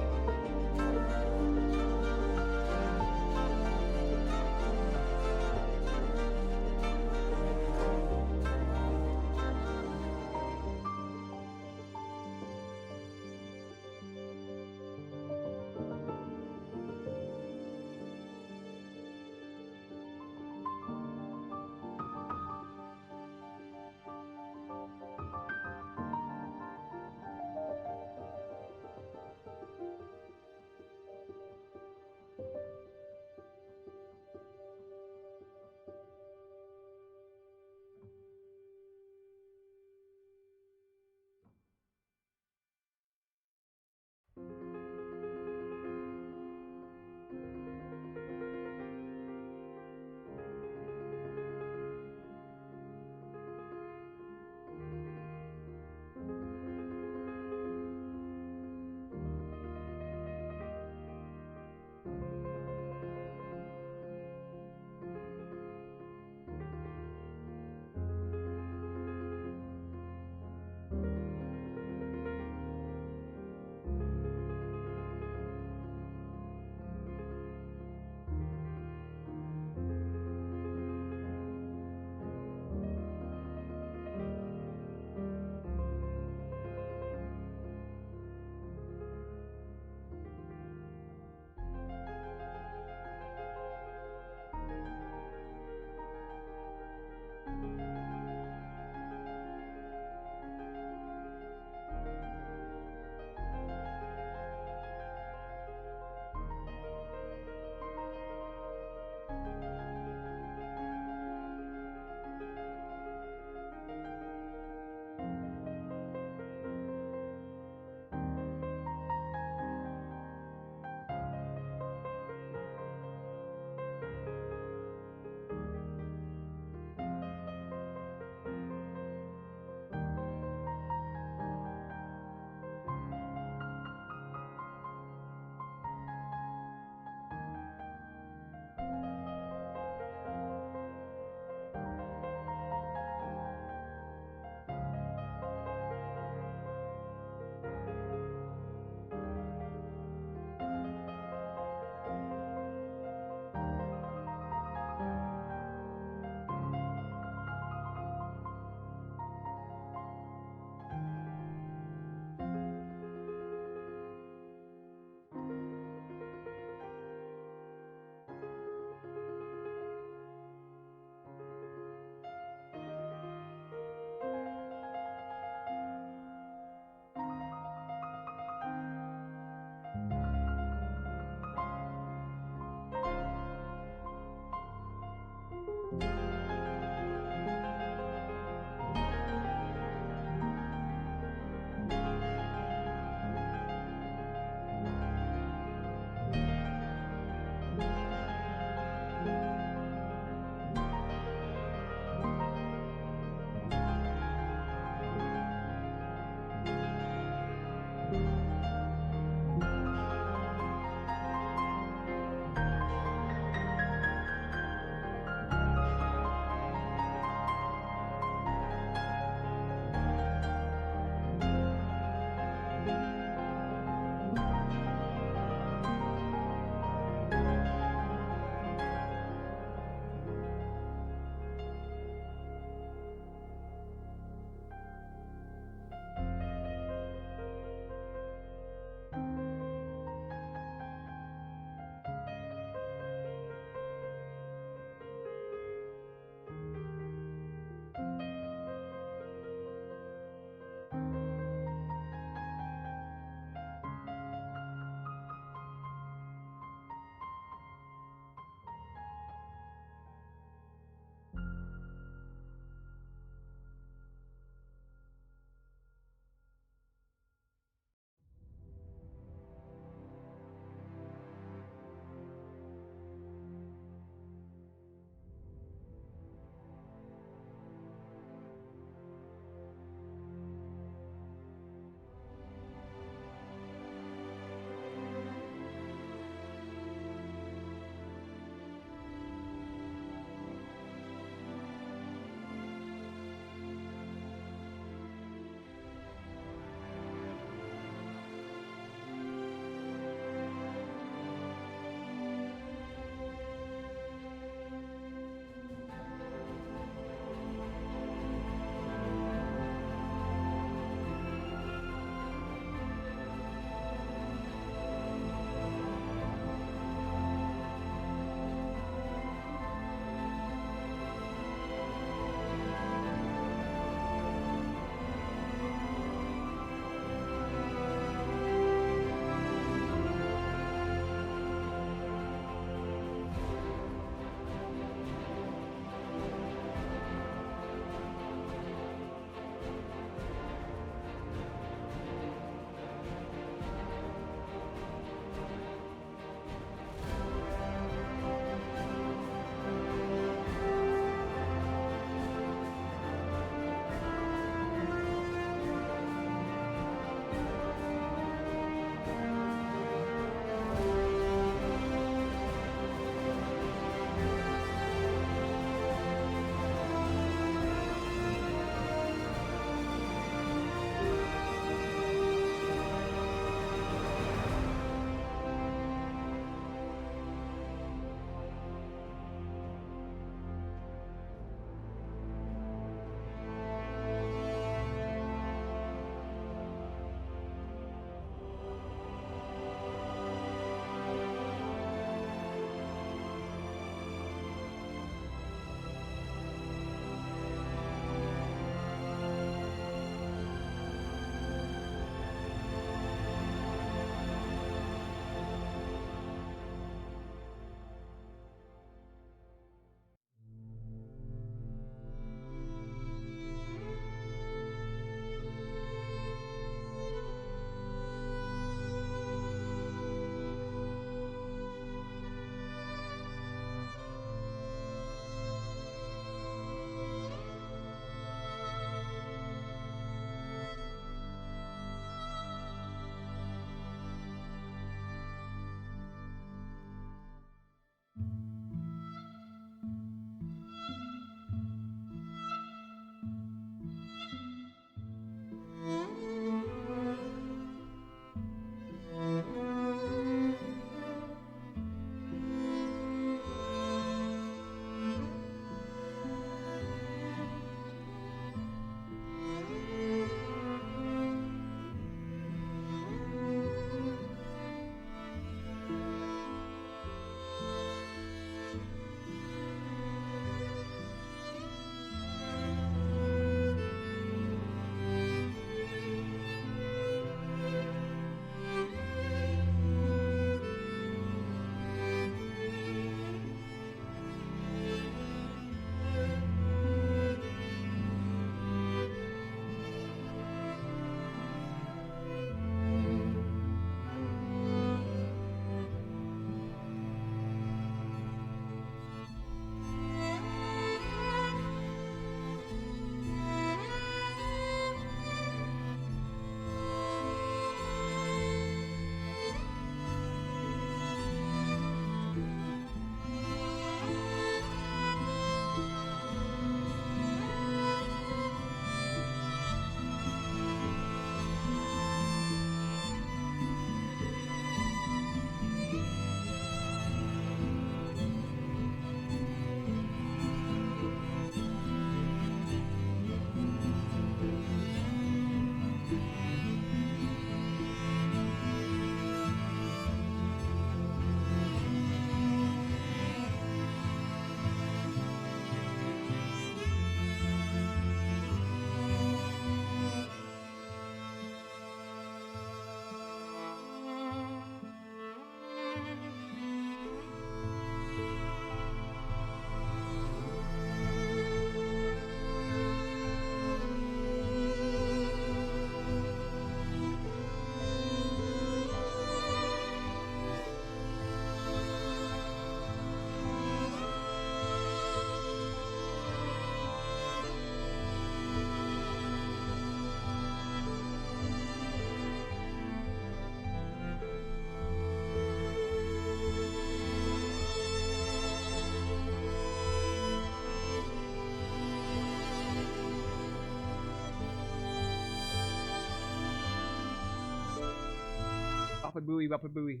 Boppa booey, boppa booey.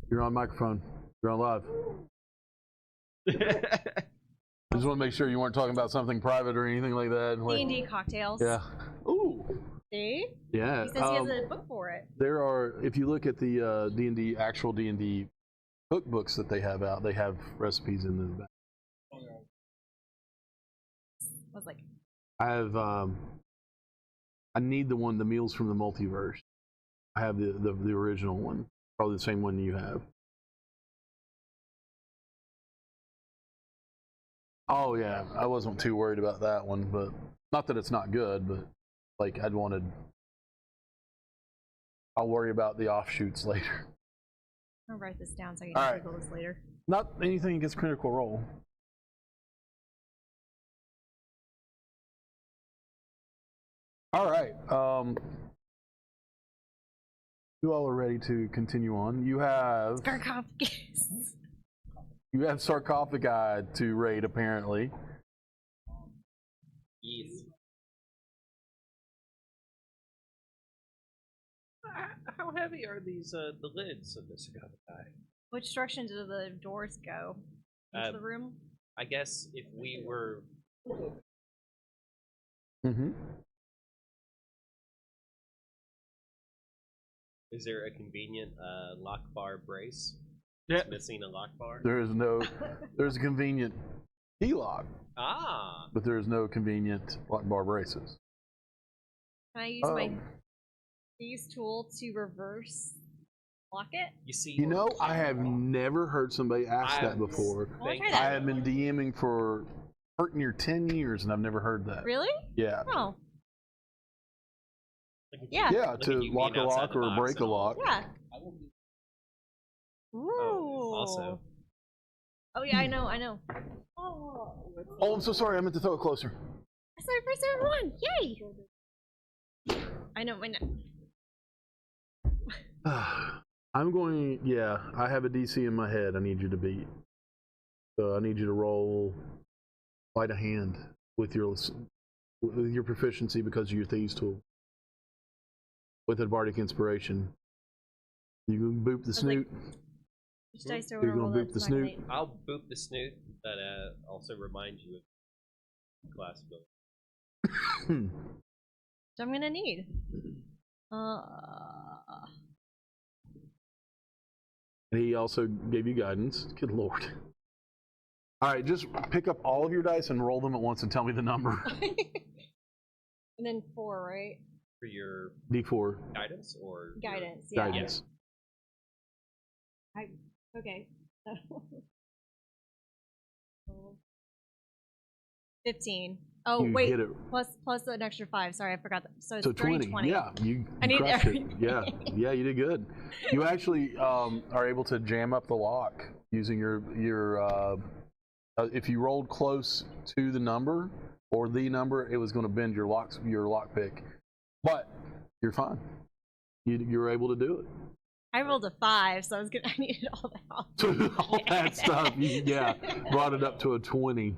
You're on microphone. You're on live. I just want to make sure you weren't talking about something private or anything like that. Like, D&D cocktails. yeah. Ooh. See? Yeah. He says he has a book for it. There are, if you look at the D&D, actual D&D cookbooks that they have out, they have recipes in the back. I was like, I have, I need the Meals from the Multiverse. I have the original one, probably the same one you have. Oh yeah, I wasn't too worried about that one, but not that it's not good, but like I'll worry about the offshoots later. I'll write this down so I All can right. Google this later. Not anything against Critical Role. All right. You all are ready to continue on. You have Sarcophagus. Sarcophagi to raid, apparently. Yes. How heavy are these the lids of the sarcophagi? Which direction do the doors go? Into the room? I guess if we were Mm-hmm. is there a convenient lock bar brace? Yeah. It's missing a lock bar? There's a convenient key lock, Ah. but there is no convenient lock bar braces. Can I use my thieves tool to reverse lock it? You see, You know, I have never heard somebody ask that before. I'll try I that. have been DMing for near 10 years and I've never heard that. Really? Yeah. Oh. Look at Yeah. you- Yeah, look to at you lock being a outside lock the or box break a and all. lock. Yeah. Ooh. Oh, also. Oh yeah, I know. Oh. Oh, I'm so sorry. I meant to throw it closer. Sorry, first everyone. Yay! I know. I'm going, yeah, I have a DC in my head I need you to beat. So I need you to roll quite a hand with your proficiency because of your Thieves tool. With a Bardic Inspiration. You can boop the snoot. Which dice do I You're roll gonna boop that's the not snoot. gonna- I'll boop the snoot, but also remind you of class ability. So I'm gonna need. He also gave you guidance. Good lord. Alright, just pick up all of your dice and roll them at once and tell me the number. And then 4, right? For your D4 guidance or your- Guidance. Yeah. guidance. Okay. 15. Oh You wait. hit it. Plus an extra 5. Sorry, I forgot that. So it's So 20. 20. Yeah, you I need crushed it. everything. Yeah, you did good. You actually are able to jam up the lock using your if you rolled close to the number or the number, it was going to bend your lock pick. But you're fine. You were able to do it. I rolled a 5, so I needed all the help. All that stuff, brought it up to a 20.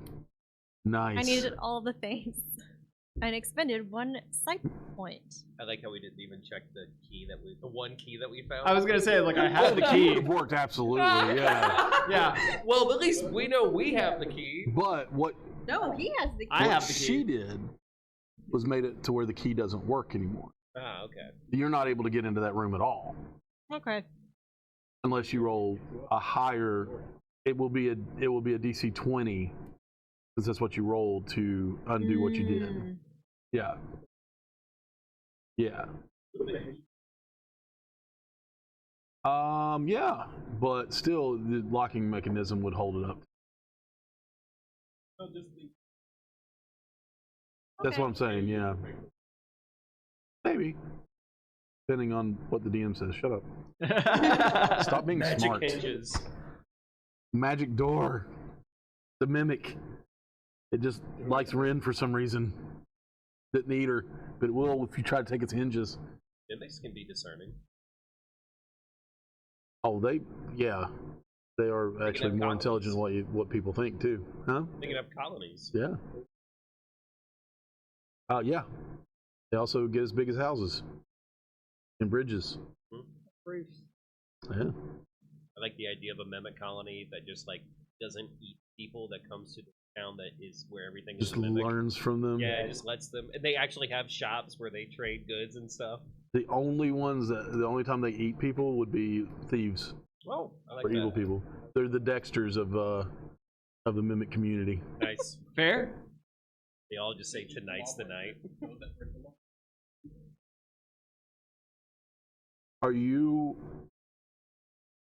Nice. I needed all the things. And expended 1 sight point. I like how we didn't even check the one key that we found. I was gonna say, like, I had the Would key. have worked absolutely. Yeah. Yeah. Well, at least we know we have the key. But what No, he has the key. I what have the key. she did was made it to where the key doesn't work anymore. Ah, okay. You're not able to get into that room at all Okay. unless you roll a higher. It will be a DC 20 because that's what you rolled to undo what you did. Yeah. Yeah. Yeah, but still, the locking mechanism would hold it up. That's what I'm saying. Yeah. Maybe. Depending on what the DM says. Shut up. Stop being Magic smart. hinges. Magic door. The mimic. It just likes Ren for some reason. Didn't eat her, but it will if you try to take its hinges. Mimics can be discerning. Oh, they are actually of more intelligent colonies. than what people think too, huh? Thinking of colonies. Yeah. Yeah. They also get as big as houses. and bridges. Roofs. Yeah. I like the idea of a mimic colony that just like doesn't eat people, that comes to the town that is where everything Just is a mimic. learns from them. Yeah, it just lets them. And they actually have shops where they trade goods and stuff. The only time they eat people would be thieves Oh, I like or that. evil people. They're the Dexters of the mimic community. Nice. Fair. They all just say tonight's the night. Are you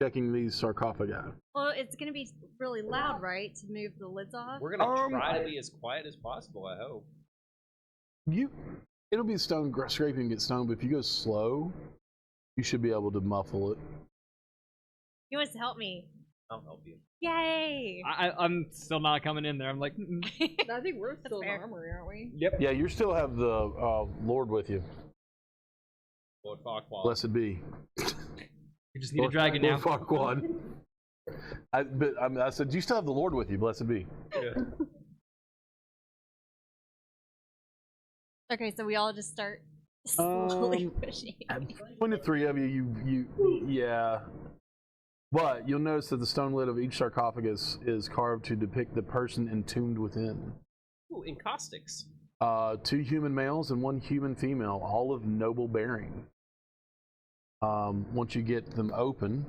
checking these sarcophagi? Well, it's gonna be really loud, right? To move the lids off. We're gonna try to be as quiet as possible. I hope. It'll be stone scraping against stone, but if you go slow, you should be able to muffle it. He wants to help me. I'll help you. Yay! I'm still not coming in there. I'm like, I think we're still in fair. armory, aren't we? yep. Yeah, you still have the Lord with you. Lord Farquaad. Blessed be. You just need a dragon now. Lord Farquaad. I said, you still have the Lord with you. Blessed be. Yeah. Okay, so we all just start slowly pushing. Between the three of you, yeah. But you'll notice that the stone lid of each sarcophagus is carved to depict the person entombed within. Ooh, encaustics. 2 human males and 1 human female, all of noble bearing. Once you get them open,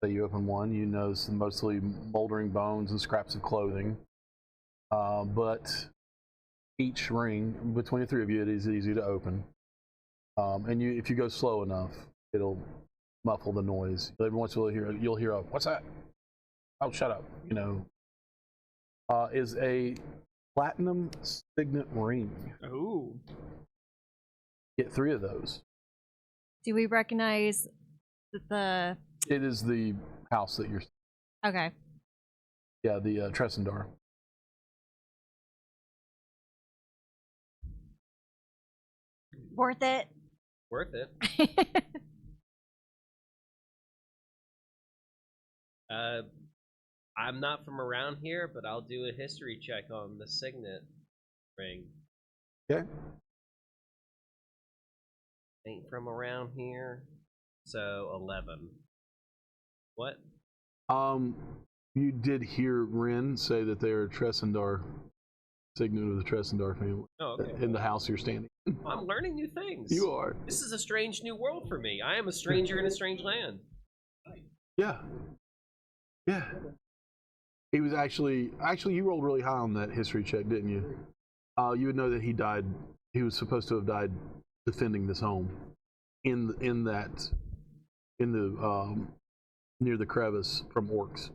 say you open one, you notice mostly moldering bones and scraps of clothing. But each ring, between the 3 of you, it is easy to open. And if you go slow enough, it'll muffle the noise. Every once in a while you'll hear a, what's that? Oh, shut up. Is a platinum signet ring. Ooh. Get 3 of those. Do we recognize the? It is the house that you're. Okay. Yeah, the Tressendar. Worth it. Worth it. I'm not from around here, but I'll do a history check on the signet ring. Okay. Ain't from around here, so 11. What? You did hear Rin say that they're Tressendar, signet of the Tressendar family. Oh, okay. In the house you're standing. I'm learning new things. You are. This is a strange new world for me. I am a stranger in a strange land. Yeah. Yeah. He was actually you rolled really high on that history check, didn't you? You would know that he died. He was supposed to have died defending this home in the near the crevice from orcs.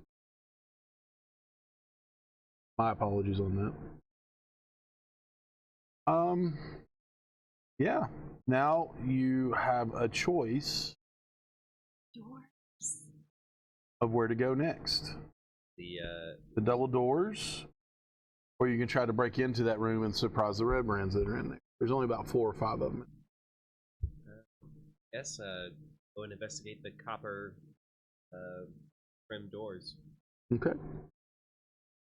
My apologies on that. Yeah. Now you have a choice Doors. of where to go next. The double doors, or you can try to break into that room and surprise the red brands that are in there. There's only about 4 or 5 of them. guess go and investigate the copper trim doors. Okay.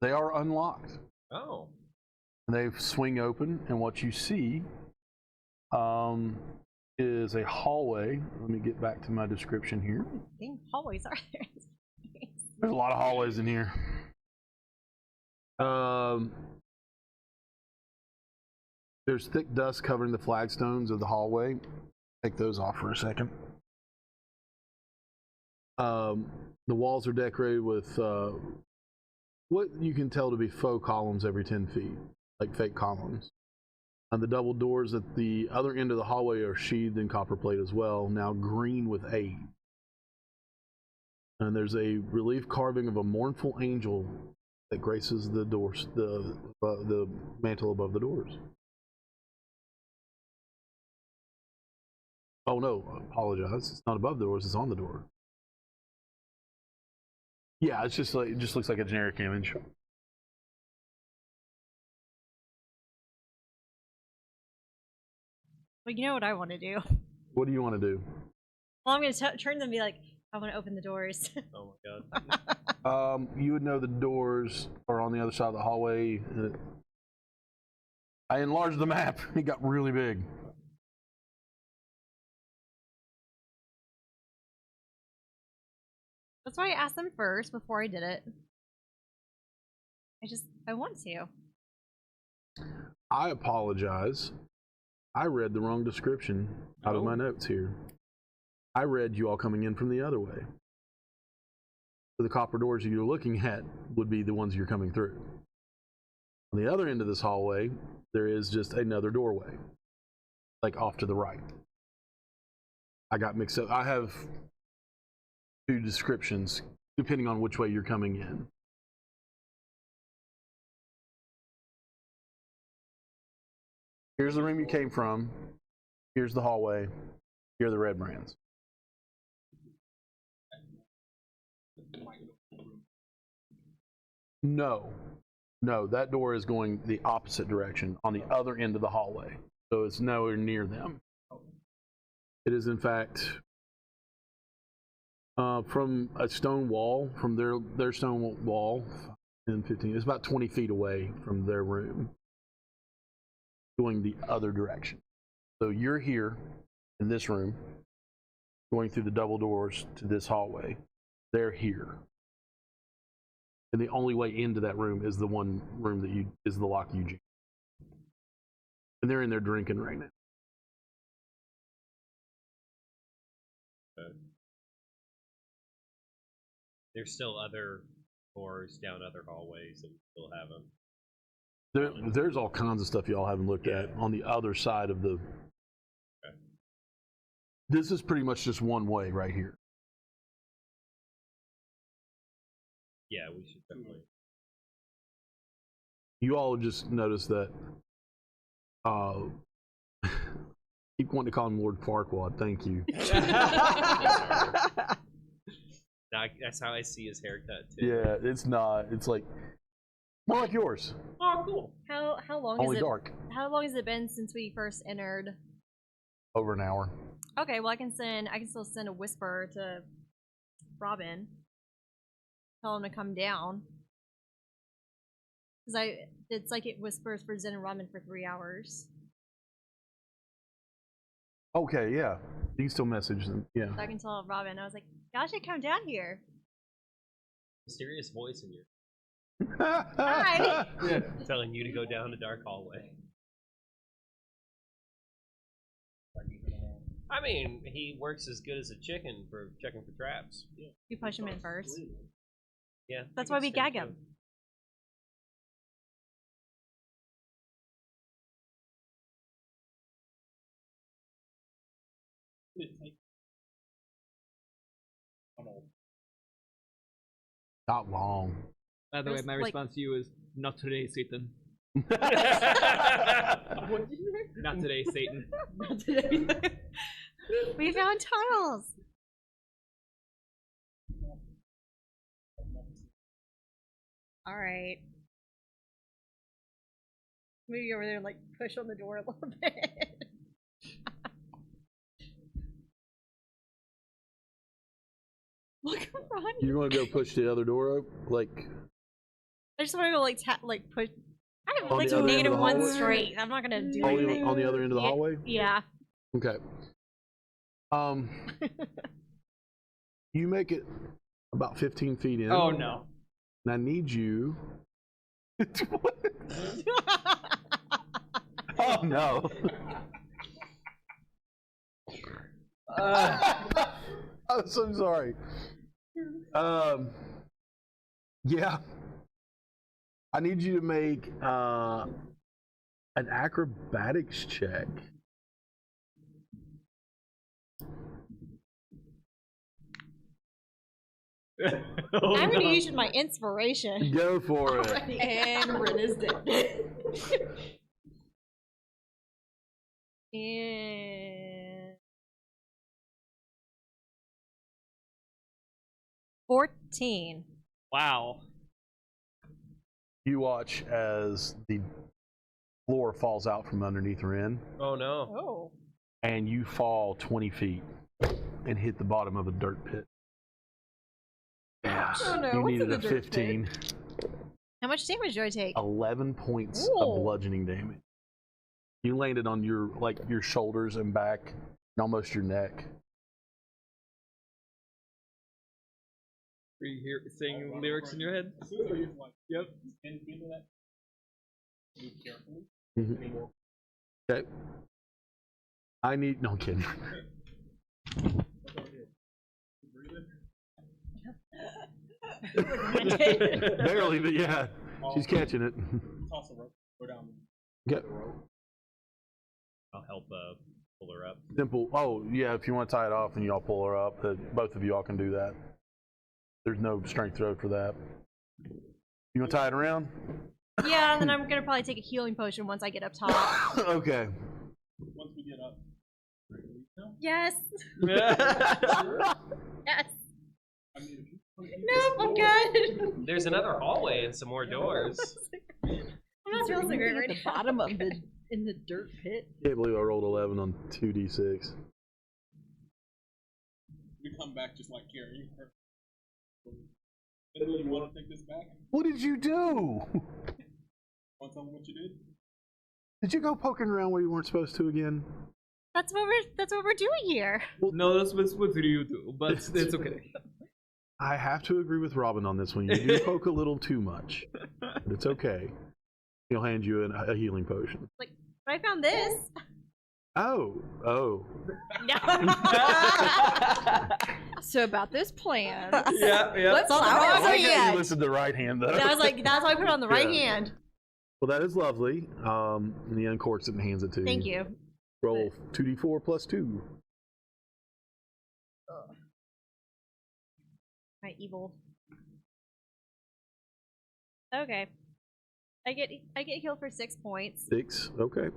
They are unlocked. Oh. They swing open, and what you see is a hallway. Let me get back to my description here. Dang hallways are there? There's a lot of hallways in here. There's thick dust covering the flagstones of the hallway. Take those off for a second. The walls are decorated with what you can tell to be faux columns every 10 feet, like fake columns. And the double doors at the other end of the hallway are sheathed in copper plate as well, now green with age. And there's a relief carving of a mournful angel that graces the doors, the mantle above the doors. Oh no, I apologize. It's not above the doors, it's on the door. Yeah, it's just like, it just looks like a generic image. Well, you know what I want to do. What do you want to do? Well, I'm going to turn them and be like, I want to open the doors. Oh my god. You would know the doors are on the other side of the hallway. I enlarged the map. It got really big. That's why I asked them first before I did it. I want to. I apologize. I read the wrong description out of my notes here. I read you all coming in from the other way. So the copper doors you're looking at would be the ones you're coming through. On the other end of this hallway, there is just another doorway, like off to the right. I got mixed up. I have two descriptions depending on which way you're coming in. Here's the room you came from. Here's the hallway. Here are the red brands. No, that door is going the opposite direction on the other end of the hallway. So it's nowhere near them. It is, in fact, from a stone wall, from their stone wall, 10, 15, it's about 20 feet away from their room, going the other direction. So you're here in this room, going through the double doors to this hallway. They're here. And the only way into that room is the one room that is the lock you jammed. And they're in there drinking right now. There's still other doors down other hallways that we still have them. There's all kinds of stuff y'all haven't looked at on the other side of the. Okay. This is pretty much just one way right here. Yeah, we should definitely. You all just noticed that. Keep wanting to call him Lord Farquaad. Thank you. That's how I see his haircut too. Yeah, it's not. It's like more like yours. Oh, cool. How long Only is it? dark. How long has it been since we first entered? Over an hour. Okay, well I can still send a whisper to Robin. Tell him to come down. Cause it's like it whispers for Zen and Robin for 3 hours. Okay, yeah. You can still message them. Yeah. So I can tell Robin. I was like, y'all should come down here. Mysterious voice in your Hi. telling you to go down a dark hallway. I mean, he works as good as a chicken for checking for traps. You push him in first. Yeah. That's I why can we stand gag too. him. Not long. By the way, There's, my like- response to you is not today, Satan. What did you say? Not today, Satan. Not today. We found tunnels. All right. Maybe over there and like push on the door a little bit. Look around. You want to go push the other door up? Like, I just want to go like push. I have On like the other end of negative the one hallway? straight. I'm not gonna do on anything. the other end of the Yeah. hallway? Yeah. Okay. You make it about 15 feet in. Oh no. And I need you. Oh no. I'm so sorry. Yeah. I need you to make an acrobatics check. I'm gonna use my inspiration. Go for it. And Rin is dead. And 14. Wow. You watch as the floor falls out from underneath Rin, Oh no. Oh. and you fall 20 feet and hit the bottom of a dirt pit. Yeah. Oh no, You what's needed in the a dirt pit? 15. How much damage do I take? 11 points Ooh. of bludgeoning damage. You landed on your shoulders and back and almost your neck. Are you here saying lyrics in your head? Yep. Okay. I need. No, I'm kidding. Barely, but yeah, she's catching it. Okay. I'll help pull her up. Simple. Oh, yeah. If you want to tie it off and y'all pull her up, both of y'all can do that. There's no strength throw for that. You want to tie it around? Yeah, and then I'm gonna probably take a healing potion once I get up top. Okay. Once we get up. Yes. Yes. I mean, No, I'm good. There's another hallway and some more doors. I'm not feeling so great right the now. bottom of the in the dirt pit. Can't believe I rolled 11 on 2d6. we come back just like carrying her. You want to take this back? What did you do? Want to tell me what you did? Did you go poking around where you weren't supposed to again? That's what we're doing here. No, that's what you do, but it's okay. I have to agree with Robin on this one. You do poke a little too much. But it's okay. He'll hand you a healing potion. Like, but I found this. Oh. So about this plan. Yeah. What's on the I wrong was like, You hand? listed the right hand, though. I was like, that's why I put it on the right Yeah. hand. Well, that is lovely. And he uncorks it and hands it to you. Thank you. Roll 2d4 plus 2. My evil. Okay. I get healed for 6 points. 6. Okay.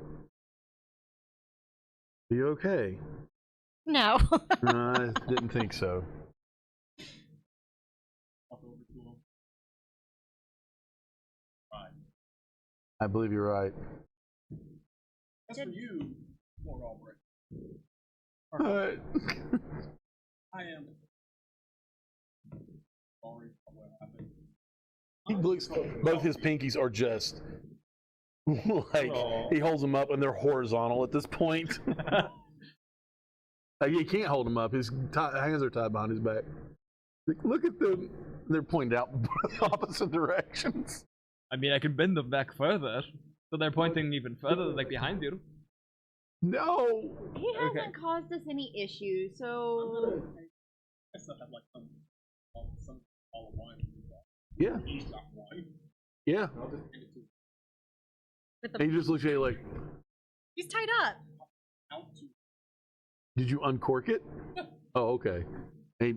You okay? No. I didn't think so. I believe you're right. As for you, Lord Albrecht, I am sorry for what happened. He looks, both his pinkies are just like he holds them up and they're horizontal at this point. Like, you can't hold them up. His hands are tied behind his back. Like, look at them. They're pointed out opposite directions. I mean, I can bend them back further, so they're pointing even further, like behind you. No. He hasn't caused us any issues, so I still have like some all of wine. Yeah. He's got wine. Yeah. I'll just hand it to With And he the, just looks at you like, he's tied up. out to did you uncork it? Oh, okay. He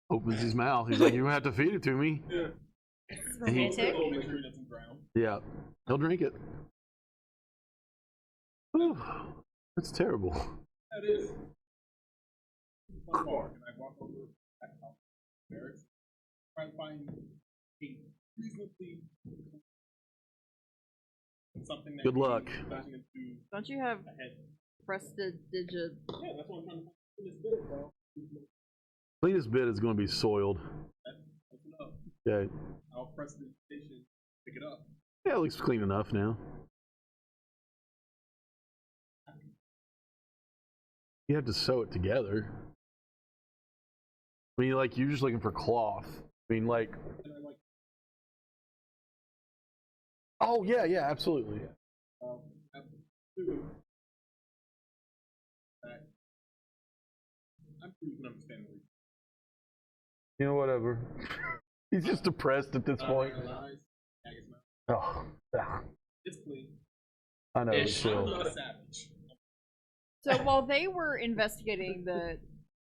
opens his mouth. He's like, you have to feed it to me. And he, Romantic. make sure he doesn't drown. yeah, he'll drink it. Whew, that's terrible. That is one bar, and I walk over at house barracks, try to find a reasonably something that Good luck. turns into don't you have a head. prestidigit? Yeah, that's what I'm trying to find in this bit, bro. Cleanest bit is going to be soiled. That's enough. Okay. I'll press the station, pick it up. Yeah, it looks clean enough now. You have to sew it together. I mean, like, you're just looking for cloth. I mean, like, And I like, oh, yeah, absolutely. have two. That I'm sure you can understand what You know, whatever. He's just depressed at this point. eyes, tag his mouth. Oh, yeah. It's clean. I know, but Ish. I'm still. not a savage. So while they were investigating the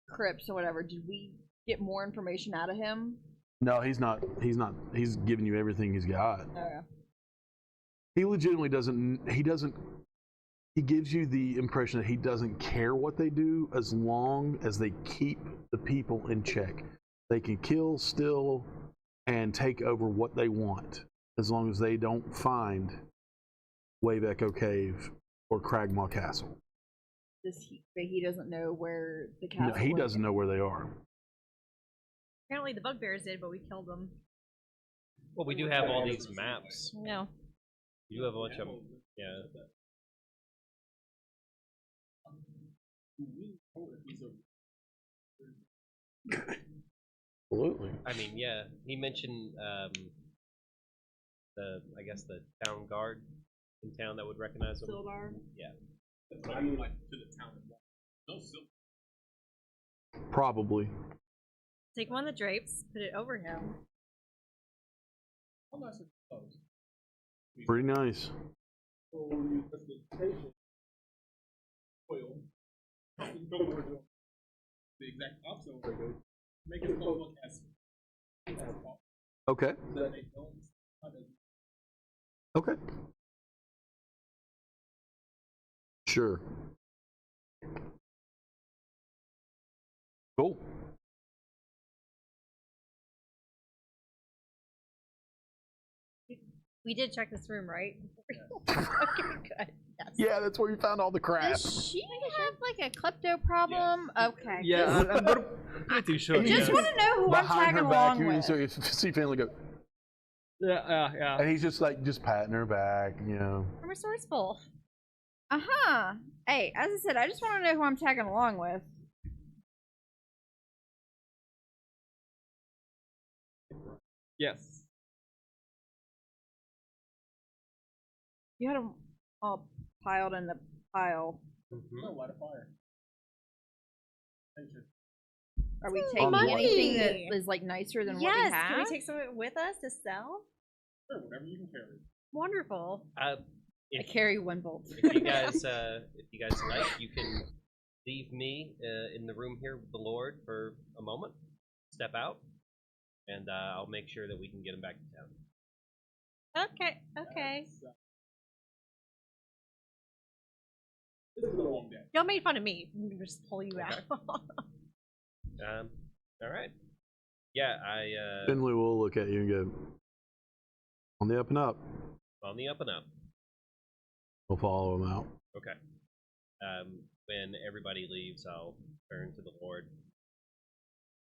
crypts or whatever, did we get more information out of him? No, he's not. He's giving you everything he's got. Okay. He legitimately doesn't. He gives you the impression that he doesn't care what they do as long as they keep the people in check. They can kill, steal, and take over what they want as long as they don't find Wave Echo Cave or Cragmaw Castle. But he doesn't know where the No, castle he is. doesn't know where they are. Apparently the bugbears did, but we killed them. Well, we do have all these maps. No. You do have a bunch of them. Yeah. Absolutely. I mean, yeah, he mentioned I guess the town guard in town that would recognize him. Sildar. Yeah. But I mean, like, to the town. No silver. Probably. Take one of the drapes, put it over him. How nice are those? Pretty nice. So when you put the station oil, you go over to the exact opposite of it. Make it look as Okay. that they don't. Okay. Sure. Cool. We did check this room, right? Okay, good. Yes. Yeah, that's where you found all the crap. Does she have like a klepto problem? Okay. Yeah, I'm pretty sure. Just yes. want to know who I'm Behind tagging her back, along with. so you see Finley go, Yeah. and he's just like patting her back, you know. I'm resourceful. Uh-huh. Hey, as I said, I just want to know who I'm tagging along with. Yes. You had them all piled in the pile. Mm-hmm. No, light a fire. Are we Ooh, taking money. anything that is like nicer than what we Yes. have? Can we take some of it with us to sell? Sure, whatever you can carry. Wonderful. I If, carry 1 bolt. if you guys like, you can leave me in the room here with the Lord for a moment. Step out, and I'll make sure that we can get him back to town. Okay. This is a long day. Y'all made fun of me. I'm gonna just pull you out. All right. Yeah, I Finley will look at you and go, on the up and up. on the up and up. We'll follow him out. Okay. When everybody leaves, I'll turn to the Lord.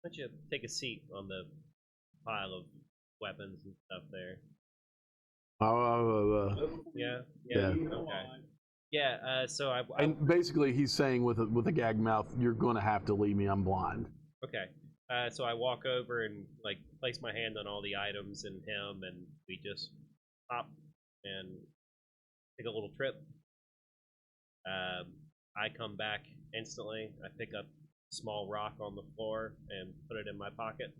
Why don't you take a seat on the pile of weapons and stuff there? Yeah. Yeah. Okay. Yeah. So I And basically, he's saying with a gag mouth, "You're going to have to leave me. I'm blind." okay. So I walk over and like place my hand on all the items and him, and we just hop and take a little trip. I come back instantly. I pick up a small rock on the floor and put it in my pocket.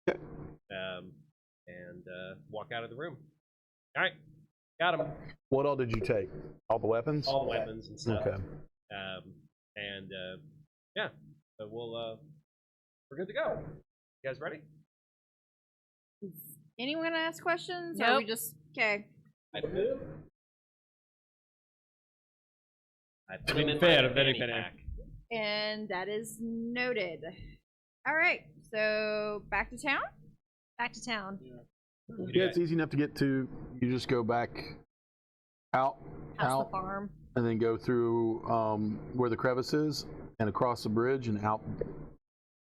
Okay. And walk out of the room. All right, got him. What all did you take? All the weapons? All the weapons and stuff. Okay. Yeah, so we're good to go. You guys ready? Is anyone gonna ask questions? Or are we Nope. just okay? I put him mean, in fair, my very fanny fair. pack. And that is noted. All right, so back to town. Back to town. Yeah, it's easy enough to get to. You just go back out, Past the out, farm. and then go through where the crevice is, and across the bridge and out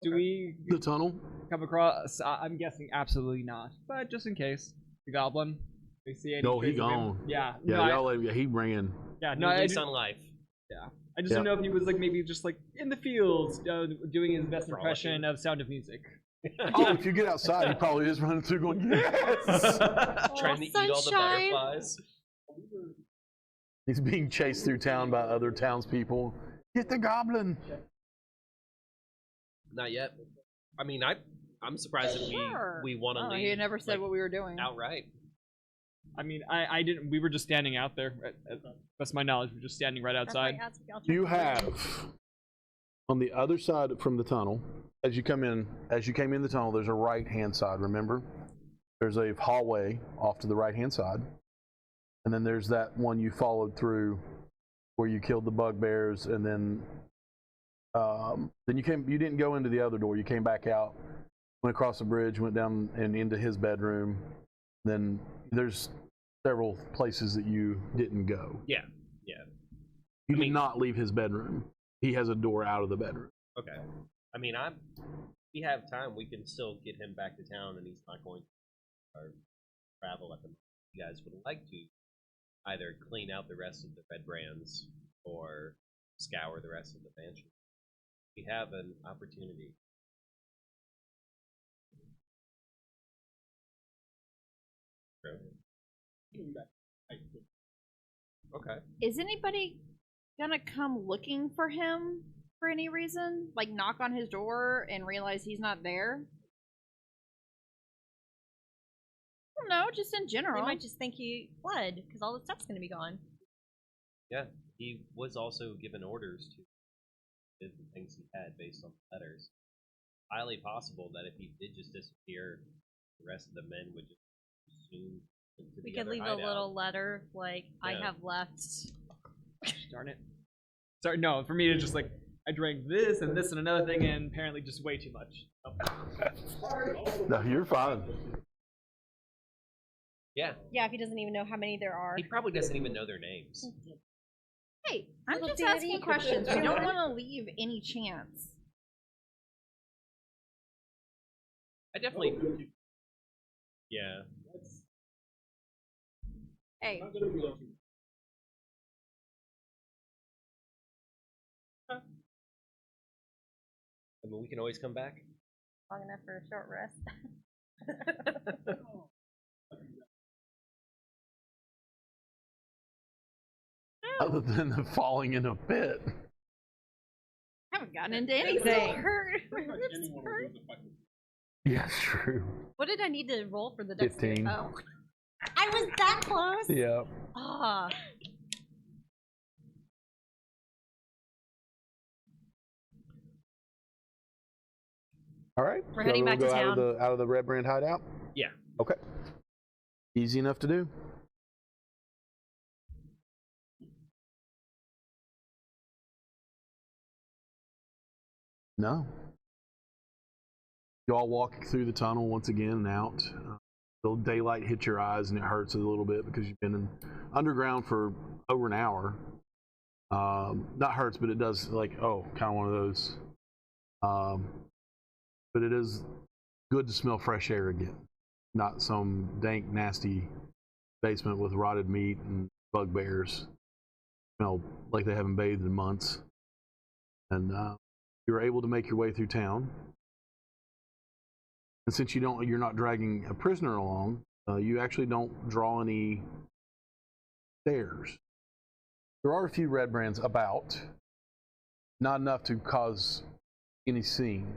Do we the tunnel. come across? I'm guessing absolutely not, but just in case, the goblin. We see any? No, he trace of him? gone. Yeah. Yeah, No, y'all let him. Yeah, he ran. no. New I lease just, on life. I just don't know if he was like maybe just like in the fields doing his best Frolicking. impression of Sound of Music. Oh, if you get outside, he probably is running through going, yes! Trying to eat all the sunshine. butterflies. He's being chased through town by other townspeople. Get the goblin! Not yet. I mean, I'm surprised that Sure. we want to Oh, leave. he never said like, what we were doing. outright. I mean, I didn't. We were just standing out there. That's my knowledge. We're just standing right That's outside. right, I'll check You the bridge. have on the other side from the tunnel, as you came in the tunnel, there's a right-hand side, remember? There's a hallway off to the right-hand side. And then there's that one you followed through where you killed the bugbears, and then you didn't go into the other door, you came back out, went across the bridge, went down and into his bedroom. Then there's several places that you didn't go. Yeah. You I did mean- not leave his bedroom. He has a door out of the bedroom. Okay. I mean, we have time. We can still get him back to town, and he's not going to travel at the moment. You guys would like to either clean out the rest of the red brands or scour the rest of the mansion. We have an opportunity. Okay. Is anybody gonna come looking for him for any reason? Like knock on his door and realize he's not there? I don't know, just in They general. might just think he fled because all the stuff's gonna be gone. Yeah, he was also given orders to do the things he had based on the letters. Highly possible that if he did just disappear, the rest of the men would just assume to We the could other leave hideout. a little letter like, I Yeah. have left. Darn it. Sorry, no, for me to just like, I drank this and another thing and apparently just way too much. Oh. No, you're fine. Yeah, Yeah, if he doesn't even know how many there are. he probably doesn't even know their names. Hey, I'm Little just Danny. asking questions. We don't want to leave any chance. I definitely. Yeah. Hey, I mean, we can always come back. Long enough for a short rest. Other than the falling in a pit. haven't gotten into anything. Hurt. Yeah, true. What did I need to roll for the 15. Oh. I was that close. Yeah. Ah. All right. We're heading So back we'll to go town. out of the Red Brand hideout. Yeah. Okay. Easy enough to do. No. You all walk through the tunnel once again and out. The daylight hits your eyes and it hurts a little bit because you've been underground for over an hour. Not hurts, but it does like, oh, kind of one of those. But it is good to smell fresh air again. Not some dank, nasty basement with rotted meat and bugbears. Smell like they haven't bathed in months. And you're able to make your way through town. And since you're not dragging a prisoner along, you actually don't draw any stairs. There are a few red brands about, not enough to cause any scene.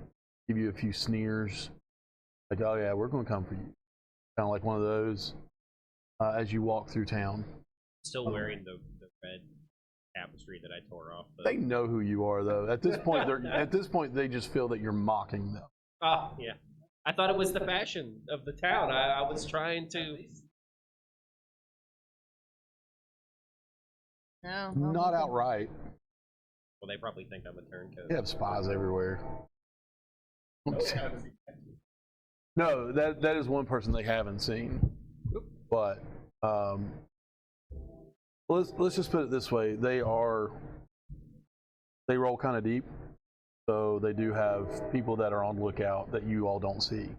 Give you a few sneers, like, "Oh yeah, we're going to come for you." Kind of like one of those as you walk through town. Still wearing the red tapestry that I tore off. They know who you are, though. At this point, they just feel that you're mocking them. Oh, yeah. I thought it was the fashion of the town. I was trying to. No. Not outright. Well, they probably think I'm a turncoat. They have spies everywhere. No, that is one person they haven't seen. But let's just put it this way: they roll kind of deep, so they do have people that are on lookout that you all don't see.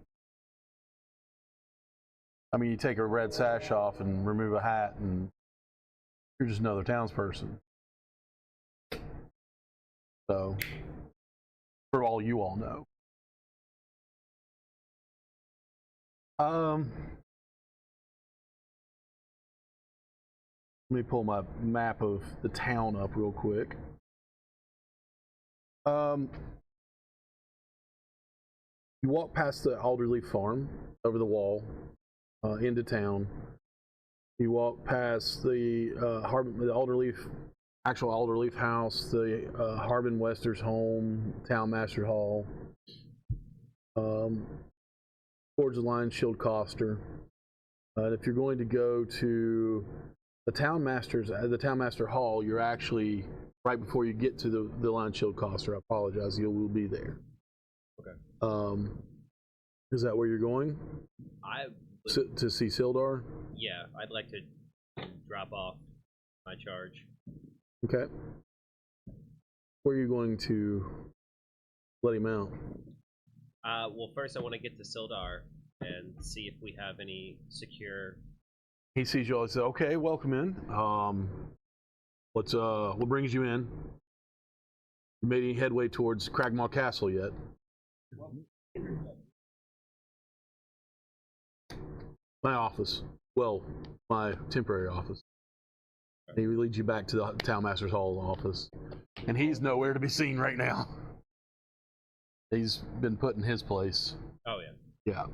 I mean, you take a red sash off and remove a hat, and you're just another townsperson. So, for all you all know. Let me pull my map of the town up real quick. You walk past the Alderleaf farm over the wall into town. You walk past the actual Alderleaf house, the Harbin Wester's home, Town Master Hall, towards the Lion Shield Coster. If you're going to go to the Town Master Hall, you're actually right before you get to the Lion Shield Coster. I apologize, you will be there. Okay. Is that where you're going? To see Sildar? Yeah, I'd like to drop off my charge. Okay. Where are you going to let him out? Well, first I want to get to Sildar and see if we have any secure. He sees you all and says, "Okay, welcome in. What brings you in? You made any headway towards Cragmaw Castle yet?" My office. Well, my temporary office. He leads you back to the Town Master's Hall office. And he's nowhere to be seen right now. He's been put in his place. Oh yeah. Yeah.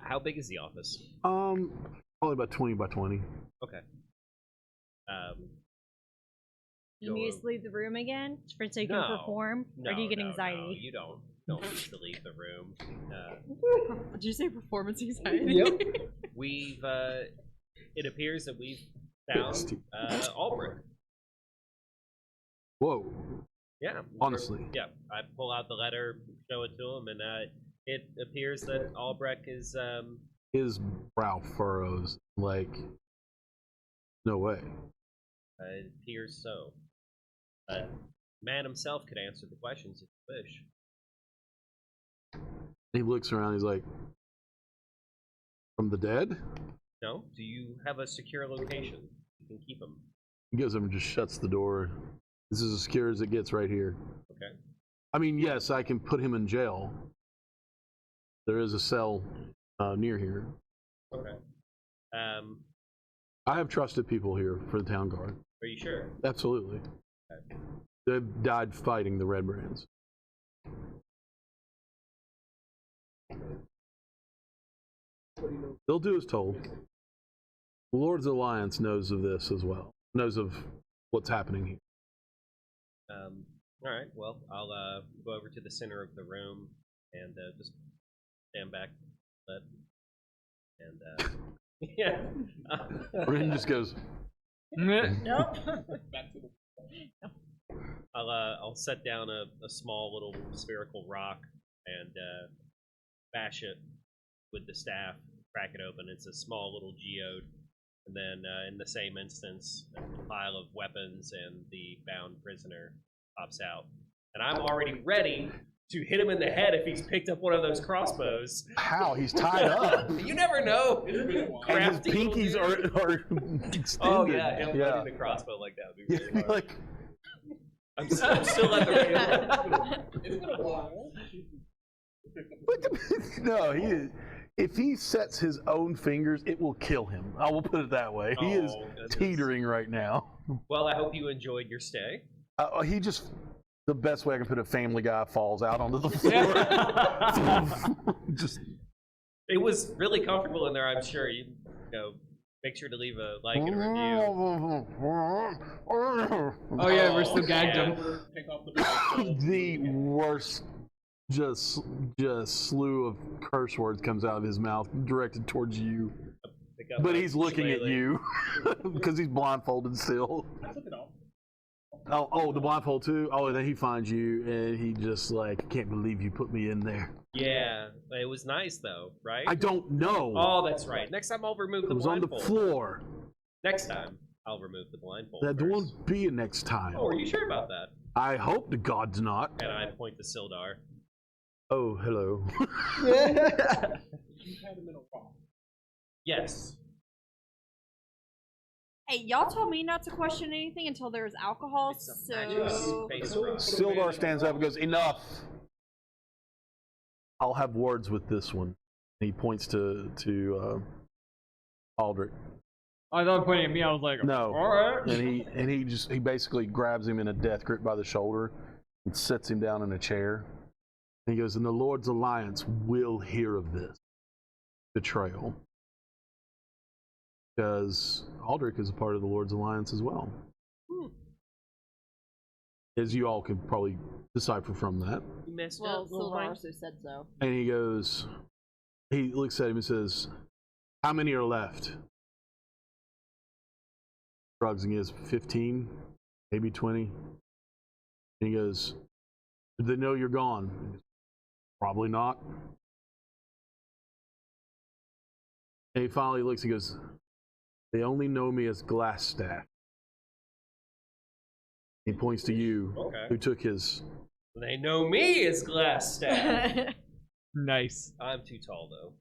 How big is the office? Probably about 20 by 20. Okay. Do you need to leave the room again so you can perform? Or do you get anxiety? No, you don't need to leave the room. Did you say performance anxiety? Yep. We've it appears that we've found Albrecht. Whoa. Yeah. Honestly. Yeah. I pull out the letter, show it to him, and it appears that Albrecht is His brow furrows like, no way. it appears so. Man himself could answer the questions if you wish. He looks around, he's like, from the dead? No? Do you have a secure location? You can keep him. He goes over and just shuts the door. This is as secure as it gets right here. Okay. I mean, yes, I can put him in jail. There is a cell near here. Okay. I have trusted people here for the town guard. Are you sure? Absolutely. Okay. They've died fighting the Red Brands. They'll do as told. The Lord's Alliance knows of this as well. Knows of what's happening here. All right. Well, I'll go over to the center of the room and just stand back, and yeah. Rin just goes. Nope. I'll set down a small little spherical rock and bash it with the staff, crack it open. It's a small little geode. And then in the same instance, a pile of weapons and the bound prisoner pops out. And I'm already ready to hit him in the head if he's picked up one of those crossbows. How? He's tied up. You never know. And his pinkies are extended. Oh yeah, him loading the crossbow like that would be really hard. Like, I'm still at the It's been a while. no, if he sets his own fingers, it will kill him. I will put it that way. He is goodness. teetering right now. Well, I hope you enjoyed your stay. He just, the best way I can put it, Family Guy falls out onto the floor. Just. It was really comfortable in there, I'm sure. You know, make sure to leave a like and a review. Oh yeah, we're still gagged him. Take off the The worst just slew of curse words comes out of his mouth directed towards you. Pick up But my he's looking at shillelagh. you because he's blindfolded still. I took it off. Oh, the blindfold too? Oh, and then he finds you and he just like, can't believe you put me in there. Yeah, it was nice though, right? I don't know. Oh, that's right. Next time I'll remove It the was on the blindfold. floor. Next time I'll remove the blindfold. That first. won't be a next time. Oh, are you sure about that? I hope to God's not. And I point to Sildar. Oh, hello. You had him in a rock. Yes. Hey, y'all told me not to question anything until there was alcohol, It's a magic so... space rock. Sildar stands up and goes, enough. I'll have words with this one. He points to Aldrich. I thought pointing at me, I was like, No. alright. And he basically grabs him in a death grip by the shoulder and sits him down in a chair. And he goes, and the Lord's Alliance will hear of this betrayal. Because Aldrich is a part of the Lord's Alliance as well. As you all could probably decipher from that. You messed Well, up. Sildar also said so. And he goes, he looks at him and says, how many are left? Shrugs and gives 15, maybe 20. And he goes, did they know you're gone? He goes, probably not. And he finally looks and goes, they only know me as Glassstaff. He points to you, Okay. who took his. They know me as Glassstaff. Nice. I'm too tall though.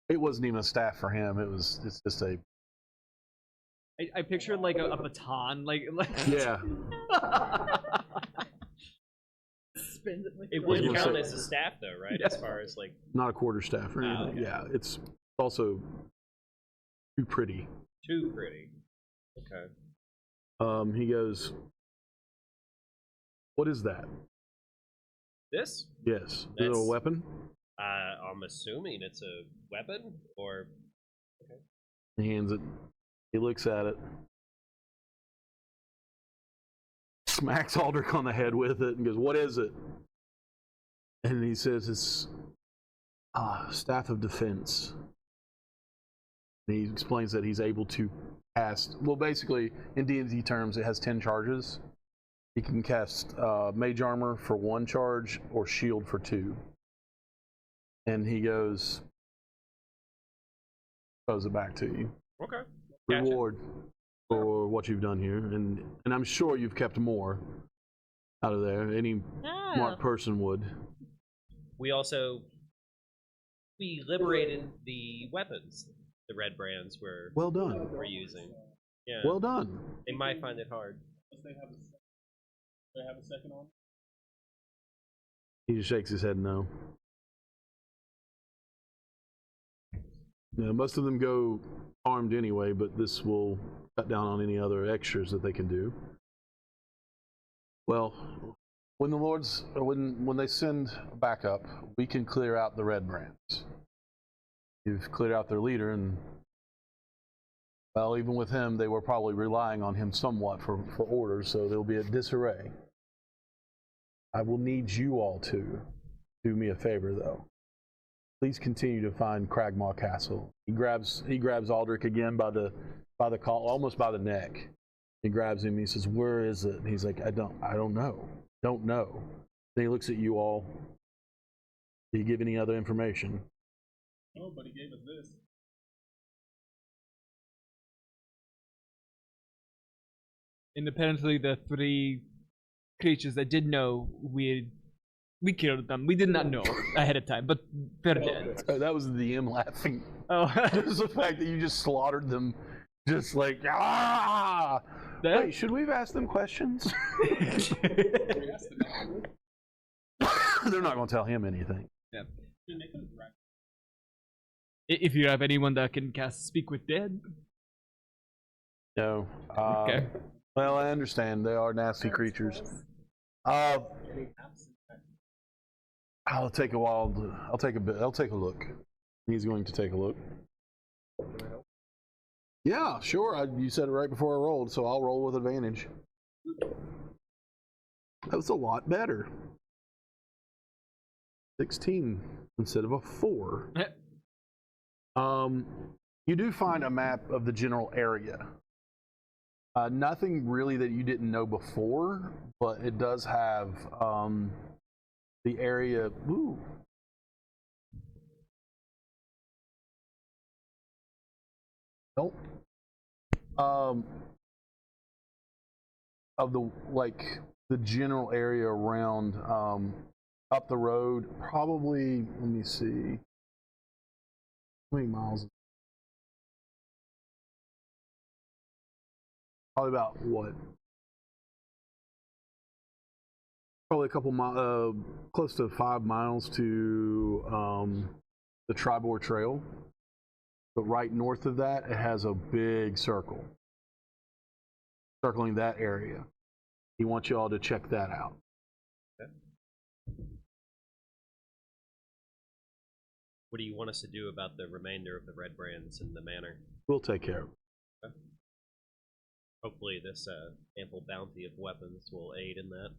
It wasn't even a staff for him. It's just a. I pictured like a baton, like Yeah. Spins it like It that. would Yeah. count as a staff though, right? Yeah. As far as like Not a quarter staff or anything. okay. Yeah, it's also too pretty. Too pretty. Okay. He goes, "What is that?" This? Yes. Is it a That's- weapon? I'm assuming it's a weapon, or He hands it. He looks at it. Smacks Aldrich on the head with it and goes, "What is it?" And he says, "It's staff of defense." And he explains that he's able to cast. Well, basically, in D&D terms, it has 10 charges. He can cast mage armor for 1 charge or shield for 2. And he goes, throws it back to you. okay. Gotcha. Reward for what you've done here, and I'm sure you've kept more out of there. Any smart person would. We liberated the weapons the red brands were Well done. using. Yeah. Well done. They might find it hard. They have a second on? He just shakes his head no. Yeah, most of them go armed anyway, but this will cut down on any other extras that they can do. Well, when the lords, or when they send backup, we can clear out the red brands. You've cleared out their leader, and well, even with him, they were probably relying on him somewhat for orders, so there'll be a disarray. I will need you all to do me a favor, though. Please continue to find Cragmaw Castle. He grabs Aldrich again by the collar, almost by the neck. He grabs him. He says, "Where is it?" And he's like, I don't know. Don't know." Then he looks at you all. Did he give any other information? No, but he gave us this. Independently, the 3 creatures that did know, we killed them. We did not know ahead of time, but they're dead. That was the DM laughing. Oh, Just the fact that you just slaughtered them, just like ah. Wait, should we have asked them questions? They're not going to tell him anything. Yeah. If you have anyone that can cast Speak with Dead. No. Okay. Well, I understand. They are nasty creatures. I'll take a while. I'll take a bit. I'll take a look. He's going to take a look. Yeah, sure. You said it right before I rolled, so I'll roll with advantage. That was a lot better. 16 instead of a 4. You do find a map of the general area. Nothing really that you didn't know before, but it does have the area. Ooh. Nope. Of the general area around up the road, probably. Let me see. How many miles? Probably about what? Probably a couple miles, close to 5 miles to the Tribor Trail. But right north of that, it has a big circle circling that area. He wants you all to check that out. Okay. What do you want us to do about the remainder of the red brands in the manor? We'll take care of it. Okay. Hopefully this ample bounty of weapons will aid in that.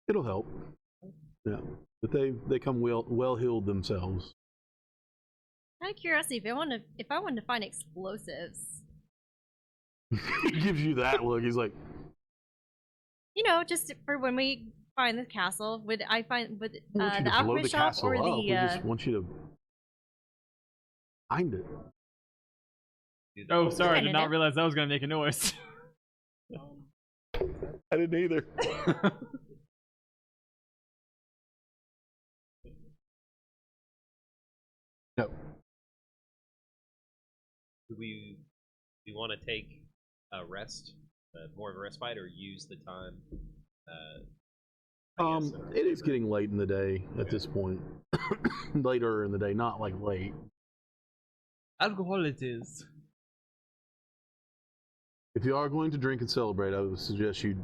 It'll help. Yeah, but they come well healed themselves. Out of curiosity, if I wanted to find explosives, He gives you that look. He's like, just for when we find the castle, would I find "I want you the to blow alchemist the shop castle or up. the? We just want you to find it." Oh, sorry, I Kinda did not did. realize that was gonna make a noise. I didn't either. No. Do we want to take a rest, more of a respite, or use the time? I guess, It is getting late in the day at this point. Later in the day, not like late. Alcohol it is. If you are going to drink and celebrate, I would suggest you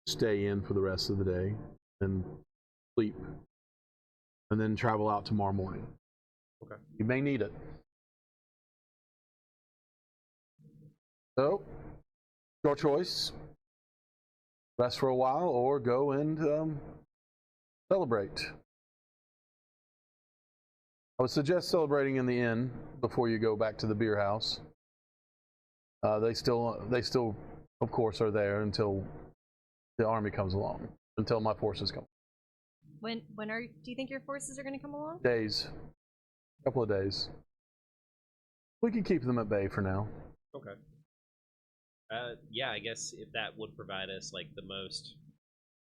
stay in for the rest of the day and sleep, and then travel out tomorrow morning. Okay. You may need it. So, your choice. Rest for a while or go and celebrate. I would suggest celebrating in the inn before you go back to the beer house. They still, of course, are there until the army comes along, until my forces come. Do you think your forces are going to come along? Days. A couple of days. We can keep them at bay for now. Okay. Yeah, I guess if that would provide us like the most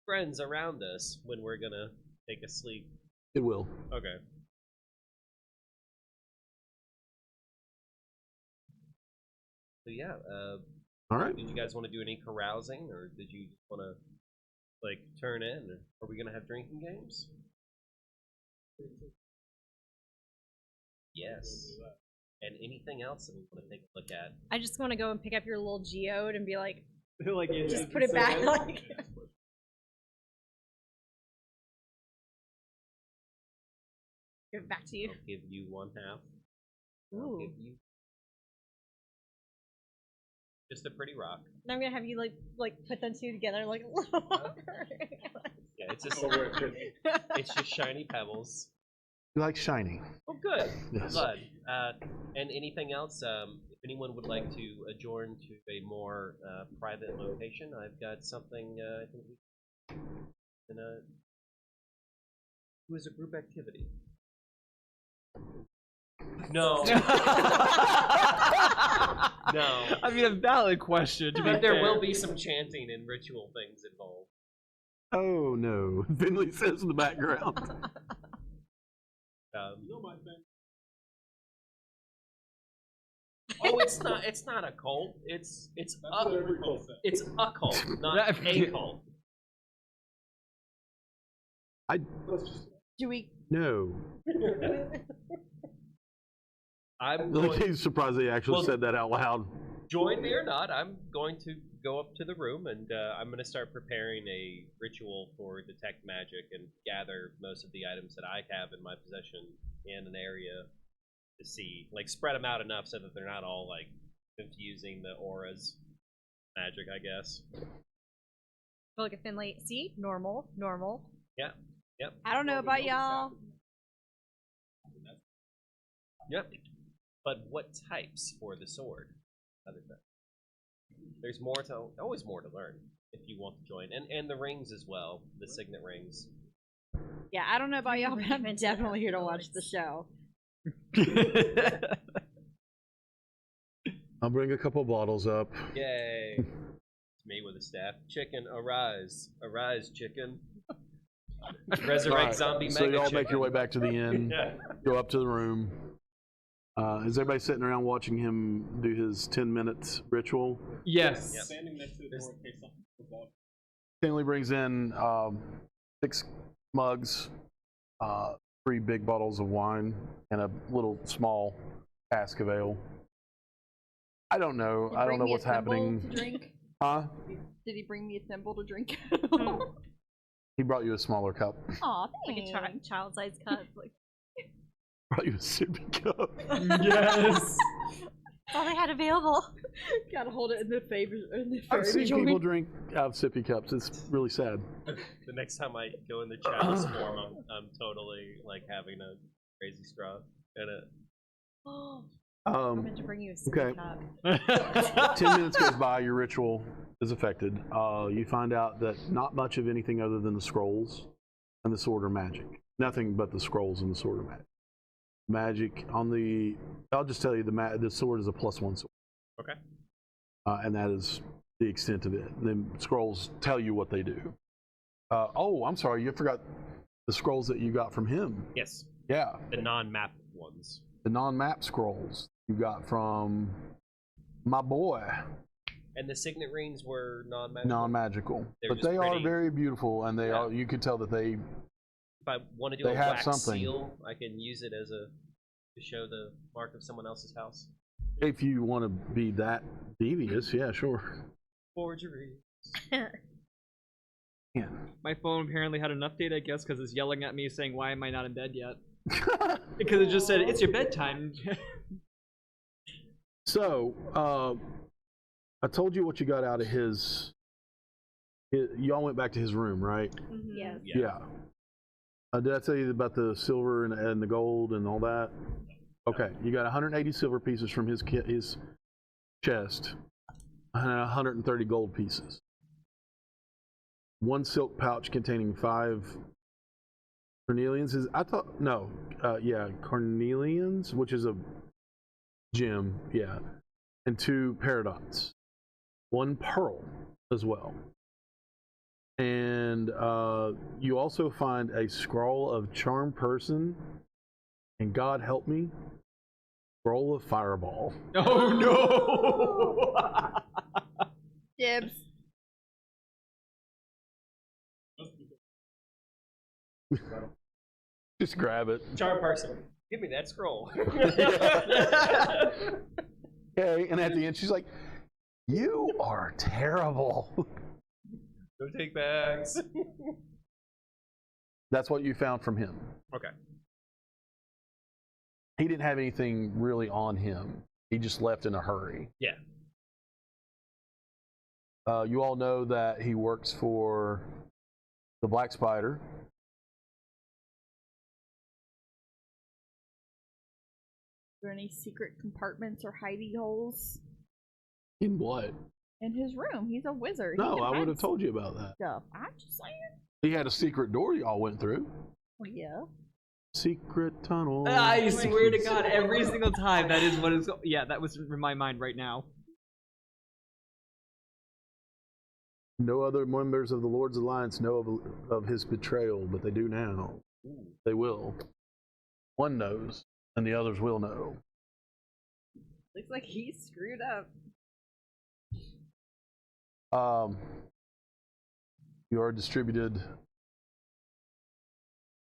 friends around us when we're gonna take a sleep. It will. Okay. So yeah, All right. did you guys want to do any carousing, or did you just want to like turn in? Or are we gonna have drinking games? Yes. And anything else that we want to take a look at? I just want to go and pick up your little geode and be like, Like, yeah, just put it back. Like, give it back to you. I'll give you one half. I'll Ooh. give you just a pretty rock. And I'm gonna have you like put them two together like. Yeah, it's just it's just shiny pebbles. You like shiny. Oh, good. Yes. Blood. And anything else? If anyone would like to adjourn to a more private location, I've got something. I think we can do as a group activity. No. No. I mean, a valid question. To be But there fair. will be some chanting and ritual things involved. Oh no, Finley says in the background. Oh, it's not. It's not a cult. It's a cult. It's a cult, not a cult. Do we? No. I'm Like, going. he's surprised they actually Well- said that out loud. Join me or not, I'm going to go up to the room and I'm going to start preparing a ritual for detect magic and gather most of the items that I have in my possession in an area to see, like spread them out enough so that they're not all like confusing the auras. Magic, I guess. Look at Finley. See, normal. Yeah. Yep. I don't know about y'all. Yep. But what types for the sword? Other than there's always more to learn if you want to join, and the rings as well, the signet rings. Yeah, I don't know about y'all, but I'm definitely here to watch the show. I'll bring a couple bottles up. Yay! It's me with a staff. Chicken, arise, arise, chicken. Resurrect Alright, zombie so mega y'all chicken. make your way back to the inn. Yeah. Go up to the room. Is everybody sitting around watching him do his 10-minute ritual? Yes. Yep. Standing next to the door in case something comes up. Stanley brings in 6 mugs, 3 big bottles of wine, and a little small cask of ale. I don't know. Did he I don't bring know me a what's thimble happening. to drink? Huh? Did he bring me a thimble to drink? He brought you a smaller cup. Aw, Like a child-sized cup. Like, Brought you a sippy cup. Yes. all they had available. Gotta hold it in the favor. I've seen people drink out of sippy cups. It's really sad. The next time I go in the chalice form, I'm totally like having a crazy straw and a. I meant to bring you a sippy Okay. cup. 10 minutes goes by, your ritual is affected. You find out that not much of anything other than the scrolls and the sword are magic. Nothing but the scrolls and the sword are magic. Magic on the. I'll just tell you the sword is a +1 sword. Okay. And that is the extent of it. And then scrolls tell you what they do. Oh, I'm sorry, you forgot the scrolls that you got from him. Yes. Yeah, The non-map ones. the non-map scrolls you got from my boy. And the signet rings were non-magical. Non-magical, They're but just they are pretty. very beautiful, and they Yeah. are. You could tell that they. If I want to do They a have wax something. seal, I can use it as to show the mark of someone else's house. If you want to be that devious, yeah, sure. Forgery. Yeah. My phone apparently had an update, I guess, because it's yelling at me saying, "Why am I not in bed yet?" Because it just said, "It's your bedtime." So, I told you what you got out of his. Y'all went back to his room, right? Yes. Yeah. Did I tell you about the silver and the gold and all that? Okay, you got 180 silver pieces from his chest, and 130 gold pieces. One silk pouch containing 5 carnelians. Carnelians, which is a gem, yeah, and 2 paradots. 1 pearl as well. And you also find a scroll of charm person, and God help me, scroll of fireball. Oh no! Dibs. Just grab it. Charm person, give me that scroll. Okay, and at the end she's like, "You are terrible." Go take bags. That's what you found from him. Okay. He didn't have anything really on him. He just left in a hurry. Yeah. You all know that he works for the Black Spider. Are there any secret compartments or hidey holes In what? in his room? He's a wizard. No, I would have told you about that. Stuff. I'm just saying. He had a secret door y'all went through. Well, yeah. Secret tunnel. I swear to God, every single time that is what is. Yeah, that was in my mind right now. No other members of the Lord's Alliance know of his betrayal, but they do now. They will. One knows, and the others will know. Looks like he's screwed up. You are distributed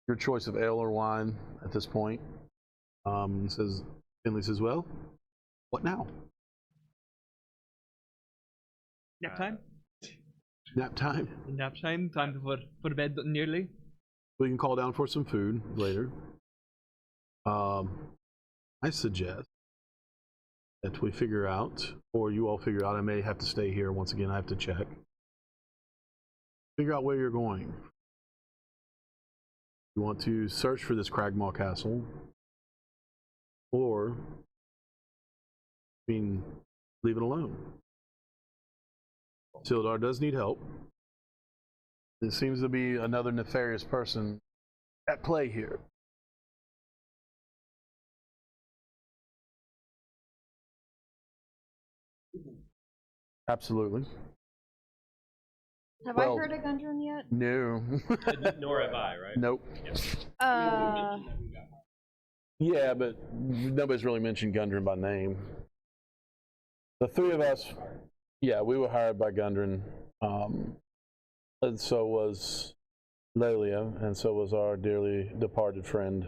your choice of ale or wine at this point. Finley says, "Well, what now?" Nap time? Nap time. Nap time? Time for bed nearly? We can call down for some food later. I suggest that we figure out, or you all figure out, I may have to stay here once again, I have to check. Figure out where you're going. You want to search for this Cragmaw Castle, or, leave it alone. Sildar does need help. There seems to be another nefarious person at play here. Absolutely. Have Well- I heard of Gundren yet? No. Nor have I, right? Nope. Yeah, but nobody's really mentioned Gundren by name. The 3 of us, yeah, we were hired by Gundren, and so was Lelia, and so was our dearly departed friend,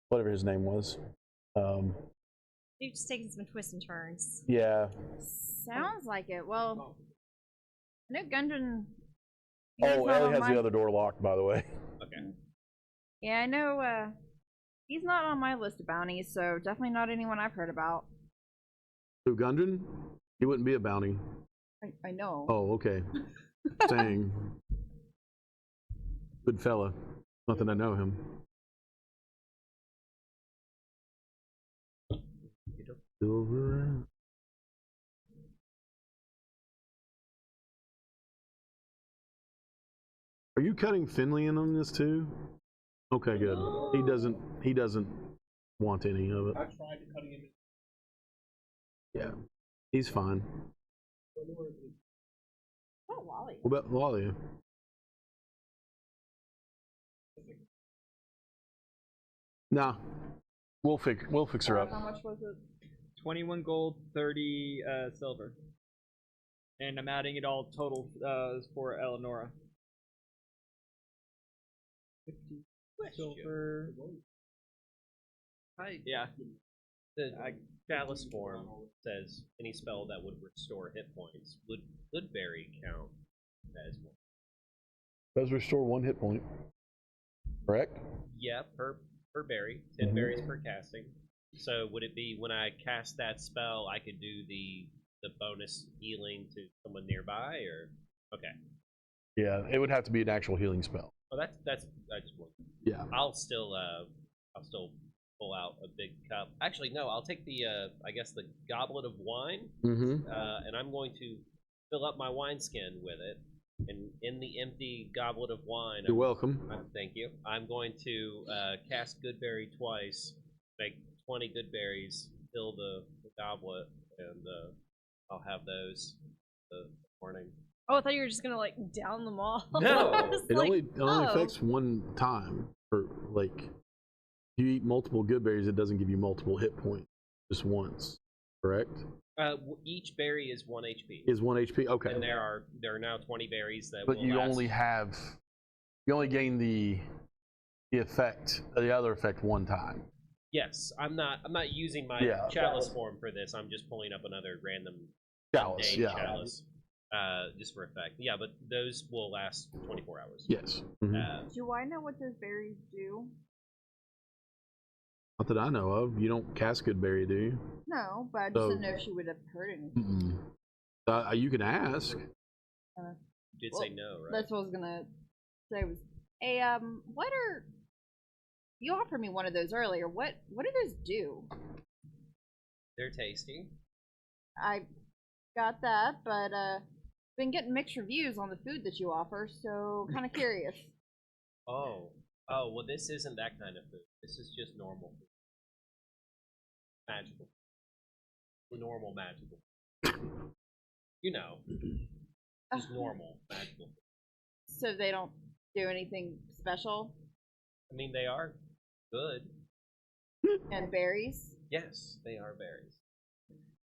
whatever his name was. You've just taken some twists and turns. Yeah. Sounds like it. Well, I know Gundren. he's Oh, not Ellie on has my- the other door locked, by the way. Okay. Yeah, I know. He's not on my list of bounties, so definitely not anyone I've heard about. Who, Gundren? He wouldn't be a bounty. I know. Oh, okay. Saying. Good fella. Not that I know him. Silver. Are you cutting Finley in on this too? Okay, good. He doesn't want any of it. I tried to cutting him in. Yeah. He's fine. Oh, Wally. What about Wally? Nah. We'll fix her How up. much was it? 21 gold, 30 silver. And I'm adding it all total for Eleonora. 50 silver. Hi. Yeah. The chalice form says any spell that would restore hit points. Would Goodberry count as one? Does restore 1 hit point. Correct? Yeah, per berry, 10 berries per casting. So would it be when I cast that spell, I could do the bonus healing to someone nearby, or okay? Yeah, it would have to be an actual healing spell. Oh, that's I just want. Yeah. I'll still pull out a big cup. Actually, no, I'll take the I guess the goblet of wine, Mm-hmm. and I'm going to fill up my wineskin with it. And in the empty goblet of wine, You're welcome. thank you. I'm going to cast Goodberry twice, make 20 good berries, fill the goblet, and I'll have those the morning. Oh, I thought you were just gonna like down them all. No! I was It like, only oh. affects one time. For like, if you eat multiple good berries, it doesn't give you multiple hit points. Just once. Correct? Each berry is 1 HP. Is 1 HP? Okay. And there are now 20 berries that But will you last. only gain the other effect one time. Yes, I'm not using my chalice form for this. I'm just pulling up another random Chalice, yeah. chalice, just for effect. Yeah, but those will last 24 hours. Yes. Mhm. Do I know what those berries do? Not that I know of. You don't cast good berry, do you? No, but I just So- didn't know if she would have heard anything. You can ask. You did Well, say no, right? That's what I was gonna say. Was hey, what are you offered me one of those earlier? What do those do? They're tasty. I got that, but been getting mixed reviews on the food that you offer, so kind of curious. Oh, well, this isn't that kind of food. This is just normal food. Magical. Normal magical. You know, just normal magical. So they don't do anything special. I mean, they are good. And berries. Yes, they are berries.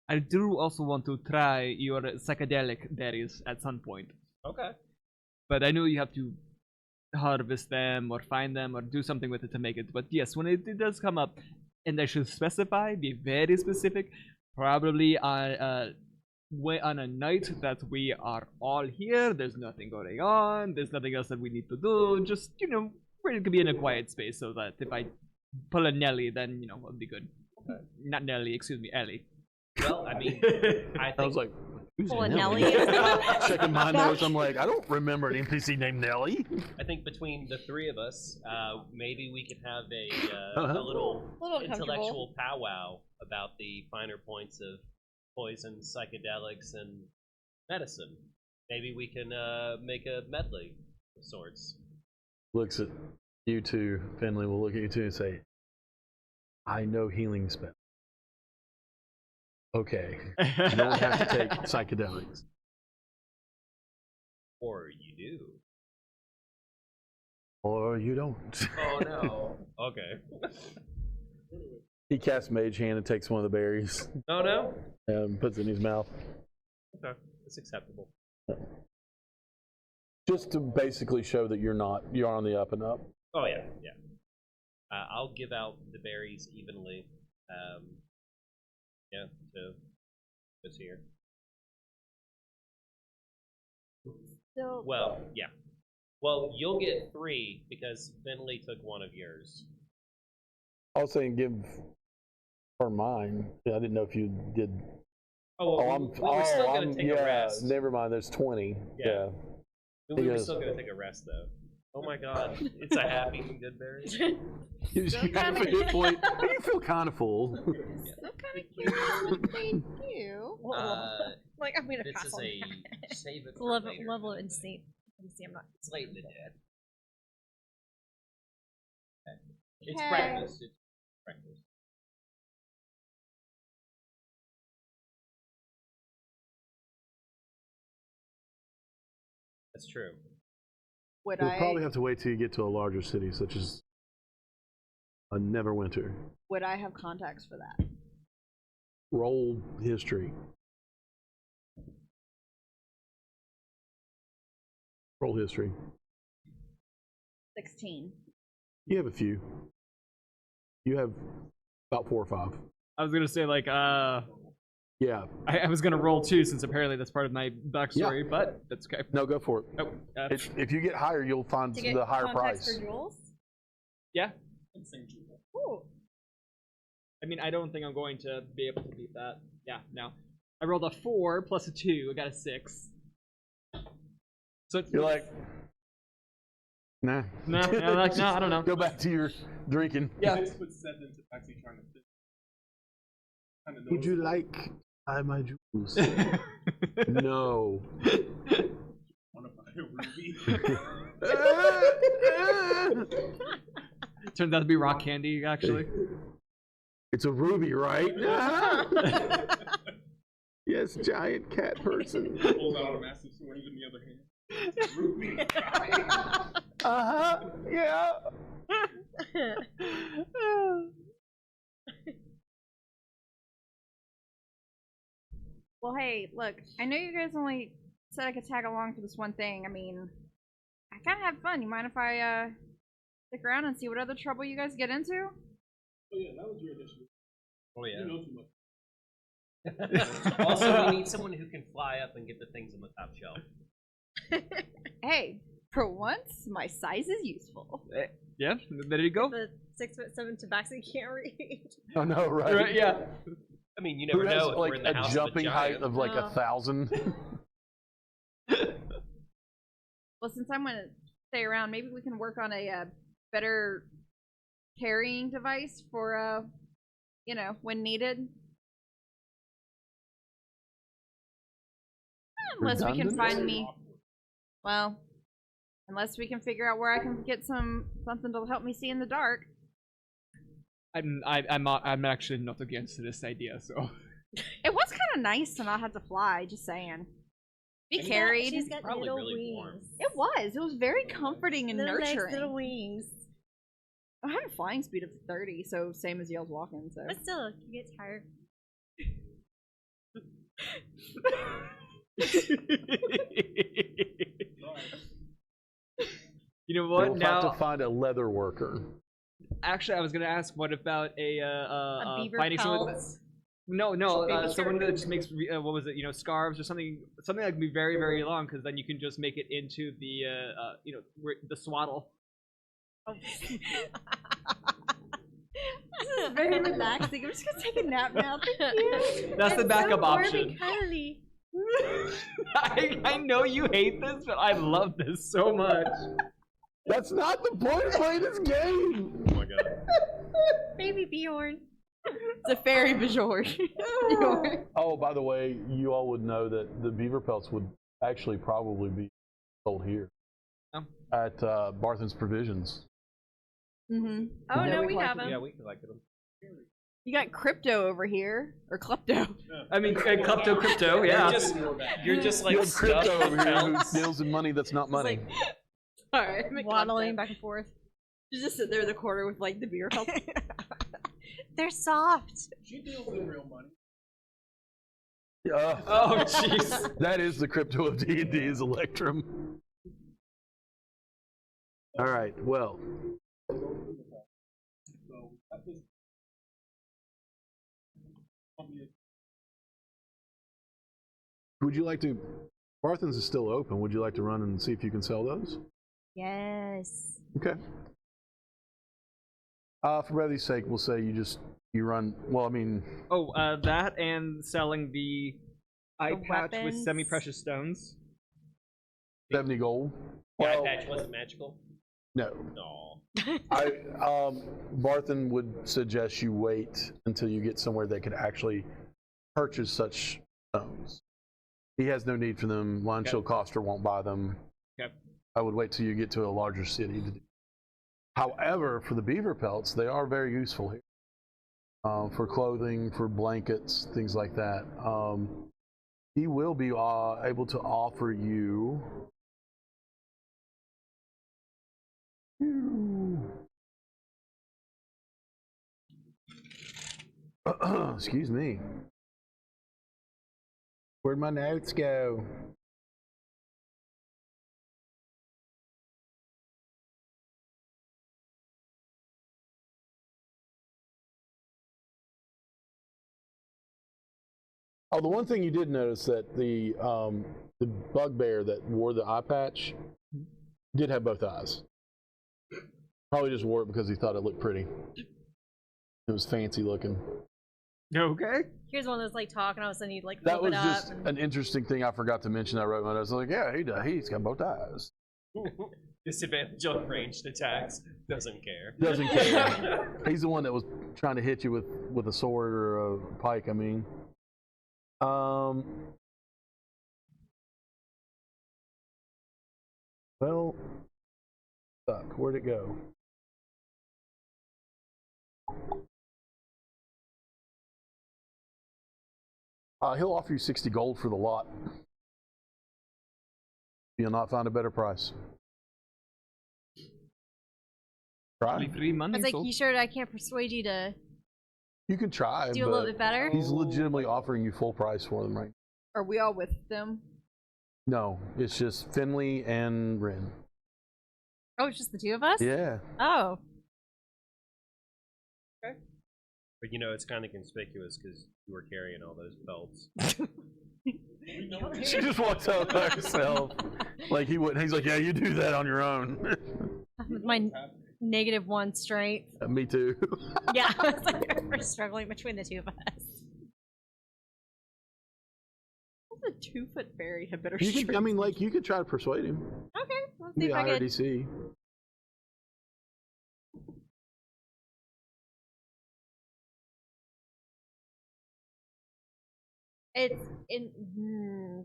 I do also want to try your psychedelic berries at some point, Okay. but I know you have to harvest them or find them or do something with it to make it. But yes, when it does come up, and I should specify, be very specific, probably on a night that we are all here, there's nothing going on, there's nothing else that we need to do, just, where it could be in a quiet space so that if I pull a Nelly, then, it'll be good. Okay. Not Nelly, excuse me, Ellie. Well, I mean, I I was think like, who's Pull a Nelly? Nelly. Checking my notes, I'm like, I don't remember an NPC named Nelly. between the three of us, maybe we could have Uh-huh. a little Little intellectual powwow about the finer points of poison, psychedelics, and medicine. Maybe we can make a medley of sorts. Looks at you two, Finley will look at you two and say, I know healing spell. Okay. You don't have to take psychedelics. Or you do. Or you don't. Oh no. Okay. He casts Mage Hand and takes one of the berries Oh no? and puts it in his mouth. Okay. That's acceptable. Just to basically show that you're on the up and up. Oh yeah, yeah. I'll give out the berries evenly. Yeah, to this here. Still, Well, yeah. Well, you'll get 3 because Finley took one of yours. I was saying give her mine. I didn't know if you did. We're still gonna take a rest. Never mind. There's 20. Yeah. We were Because- still gonna take a rest though. Oh my god, it's a happy good berry. You have a hit point. You feel kind of full. still kind of curious what they do. Like I'm gonna This pass is on a that. save it It's a for level, later. level of instinct. Let me see, I'm not. It's late in the day. It's Okay. breakfast. It's breakfast. That's true. Would You'll I probably have to wait till you get to a larger city, such as a Neverwinter. would I have contacts for that? Roll history. Roll history. 16. You have a few. You have about 4 or 5. I was gonna say like Yeah. I was gonna roll 2 since apparently that's part of my backstory, but that's okay. No, go for it. Oh, If you get higher, you'll find To get the higher contacts price. for jewels? yeah. Ooh. I mean, I don't think I'm going to be able to beat that. Yeah, no. I rolled a 4 plus a 2. I got a 6. So You're like, nah. no, like, no, I don't know. Go back to your drinking. Yeah. This would set into actually trying to fit. Kind of Would you like my jewels? No. want to buy a ruby? Turns out to be rock candy, actually. It's a ruby, right? Yes, giant cat person. Pulls out a massive swing in the other hand. Ruby. Uh-huh. Yeah. Well, hey, look, I know you guys only said I could tag along for this one thing. I mean, I kind of have fun. You mind if I stick around and see what other trouble you guys get into? Oh yeah, that was your initiative. Oh You yeah. know too much. Also, we need someone who can fly up and get the things on the top shelf. Hey, for once, my size is useful. Yeah, there you go. The 6'7" tabaxi can't read. I know, right? Right, yeah. I mean, you Who never has know if like we're in the a house jumping of a height giant. of like 1,000? Well, since I'm gonna stay around, maybe we can work on a better carrying device for, you know, when needed. Unless we can find me. Well, unless we can figure out where I can get something to help me see in the dark. I'm actually not against this idea, so. It was kind of nice to not have to fly. Just saying. Be carried. She's got Probably little really warm. wings. It was. It was very comforting and Little nice nurturing. little wings. I have a flying speed of 30, so same as Yale's walking. So. But still, you get tired. You know what? We'll Now, have to find a leather worker. actually, I was gonna ask, what about a beaver finding someone? pelt? No, Baby someone shark. that just makes what was it? You know, scarves or something that can be very, very long, because then you can just make it into the you know, the swaddle. This is very relaxing. I'm just gonna take a nap now. Thank you. That's the backup so option. Cuddly. I know you hate this, but I love this so much. That's not the point of playing this game. Oh my god. Baby Bjorn. It's a fairy Bajor. Oh, by the way, you all would know that the beaver pelts would actually probably be sold here Oh. at Barthen's Provisions. Mm-hmm. Oh Yeah, no, we we collected haven't. Yeah, we collected them. You got crypto over here, or klepto. I mean, crypto, yeah. You're just like You have crypto stuffed over here who pelts. deals in money that's not money. Sorry, Waddling back and forth. You just sit there in the corner with like the beer cup. They're soft. She deals in real money. Oh, jeez. That is the crypto of D&D is Electrum. All right, well, So that was would you like to, Barthen's is still open. Would you like to run and see if you can sell those? Yes. Okay. For brevity's sake, we'll say you run, well, I mean, Oh, that and selling the eye patch with weapons. semi-precious stones. 70 gold. The eye Well, patch wasn't magical? no. No. Barthen would suggest you wait until you get somewhere that could actually purchase such stones. He has no need for them. Lionshield Coster won't buy them. Okay. I would wait till you get to a larger city to do. However, for the beaver pelts, they are very useful here. For clothing, for blankets, things like that. He will be able to offer you. Excuse me. Where'd my notes go? Oh, the one thing you did notice that the bugbear that wore the eye patch did have both eyes. Probably just wore it because he thought it looked pretty. It was fancy looking. Okay. Here's one that's like talking, all of a sudden you like That flip was it up. just an interesting thing I forgot to mention. I wrote my notes. I was like, yeah, he's got both eyes. Disadvantage on ranged attacks. Doesn't care. Doesn't care. He's the one that was trying to hit you with a sword or a pike. I mean, well, stuck. Where'd it go? He'll offer you 60 gold for the lot. You'll not find a better price. Try. Free money. I was like, so- you sure I can't persuade you to You can try, do a little bit better? he's legitimately offering you full price for them, right? Are we all with them? No, it's just Finley and Ren. Oh, it's just the two of us? Yeah. Oh. But you know, it's kind of conspicuous because you were carrying all those belts. She just walks out by herself. Like he wouldn't. He's like, yeah, you do that on your own. With my -1 strength. Me too. Yeah, I was like, we're struggling between the two of us. The 2-foot fairy have better You can, I strength. mean, like you could try to persuade him. Okay, let's see Be if I higher can. DC.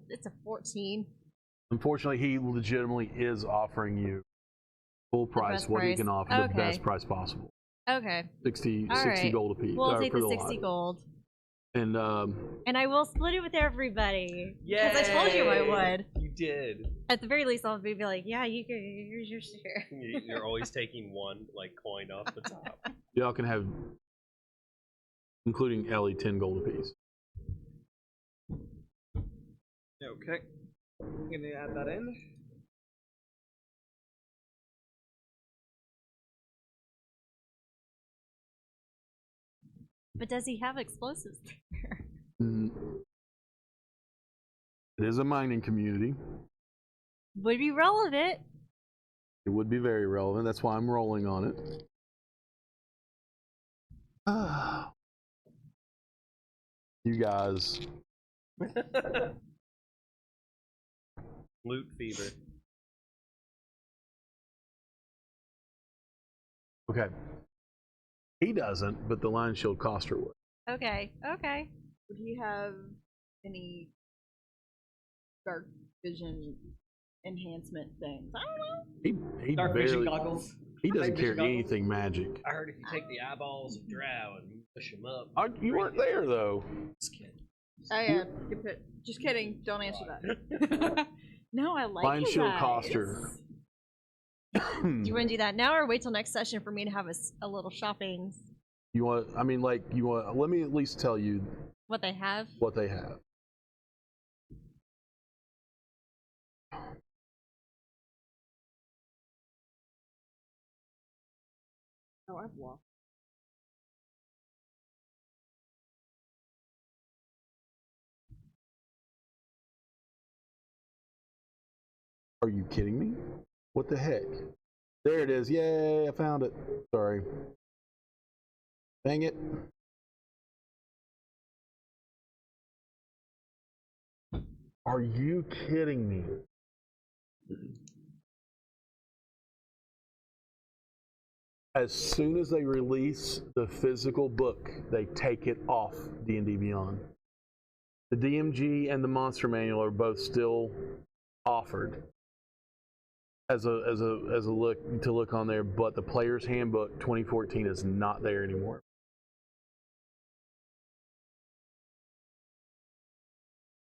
It's a 14. Unfortunately, he legitimately is offering you full price best what he price. can offer, the Okay. best price possible. Okay, 60 All right. gold a piece. we'll take for the lot. 60 gold. And And I will split it with everybody. Yeah, Because I told you I would. You did. At the very least, I'll be like, yeah, here's your share. You're always taking one like coin off the top. y'all can have, including Ellie, 10 gold a piece. Okay. I'm gonna add that in. But does he have explosives there? Mm. It is a mining community. Would be relevant. It would be very relevant. That's why I'm rolling on it. You guys. Loot fever. Okay. He doesn't, but the line shield coster would. Okay, okay. Would he have any dark vision enhancement things? I don't know. He Dark barely, vision goggles. he doesn't Night vision carry goggles. anything magic. I heard if you take the eyeballs of Drow and push them up. You weren't there though. Just kidding. Oh yeah, good pit. Just kidding. Don't answer that. No, I like Line his shield eyes. coster. Do you want to do that now or wait till next session for me to have a little shopping? You want? I mean, like you want? Let me at least tell you What they have? what they have. Oh, I've lost. Are you kidding me? What the heck? There it is. Yay, I found it. Sorry. Dang it. Are you kidding me? As soon as they release the physical book, they take it off D&D Beyond. The DMG and the Monster Manual are both still offered as a look to look on there, but the Player's Handbook 2014 is not there anymore.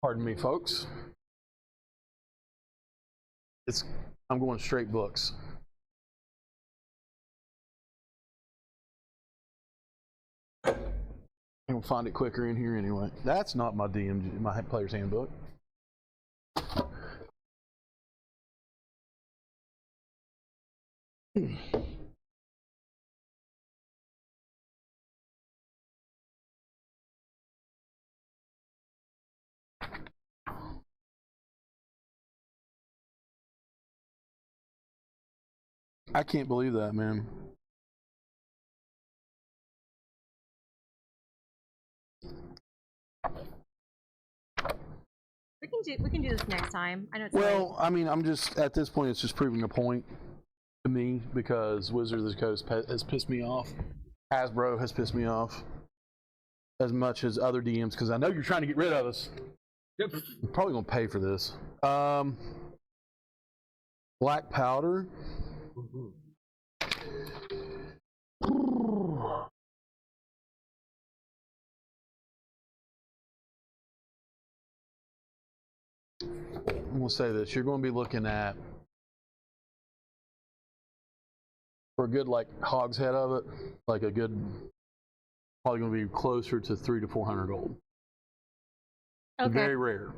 Pardon me, folks. I'm going straight books. You'll find it quicker in here anyway. That's not my DMG, my Player's Handbook. I can't believe that, man. We can do this next time. I know it's late. Well, I mean, I'm just at this point. It's just proving a point to me because Wizards of the Coast has pissed me off. Hasbro has pissed me off as much as other DMs because I know you're trying to get rid of us. Yep. I'm probably gonna pay for this. Black powder. We'll say this: you're going to be looking at, for a good like hogshead of it, like a good, probably going to be closer to 300 to 400 gold. Okay. Very rare.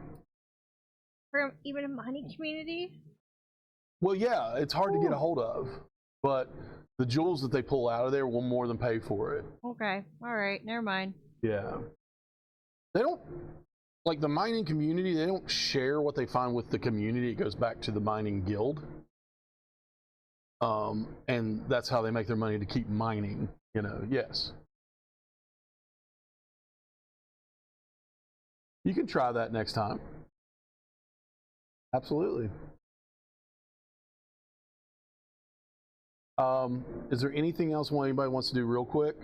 For even a mining community? Well, yeah, it's hard to get a hold of, but the jewels that they pull out of there will more than pay for it. Okay. All right. Never mind. Yeah. They don't, like the mining community, they don't share what they find with the community. It goes back to the mining guild. And that's how they make their money to keep mining, you know, yes. You can try that next time. Absolutely. Is there anything else anybody wants to do real quick?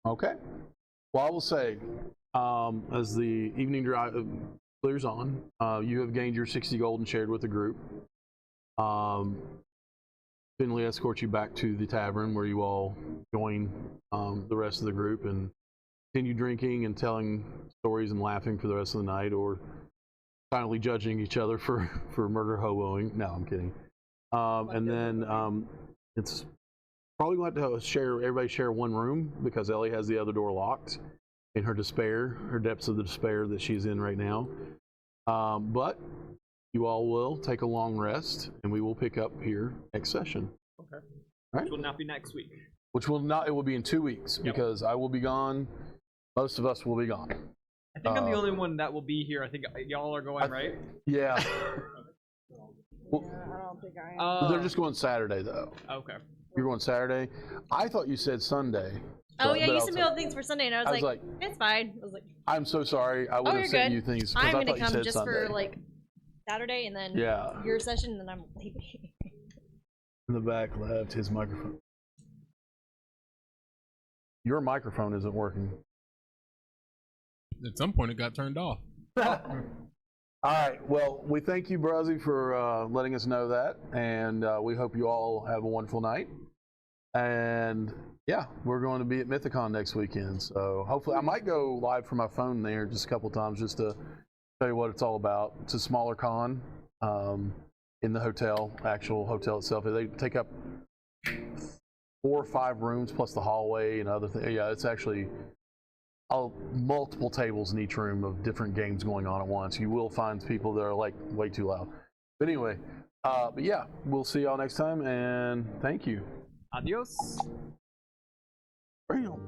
Okay. Well, I will say, as the evening drive clears on, you have gained your 60 gold and shared with the group. Finley escorts you back to the tavern where you all join the rest of the group and continue drinking and telling stories and laughing for the rest of the night, or finally judging each other for murder hoboing. No, I'm kidding. And then it's probably going to have to everybody share one room because Ellie has the other door locked in her despair, her depths of the despair that she's in right now. But you all will take a long rest, and we will pick up here next session. Okay. Right? Which will not be next week. Which will not, it will be in 2 weeks because I will be gone. Most of us will be gone. I think I'm the only one that will be here. I think y'all are going, right? Yeah. Well, I don't think I am. they're just going Saturday, though. Okay. You're going Saturday? I thought you said Sunday. Oh, So- yeah, but you I'll sent me tell- all the things for Sunday, and I was like, it's fine. I was like, I'm so sorry. I would oh, have you're sent good. you things. 'cause I'm I going to thought you come said just Sunday. for, like, Saturday, and then Yeah. your session, and then I'm leaving. In the back left, his microphone. Your microphone isn't working. At some point, it got turned off. All right. Well, we thank you, Brazzy, for letting us know that, and we hope you all have a wonderful night. And yeah, we're going to be at Mythicon next weekend, so hopefully I might go live from my phone there just a couple times just to tell you what it's all about. It's a smaller con in the hotel, actual hotel itself. They take up 4 or 5 rooms plus the hallway and other things. Yeah, it's actually multiple tables in each room of different games going on at once. You will find people that are like way too loud. But anyway, but yeah, we'll see y'all next time, and thank you. Adios. Bam.